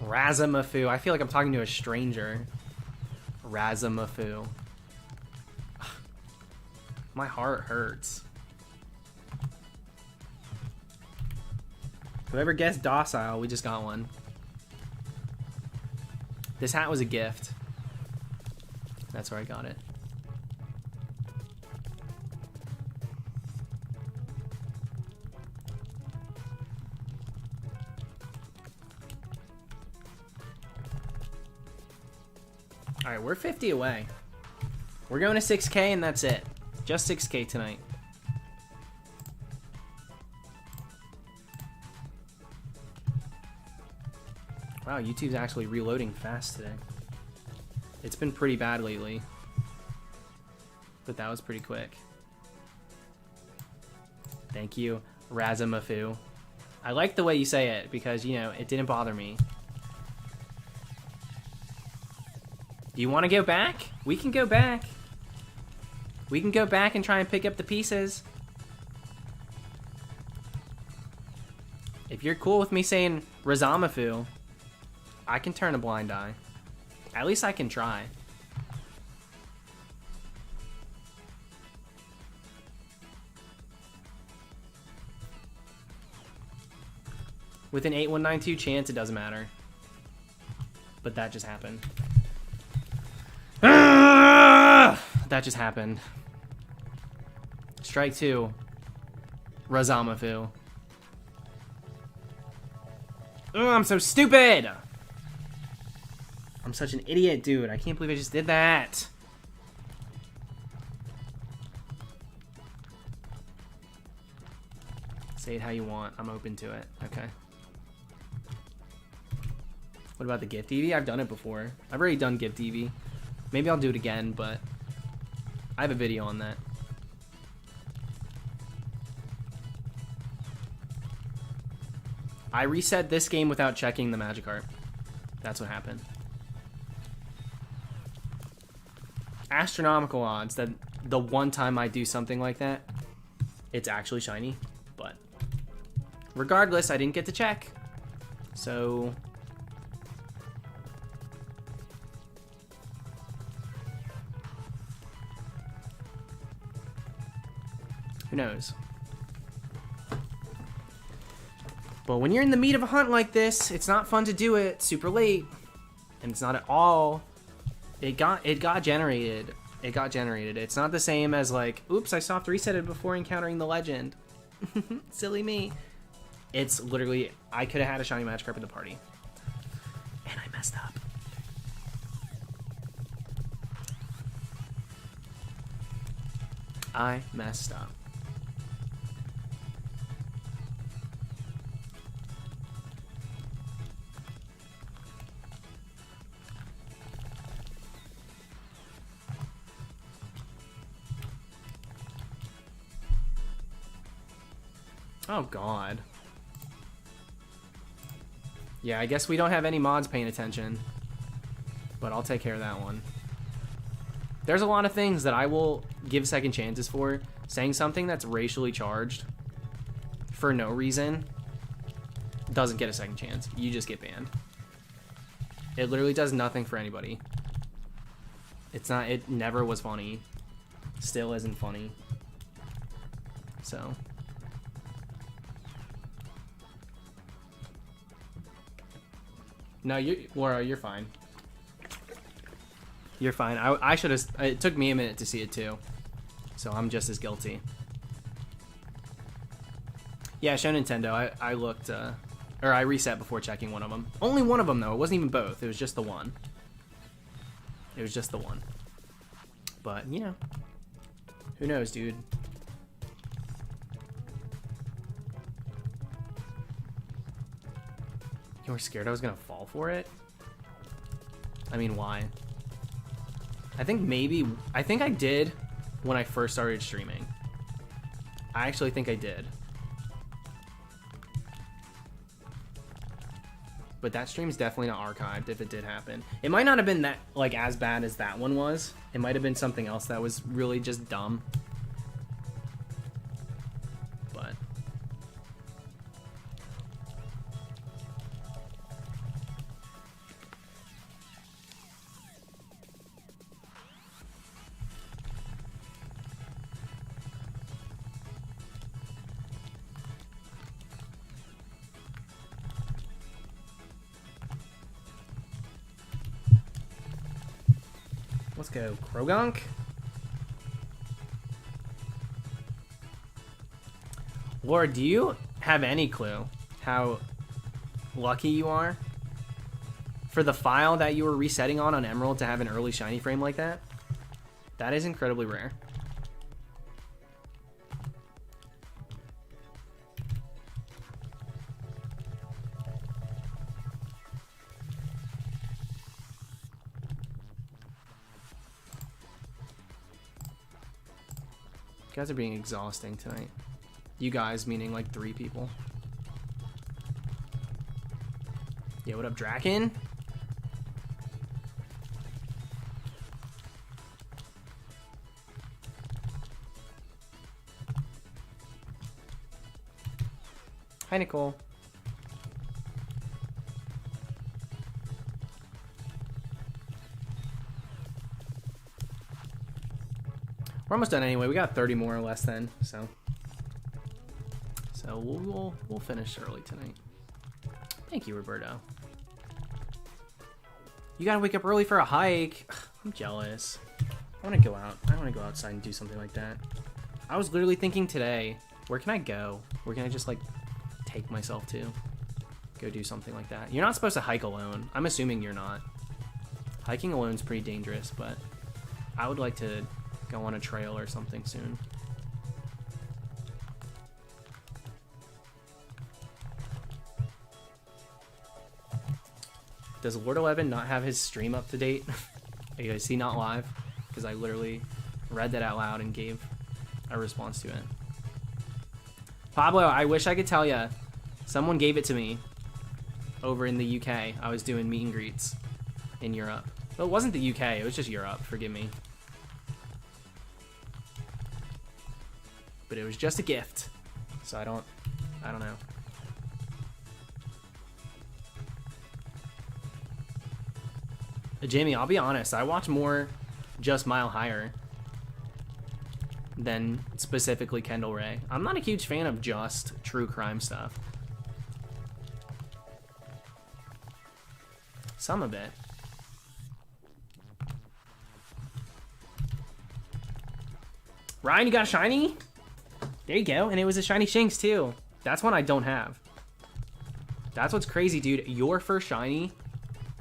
Razamafu. I feel like I'm talking to a stranger. Razamafu. My heart hurts. Whoever guessed docile, we just got one. This hat was a gift. That's where I got it. All right, we're 50 away. We're going to 6K and that's it. Just 6K tonight. Wow, YouTube's actually reloading fast today. It's been pretty bad lately. But that was pretty quick. Thank you, Razamafu. I like the way you say it because, you know, it didn't bother me. Do you want to go back? We can go back. We can go back and try and pick up the pieces. If you're cool with me saying Razamafu, I can turn a blind eye. At least I can try. With an 8192 chance, it doesn't matter. But that just happened. That just happened. Strike 2. Razamafu. Ugh, I'm so stupid! I'm such an idiot, dude. I can't believe I just did that. Say it how you want. I'm open to it. Okay. What about the gift EV? I've done it before. I've already done gift EV. Maybe I'll do it again, but I have a video on that. I reset this game without checking the Magikarp. That's what happened. Astronomical odds that the one time I do something like that, it's actually shiny. But regardless, I didn't get to check. So who knows? But when you're in the meat of a hunt like this, it's not fun to do it super late. And it's not at all. It got generated. It got generated. It's not the same as like, oops, I soft resetted before encountering the legend. Silly me. It's literally, I could have had a shiny Magikarp in the party. And I messed up. I messed up. Oh, God. Yeah, I guess we don't have any mods paying attention. But I'll take care of that one. There's a lot of things that I will give second chances for. Saying something that's racially charged for no reason doesn't get a second chance. You just get banned. It literally does nothing for anybody. It's not, it never was funny. Still isn't funny. So... No, Laura, you're fine. You're fine. I should have... It took me a minute to see it, too. So I'm just as guilty. Yeah, show Nintendo. I looked... or I reset before checking one of them. Only one of them, though. It wasn't even both. It was just the one. It was just the one. But, you know. Who knows, dude? You were scared I was gonna fall for it? I mean, why? I think I did when I first started streaming. I actually think I did. But that stream's definitely not archived if it did happen. It might not have been that like as bad as that one was. It might have been something else that was really just dumb. But let's go, Krogunk. Laura, do you have any clue how lucky you are for the file that you were resetting on Emerald to have an early shiny frame like that? That is incredibly rare. You guys are being exhausting tonight. You guys meaning like 3 people. Yeah, what up, Draken? Hi, Nicole. We're almost done anyway. We got 30 more or less then, so we'll finish early tonight. Thank you, Roberto. You gotta wake up early for a hike. I'm jealous. I want to go out. I want to go outside and do something like that. I was literally thinking today, where can I go? Where can I just like take myself to? Go do something like that. You're not supposed to hike alone. I'm assuming you're not. Hiking alone is pretty dangerous, but I would like to go on a trail or something soon. Does Lord 11 not have his stream up to date? Is he not live? Because I literally read that out loud and gave a response to it. Pablo, I wish I could tell you. Someone gave it to me over in the UK. I was doing meet and greets in Europe. Well, it wasn't the UK, it was just Europe, forgive me. But it was just a gift. So I don't know. Jamie, I'll be honest, I watch more Just Mile Higher than specifically Kendall Ray. I'm not a huge fan of just true crime stuff. Some of it. Ryan, you got a shiny? There you go, and it was a shiny Shinx too. That's one I don't have. That's what's crazy, dude. Your first shiny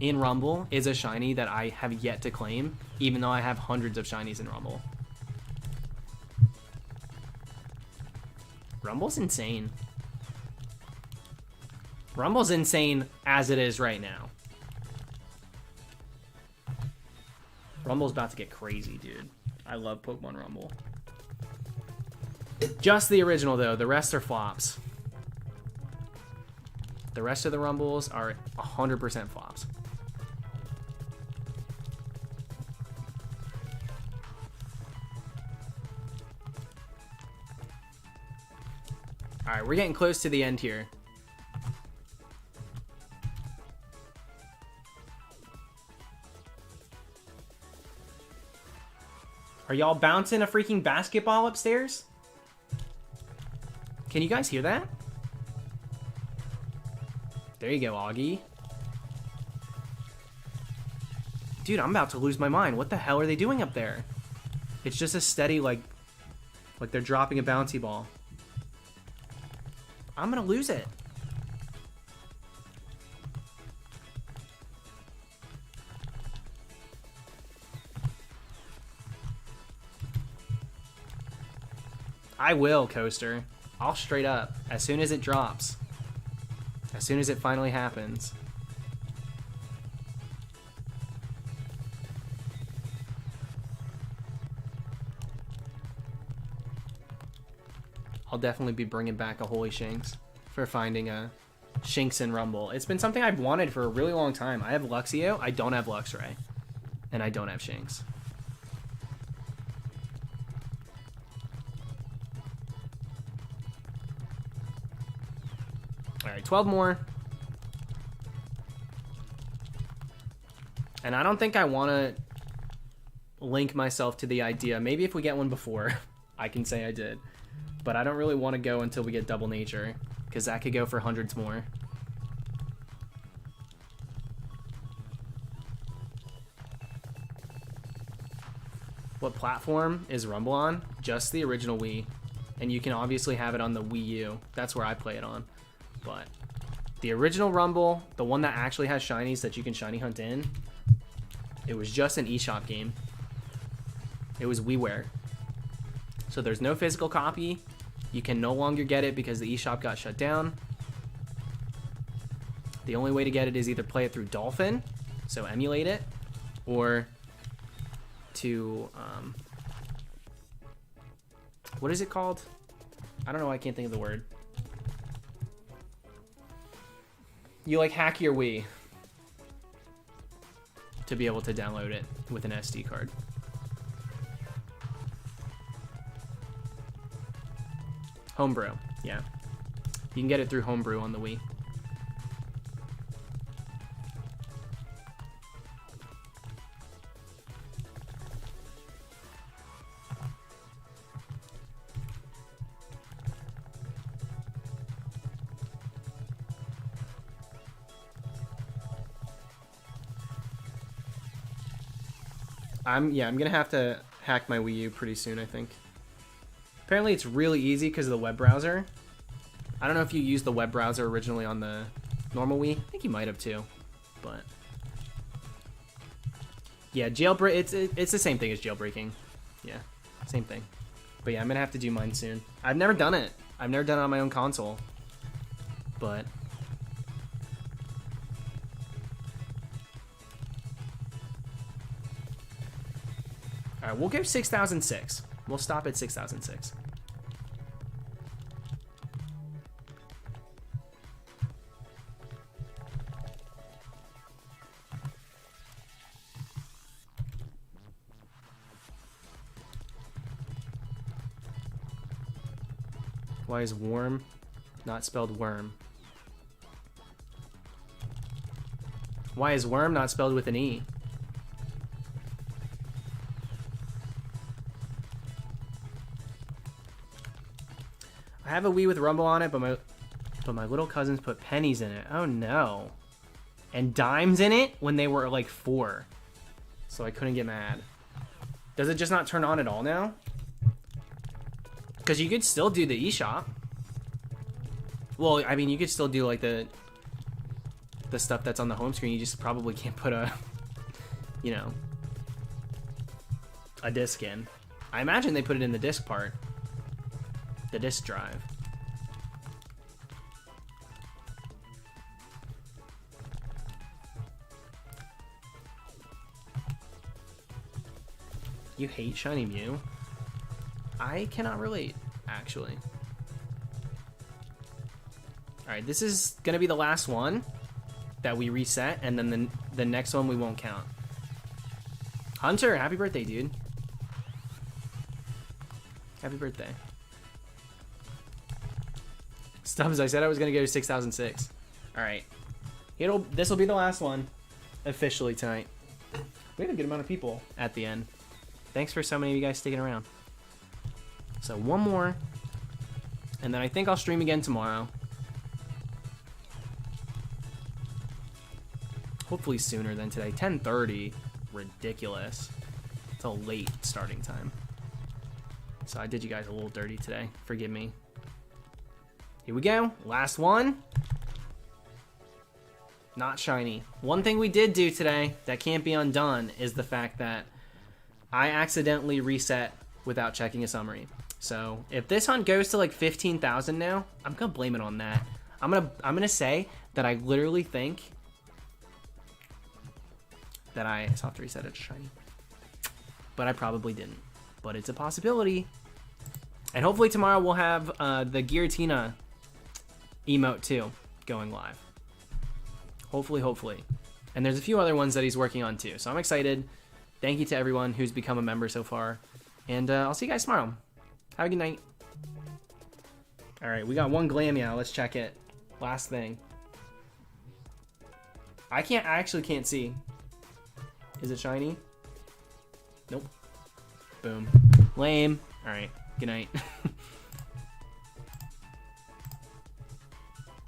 in Rumble is a shiny that I have yet to claim, even though I have hundreds of shinies in Rumble. Rumble's insane. Rumble's insane as it is right now. Rumble's about to get crazy, dude. I love Pokemon Rumble. Just the original, though. The rest are flops. The rest of the Rumbles are 100% flops. Alright, we're getting close to the end here. Are y'all bouncing a freaking basketball upstairs? Can you guys hear that? There you go, Augie. Dude, I'm about to lose my mind. What the hell are they doing up there? It's just a steady, like they're dropping a bouncy ball. I'm gonna lose it. I will, Coaster. I'll straight up. As soon as it drops. As soon as it finally happens. I'll definitely be bringing back a Holy Shinx for finding a Shinx and Rumble. It's been something I've wanted for a really long time. I have Luxio, I don't have Luxray, and I don't have Shinx. Alright, 12 more. And I don't think I want to link myself to the idea. Maybe if we get one before, I can say I did. But I don't really want to go until we get Double Nature, because that could go for hundreds more. What platform is Rumble on? Just the original Wii. And you can obviously have it on the Wii U. That's where I play it on. But the original Rumble, the one that actually has shinies that you can shiny hunt in, it was just an eShop game. It was WiiWare. So there's no physical copy. You can no longer get it because the eShop got shut down. The only way to get it is either play it through Dolphin, so emulate it, or to, what is it called? I don't know, I can't think of the word. You like hack your Wii to be able to download it with an SD card. Homebrew, yeah. You can get it through Homebrew on the Wii. I'm gonna have to hack my Wii U pretty soon, I think. Apparently it's really easy because of the web browser. I don't know if you used the web browser originally on the normal Wii. I think you might have too, but yeah, jailbreak. It's the same thing as jailbreaking. Yeah, same thing. But yeah, I'm gonna have to do mine soon. I've never done it. I've never done it on my own console, but all right, we'll go 6006. We'll stop at 6006. Why is warm not spelled worm? Why is worm not spelled with an E? I have a Wii with Rumble on it, but my little cousins put pennies in it. Oh no. And dimes in it when they were like 4. So I couldn't get mad. Does it just not turn on at all now? Because you could still do the eShop. Well, I mean, you could still do like the stuff that's on the home screen. You just probably can't put a, you know, a disc in. I imagine they put it in the disc part. The disk drive. You hate Shiny Mew? I cannot relate, actually. Alright, this is gonna be the last one that we reset, and then the next one we won't count. Hunter, happy birthday, dude. Happy birthday. Stubbs, I said I was gonna go to 6006. Alright. This will be the last one officially tonight. We had a good amount of people at the end. Thanks for so many of you guys sticking around. So one more, and then I think I'll stream again tomorrow. Hopefully sooner than today. 10:30, ridiculous. It's a late starting time. So I did you guys a little dirty today. Forgive me. Here we go. Last one. Not shiny. One thing we did do today that can't be undone is the fact that I accidentally reset without checking a summary. So if this hunt goes to like 15,000 now, I'm gonna blame it on that. I'm gonna say that I literally think that I soft reset it to shiny, but I probably didn't. But it's a possibility. And hopefully tomorrow we'll have the Giratina emote too. going live. Hopefully, hopefully. And there's a few other ones that he's working on too. So I'm excited. Thank you to everyone who's become a member so far. And I'll see you guys tomorrow. Have a good night. All right, we got one Glameow. Let's check it. Last thing. I actually can't see. Is it shiny? Nope. Boom. Lame. All right. Good night.